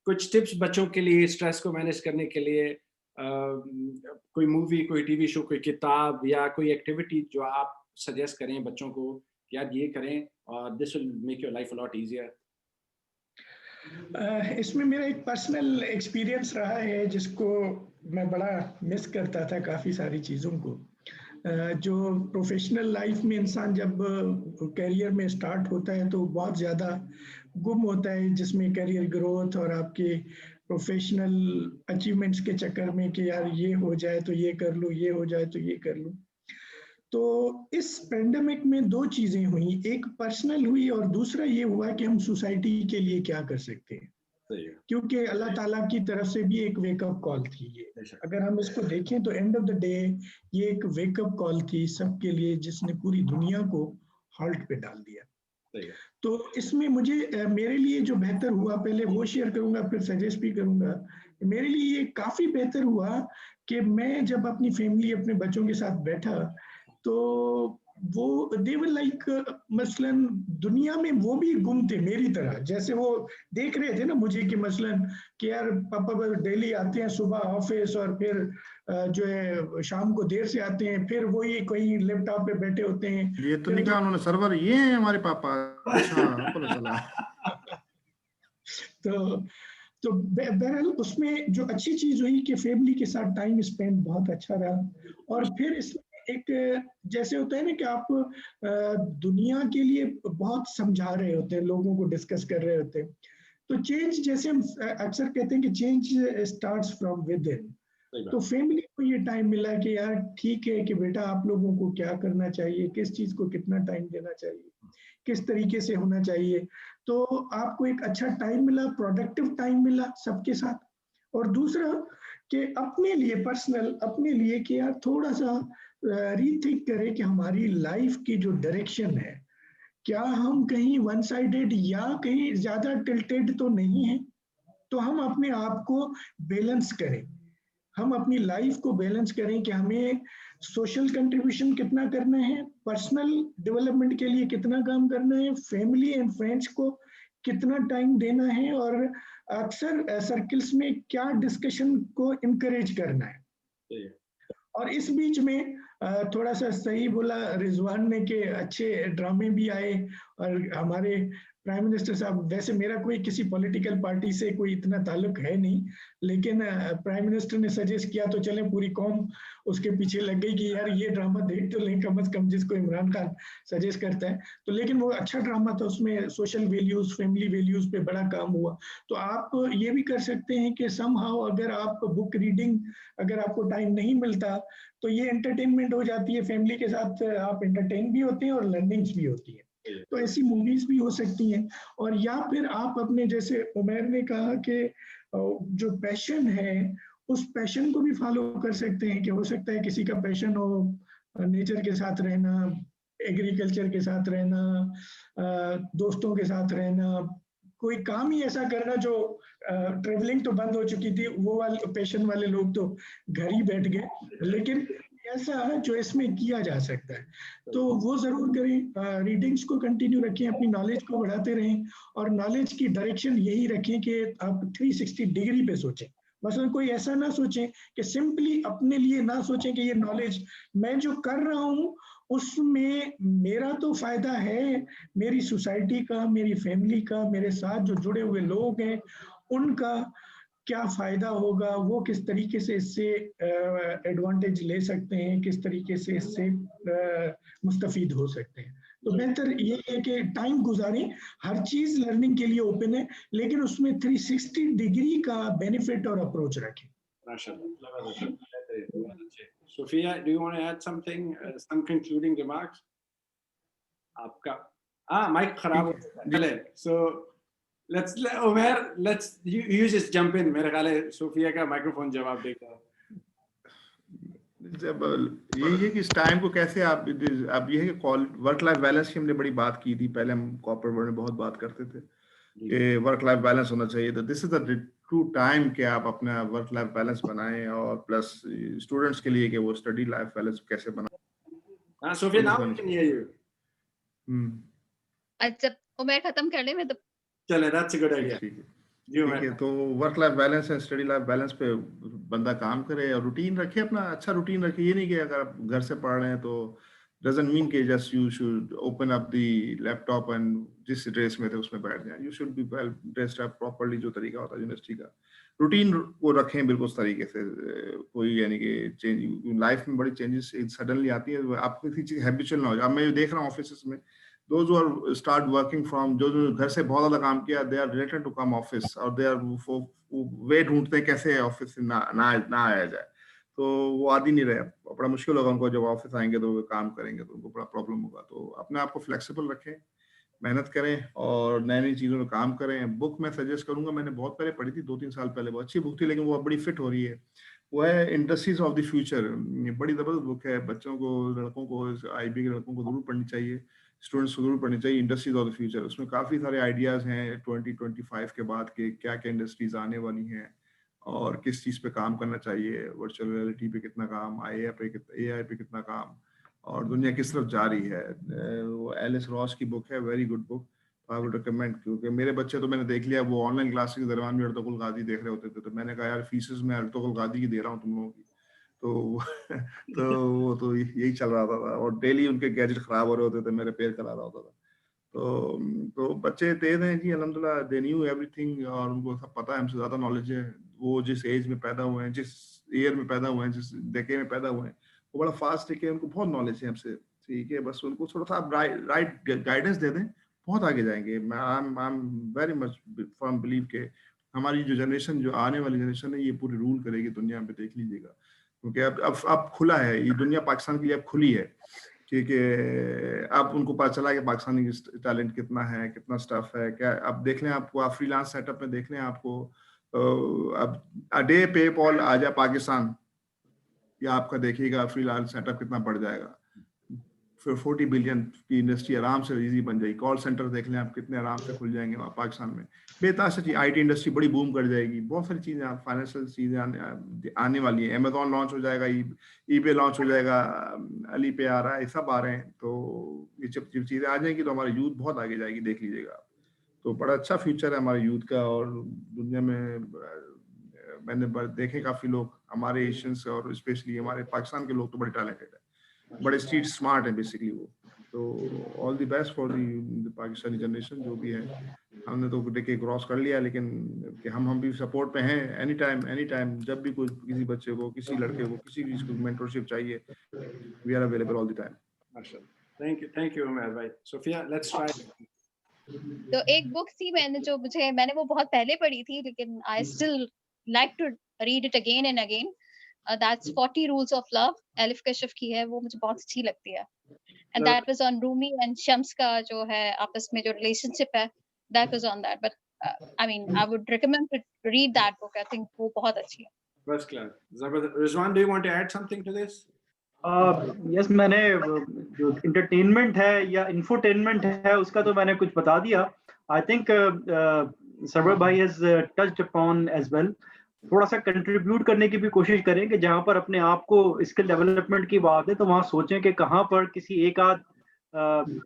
कुछ tips बच्चों के लिए स्ट्रेस को मैनेज करने के लिए, कोई मूवी, कोई टीवी शो, कोई किताब या कोई एक्टिविटी जो आप सजेस्ट करें बच्चों को कि यार ये करें और this will make your life a lot easier. इसमें मेरा एक पर्सनल एक्सपीरियंस रहा है जिसको मैं बड़ा मिस करता था, काफ़ी सारी चीज़ों को. जो प्रोफेशनल लाइफ में इंसान जब करियर में स्टार्ट होता है तो बहुत ज़्यादा गुम होता है, जिसमें करियर ग्रोथ और आपके प्रोफेशनल अचीवमेंट्स के चक्कर में कि यार ये हो जाए तो ये कर लूँ, ये हो जाए तो ये कर लूँ. तो इस पेंडेमिक में दो चीजें हुई, एक पर्सनल हुई और दूसरा ये हुआ कि हम सोसाइटी के लिए क्या कर सकते हैं, क्योंकि अल्लाह ताला की तरफ से भी एक वेकअप कॉल थी ये. अगर हम इसको देखें तो एंड ऑफ द डे ये एक वेकअप कॉल थी सबके लिए, जिसने पूरी दुनिया को हॉल्ट पे डाल दिया. तो इसमें मुझे मेरे लिए जो बेहतर हुआ, पहले वो शेयर करूंगा फिर सजेस्ट भी करूंगा। मेरे लिए ये काफी बेहतर हुआ कि मैं जब अपनी फैमिली, अपने बच्चों के साथ बैठा तो वो दे वर लाइक, मसलन दुनिया में वो भी गुम थे मेरी तरह, जैसे वो देख रहे थे ना मुझे कि मसलन कि यार पापा डेली आते हैं सुबह ऑफिस और फिर जो है शाम को देर से आते हैं, फिर वही कोई लैपटॉप पे बैठे होते हैं। ये तो नहीं कहा उन्होंने सर्वर ये है हमारे पापा, अच्छा पता चला। तो बहरहाल उसमें जो अच्छी चीज हुई कि फैमिली के साथ टाइम स्पेंड बहुत अच्छा रहा। और फिर इसमें एक जैसे होता है ना कि आप दुनिया के लिए बहुत समझा रहे होते हैं, लोगों को डिस्कस कर रहे होते हैं, तो चेंज, जैसे हम अक्सर कहते हैं कि change starts from with in. तो फैमिली को ये टाइम मिला कि यार ठीक है कि बेटा आप लोगों को क्या करना चाहिए, किस चीज को कितना टाइम देना चाहिए, किस तरीके से होना चाहिए। तो आपको एक अच्छा टाइम मिला, प्रोडक्टिव टाइम मिला सबके साथ। और दूसरा कि अपने लिए पर्सनल, अपने लिए कि यार थोड़ा सा रीथिंक करें कि हमारी लाइफ की जो डायरेक्शन है, क्या हम कहीं वन साइडेड या कहीं ज्यादा टिल्टेड तो नहीं है। तो हम अपने आप को बैलेंस करें, हम अपनी लाइफ को बैलेंस करें कि हमें सोशल कंट्रीब्यूशन कितना करना है, पर्सनल डेवलपमेंट के लिए कितना काम करना है, फैमिली एंड फ्रेंड्स को कितना टाइम देना है, और अक्सर सर्कल्स में क्या डिस्कशन को इनकरेज करना है। और इस बीच में थोड़ा सा सही बोला रिजवान ने कि अच्छे ड्रामे भी आए। और हमारे प्राइम मिनिस्टर साहब, वैसे मेरा कोई किसी पॉलिटिकल पार्टी से कोई इतना ताल्लुक है नहीं, लेकिन प्राइम मिनिस्टर ने सजेस्ट किया तो चले पूरी कौम उसके पीछे लग गई कि यार ये ड्रामा देख तो लें कम से कम, जिसको इमरान खान सजेस्ट करता है। तो लेकिन वो अच्छा ड्रामा था, उसमें सोशल वैल्यूज, फैमिली वैल्यूज पे बड़ा काम हुआ। तो आप ये भी कर सकते हैं कि समहाउ अगर आप बुक रीडिंग, अगर आपको टाइम नहीं मिलता तो ये एंटरटेनमेंट हो जाती है, फैमिली के साथ आप एंटरटेन भी होते हैं और लर्निंग्स भी होती है। तो ऐसी मूवीज भी हो सकती हैं। और या फिर आप अपने, जैसे उमर ने कहा कि जो पैशन है उस पैशन को भी फॉलो कर सकते हैं, कि हो सकता है किसी का पैशन हो नेचर के साथ रहना, एग्रीकल्चर के साथ रहना, दोस्तों के साथ रहना, कोई काम ही ऐसा करना जो ट्रेवलिंग तो बंद हो चुकी थी, वो वाले पैशन वाले लोग तो घर ही बैठ गए, लेकिन ऐसा जो इसमें किया जा सकता है तो वो जरूर करें। रीडिंग्स को कंटिन्यू रखें, अपनी नॉलेज को बढ़ाते रहें, और नॉलेज की डायरेक्शन यही रखें कि आप 360 डिग्री पे सोचें। मसलन कोई ऐसा ना सोचें कि सिंपली अपने लिए ना सोचें कि ये नॉलेज मैं जो कर रहा हूँ उसमें मेरा तो फायदा है, मेरी सोसाइटी का, मेरी फैमिली का, मेरे साथ जो जुड़े हुए लोग हैं उनका क्या फायदा होगा, वो किस तरीके से इससे एडवांटेज ले सकते हैं, किस तरीके से इससे मुस्तफीद हो सकते हैं। तो बेहतर ये है कि टाइम गुजारें, हर चीज लर्निंग के लिए ओपन है, लेकिन उसमें 360 डिग्री का बेनिफिट और अप्रोच रखें। Sophia, do you want to add something, some concluding remarks? आपका mic खराब हो गया है, so let's you just jump in. मेरे ख्याल है सोफिया का माइक्रोफोन जवाब देगा। जब यही है कि इस टाइम को कैसे आप ये है कि वर्क लाइफ बैलेंस की हमने बड़ी बात की थी, पहले हम कॉर्पोरेट वर्ल्ड में बहुत बात करते थे कि वर्क लाइफ बैलेंस होना चाहिए। तो this is the true time कि आप अपना वर्क लाइफ बैलेंस बनाएं, और प्लस स्टूडेंट्स के लिए कि वो स्टडी लाइफ बैलेंस कैसे बनाएं। Sophia, now we can hear you. अच्छा, उमर खत्म कर ले, मैं तो चले, that's a good idea. ठीक है, तो वर्क लाइफ बैलेंस है, स्टडी लाइफ बैलेंस पे बंदा काम करे और रूटीन रखे, अपना अच्छा रूटीन रखे। ये नहीं कि अगर आप घर से पढ़ रहे हैं तो doesn't mean कि just you should open up the laptop and जिस ड्रेस में थे उसमें बैठ जाएं। You should be well dressed up properly, जो तरीका होता है यूनिवर्सिटी का, रूटीन को रखें बिल्कुल उस तरीके से। कोई यानी कि चेंज लाइफ में बड़ी चेंजेस सडनली आती है, आपको किसी चीज हैबिचुअल ना हो जाए। अब मैं देख रहा हूँ ऑफिस में those who are start working from, जो घर से बहुत ज्यादा काम किया, they are related to come office, और they are वे ढूंढते हैं कैसे ऑफिस ना आया जाए, तो वो आदि नहीं रहे। बड़ा मुश्किल होगा उनको, जब ऑफिस आएंगे तो वो काम करेंगे तो उनको बड़ा प्रॉब्लम होगा। तो अपने आप को फ्लेक्सिबल रखें, मेहनत करें और नई नई चीजों में काम करें। बुक मैं सजेस्ट करूंगा, मैंने बहुत पहले पढ़ी थी, 2-3 साल पहले, बहुत अच्छी बुक थी, लेकिन वो बड़ी फिट हो रही है। वो है इंडस्ट्रीज ऑफ द फ्यूचर, बड़ी जबरदस्त बुक है, बच्चों को, लड़कों को, IB के लड़कों को जरूर पढ़नी चाहिए। स्टूडेंट्स को जरूर पढ़नी चाहिए, इंडस्ट्रीज ऑफ द फ्यूचर। उसमें काफी सारे आइडियाज हैं 2025 के बाद के क्या क्या इंडस्ट्रीज आने वाली हैं और किस चीज पे काम करना चाहिए, वर्चुअल रियलिटी पे कितना काम, एआई पे कितना काम, और दुनिया किस तरफ जा रही है। वो एलिस रॉस की बुक है, very good book, I would recommend. क्योंकि मेरे बच्चे तो मैंने देख लिया, वो ऑनलाइन क्लासेस के दरमियान भी अर्तुगरुल गाजी देख रहे होते थे, तो मैंने कहा यार फीसेस में अर्तुगरुल गाजी की दे रहा हूँ तुम लोगों की, तो वो तो यही चल रहा था और डेली उनके गैजेट खराब हो रहे होते थे, मेरे पैर करा रहा होता था। तो बच्चे तेज हैं जी, अल्हम्दुलिल्लाह, दे न्यू एवरीथिंग, और उनको सब पता है, हमसे ज्यादा नॉलेज है। वो जिस एज में पैदा हुए हैं, जिस ईयर में पैदा हुए हैं, जिस डेकेड में पैदा हुए हैं, वो बड़ा फास्ट है, उनको बहुत नॉलेज है हमसे, ठीक है। बस उनको थोड़ा सा आप राइट गाइडेंस दे दें, बहुत आगे जाएंगे। I am very much firm believe के हमारी जो जनरेशन, जो आने वाली जनरेशन है, ये पूरी रूल करेगी दुनिया पे, देख लीजिएगा। क्योंकि अब खुला है ये दुनिया, पाकिस्तान के लिए अब खुली है, ठीक है। अब उनको पता चला कि पाकिस्तानी टैलेंट कितना है, कितना स्टफ है, क्या। अब देख लें आपको, आप फ्रीलांस सेटअप में देख लें आपको, अब अडे पेपॉल आ जाए पाकिस्तान, या आपका देखिएगा फ्रीलांस सेटअप कितना बढ़ जाएगा। फिर 40 बिलियन की इंडस्ट्री आराम से इजी बन जाएगी। कॉल सेंटर देख लें आप, कितने आराम से खुल जाएंगे वहाँ पाकिस्तान में, बेताशा चीज। आईटी इंडस्ट्री बड़ी बूम कर जाएगी, बहुत सारी चीजें, फाइनेंशियल चीजें आने वाली है। अमेजोन लॉन्च हो जाएगा, ईबे लॉन्च हो जाएगा, अली पे आ रहा है, सब आ रहे हैं। तो ये जब चीजें आ जाएंगी तो हमारी यूथ बहुत आगे जाएगी, देख लीजिएगा। तो बड़ा अच्छा फ्यूचर है हमारे यूथ का। और दुनिया में मैंने देखे काफी लोग, हमारे एशियंस और स्पेशली हमारे पाकिस्तान के लोग तो बड़े टैलेंटेड है, बड़े स्ट्रीट स्मार्ट है बेसिकली वो। तो all the best for the Pakistani generation, जो भी है। हमने तो डेके क्रॉस कर लिया, लेकिन कि हम भी सपोर्ट पे हैं। एनी टाइम जब भी कोई किसी बच्चे को, किसी लड़के को, किसी चीज को मेंटरशिप चाहिए, we are available all the time. माशाल्लाह, थैंक यू उमर भाई। Sophia, let's try. तो एक बुक थी मैंने वो बहुत पहले पढ़ी थी, लेकिन I still like to read it again and again. That's 40 rules of love, Elif कशफ की है। वो मुझे बहुत अच्छी लगती है। And that was on Rumi and Shams का जो है आपस में जो रिलेशनशिप है, that was on that. But I mean I would recommend to read that book. I think वो बहुत अच्छी है। First class. जबरदस्त। Rizwan, do you want to add something to this? Yes, मैंने जो इंटरटेनमेंट है या इंफोटेनमेंट है उसका तो मैंने कुछ बता दिया। आई थिंक सरवर भाई has touched upon as well. थोड़ा सा कंट्रीब्यूट करने की भी कोशिश करें कि जहां पर अपने आप को स्किल डेवलपमेंट की बात है तो वहां सोचें कि कहां पर किसी एक आध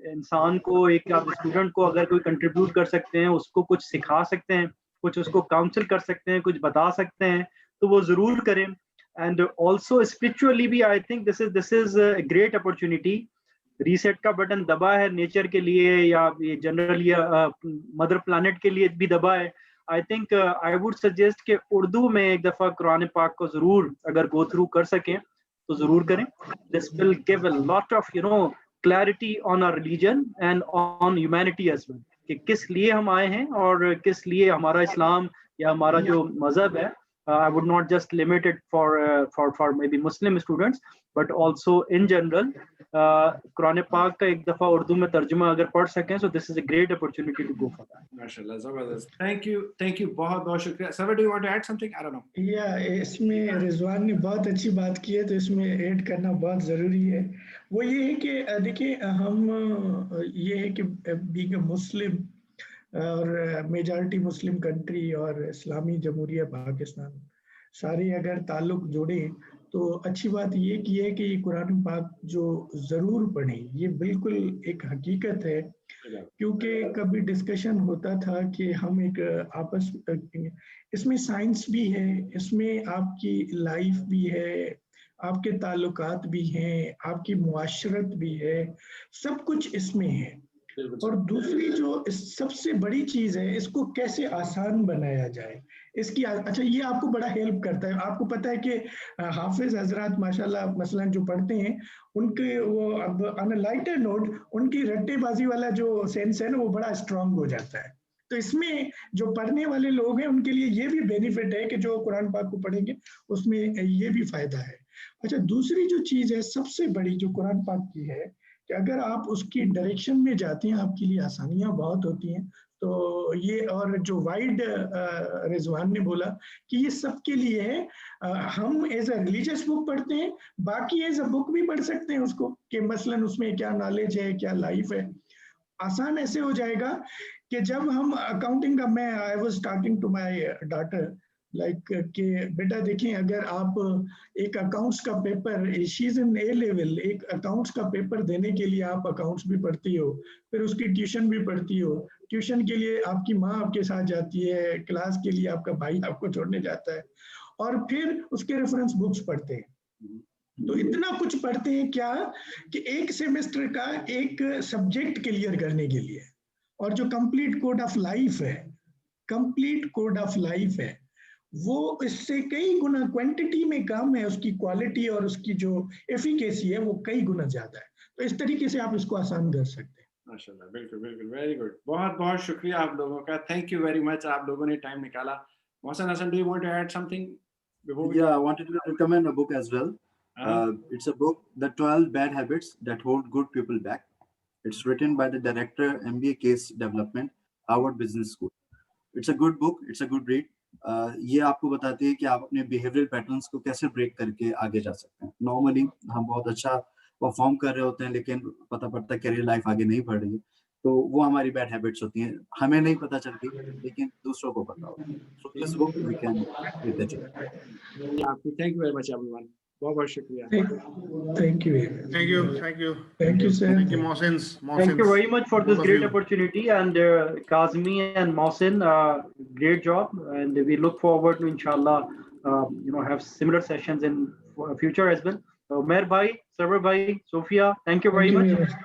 इंसान को, एक आध स्टूडेंट को अगर कोई कंट्रीब्यूट कर सकते हैं, उसको कुछ सिखा सकते हैं, कुछ उसको काउंसिल कर सकते हैं, कुछ बता सकते हैं, तो वो जरूर करें। एंड ऑल्सो स्पिरिचुअली भी आई think this is a great opportunity. Reset का बटन दबा है नेचर के लिए या जनरली मदर प्लानट के लिए भी दबा है। I think I would suggest कि उर्दू में एक दफा कुरान पाक को जरूर अगर गो थ्रू कर सकें तो जरूर करें। This will give a lot of clarity on our religion and on humanity as well, कि किस लिए हम आए हैं और किस लिए हमारा इस्लाम या हमारा जो मजहब है। I would not just limit it for maybe Muslim students, but also in general. Quran पाक का एक दफा उर्दू में तर्जुमा अगर पढ़ सकें, so this is a great opportunity to go for that. माशाल्लाह, जबरदस्त। थैंक यू, बहुत बहुत शुक्रिया। Sir, do you want to add something? I don't know. या इसमें रिजवान ने बहुत अच्छी बात की है, तो इसमें ऐड करना बहुत ज़रूरी है। वो ये है कि देखिए, हम ये है कि बीइंग अ मुस्लिम और मेजॉरिटी मुस्लिम कंट्री और इस्लामी जमहूरिया पाकिस्तान, सारे अगर ताल्लुक जोड़े तो अच्छी बात ये की है कि ये कुरान पाक जो ज़रूर पढ़ें, ये बिल्कुल एक हकीकत है। क्योंकि कभी डिस्कशन होता था कि हम एक आपस, इसमें साइंस भी है, इसमें आपकी लाइफ भी है, आपके ताल्लुकात भी हैं, आपकी मुआशरत भी है, सब कुछ इसमें है। और दूसरी जो सबसे बड़ी चीज है, इसको कैसे आसान बनाया जाए, इसकी अच्छा ये आपको बड़ा हेल्प करता है। आपको पता है कि हाफिज हजरात माशाल्लाह मसलन जो पढ़ते हैं, उनके वो अब ऑन अ लाइटर नोट, उनकी रट्टेबाजी वाला जो सेंस है ना, वो बड़ा स्ट्रांग हो जाता है। तो इसमें जो पढ़ने वाले लोग हैं उनके लिए ये भी बेनिफिट है कि जो कुरान पाक को पढ़ेंगे उसमें ये भी फायदा है। अच्छा, दूसरी जो चीज है सबसे बड़ी जो कुरान पाक की है, कि अगर आप उसकी डायरेक्शन में जाते हैं, आपके लिए आसानियां बहुत होती हैं। तो ये, और जो वाइड रिजवान ने बोला कि ये सबके लिए है। हम एज अ रिलीजियस बुक पढ़ते हैं, बाकी एज अ बुक भी पढ़ सकते हैं उसको, कि मसलन उसमें क्या नॉलेज है, क्या लाइफ है। आसान ऐसे हो जाएगा कि जब हम अकाउंटिंग का, मैं I was talking to my daughter like कि बेटा देखें, अगर आप एक अकाउंट्स का paper, she is in A level, एक अकाउंट्स का पेपर देने के लिए आप अकाउंट्स भी पढ़ती हो, फिर उसकी ट्यूशन भी पढ़ती हो, ट्यूशन के लिए आपकी माँ आपके साथ जाती है, क्लास के लिए आपका भाई आपको छोड़ने जाता है, और फिर उसके रेफरेंस बुक्स पढ़ते हैं। तो इतना कुछ पढ़ते हैं क्या कि एक सेमेस्टर का एक सब्जेक्ट क्लियर करने के लिए, और जो कंप्लीट कोड ऑफ लाइफ है, कंप्लीट कोड ऑफ लाइफ है, वो इससे कई गुना क्वांटिटी में कम है, उसकी क्वालिटी और उसकी जो एफिकेसी है वो कई गुना ज्यादा है। तो इस तरीके से आप इसको आसान कर सकते हैं। माशाल्लाह, बिल्कुल बिल्कुल, वेरी गुड। बहुत बहुत शुक्रिया आप लोगों का, थैंक यू वेरी मच, आप लोगों ने टाइम निकाला। Mohsin Hasan, do you want to add something before we? Yeah, I wanted to recommend a book as well. It's a book, The 12 Bad Habits That Hold Good People Back. It's written by the director, MBA Case Development, Harvard Business School. It's a good book. It's a good read. ये आपको बताती है कि आप अपने behavioural patterns को कैसे break करके आगे जा सकते हैं। नॉर्मली हम बहुत अच्छा परफॉर्म कर रहे होते हैं, लेकिन पता पड़ता है करियर लाइफ आगे नहीं बढ़ रही है, तो वो हमारी बैड हैबिट्स होती हैं, हमें नहीं पता चलती लेकिन दूसरों को पता होता है। So this book we can with the आपको thank you very much everyone, बहुत बहुत शुक्रिया। Thank you, Thank you. Thank you. Thank you sir. Thank you, Mohsin. Thank you very much for this Both of great you. opportunity, and Kazmi and Mohsin, great job, and we look forward to inshallah, have similar sessions in future as well. Mer bhai, Sarwar bhai, Sophia, thank you very much.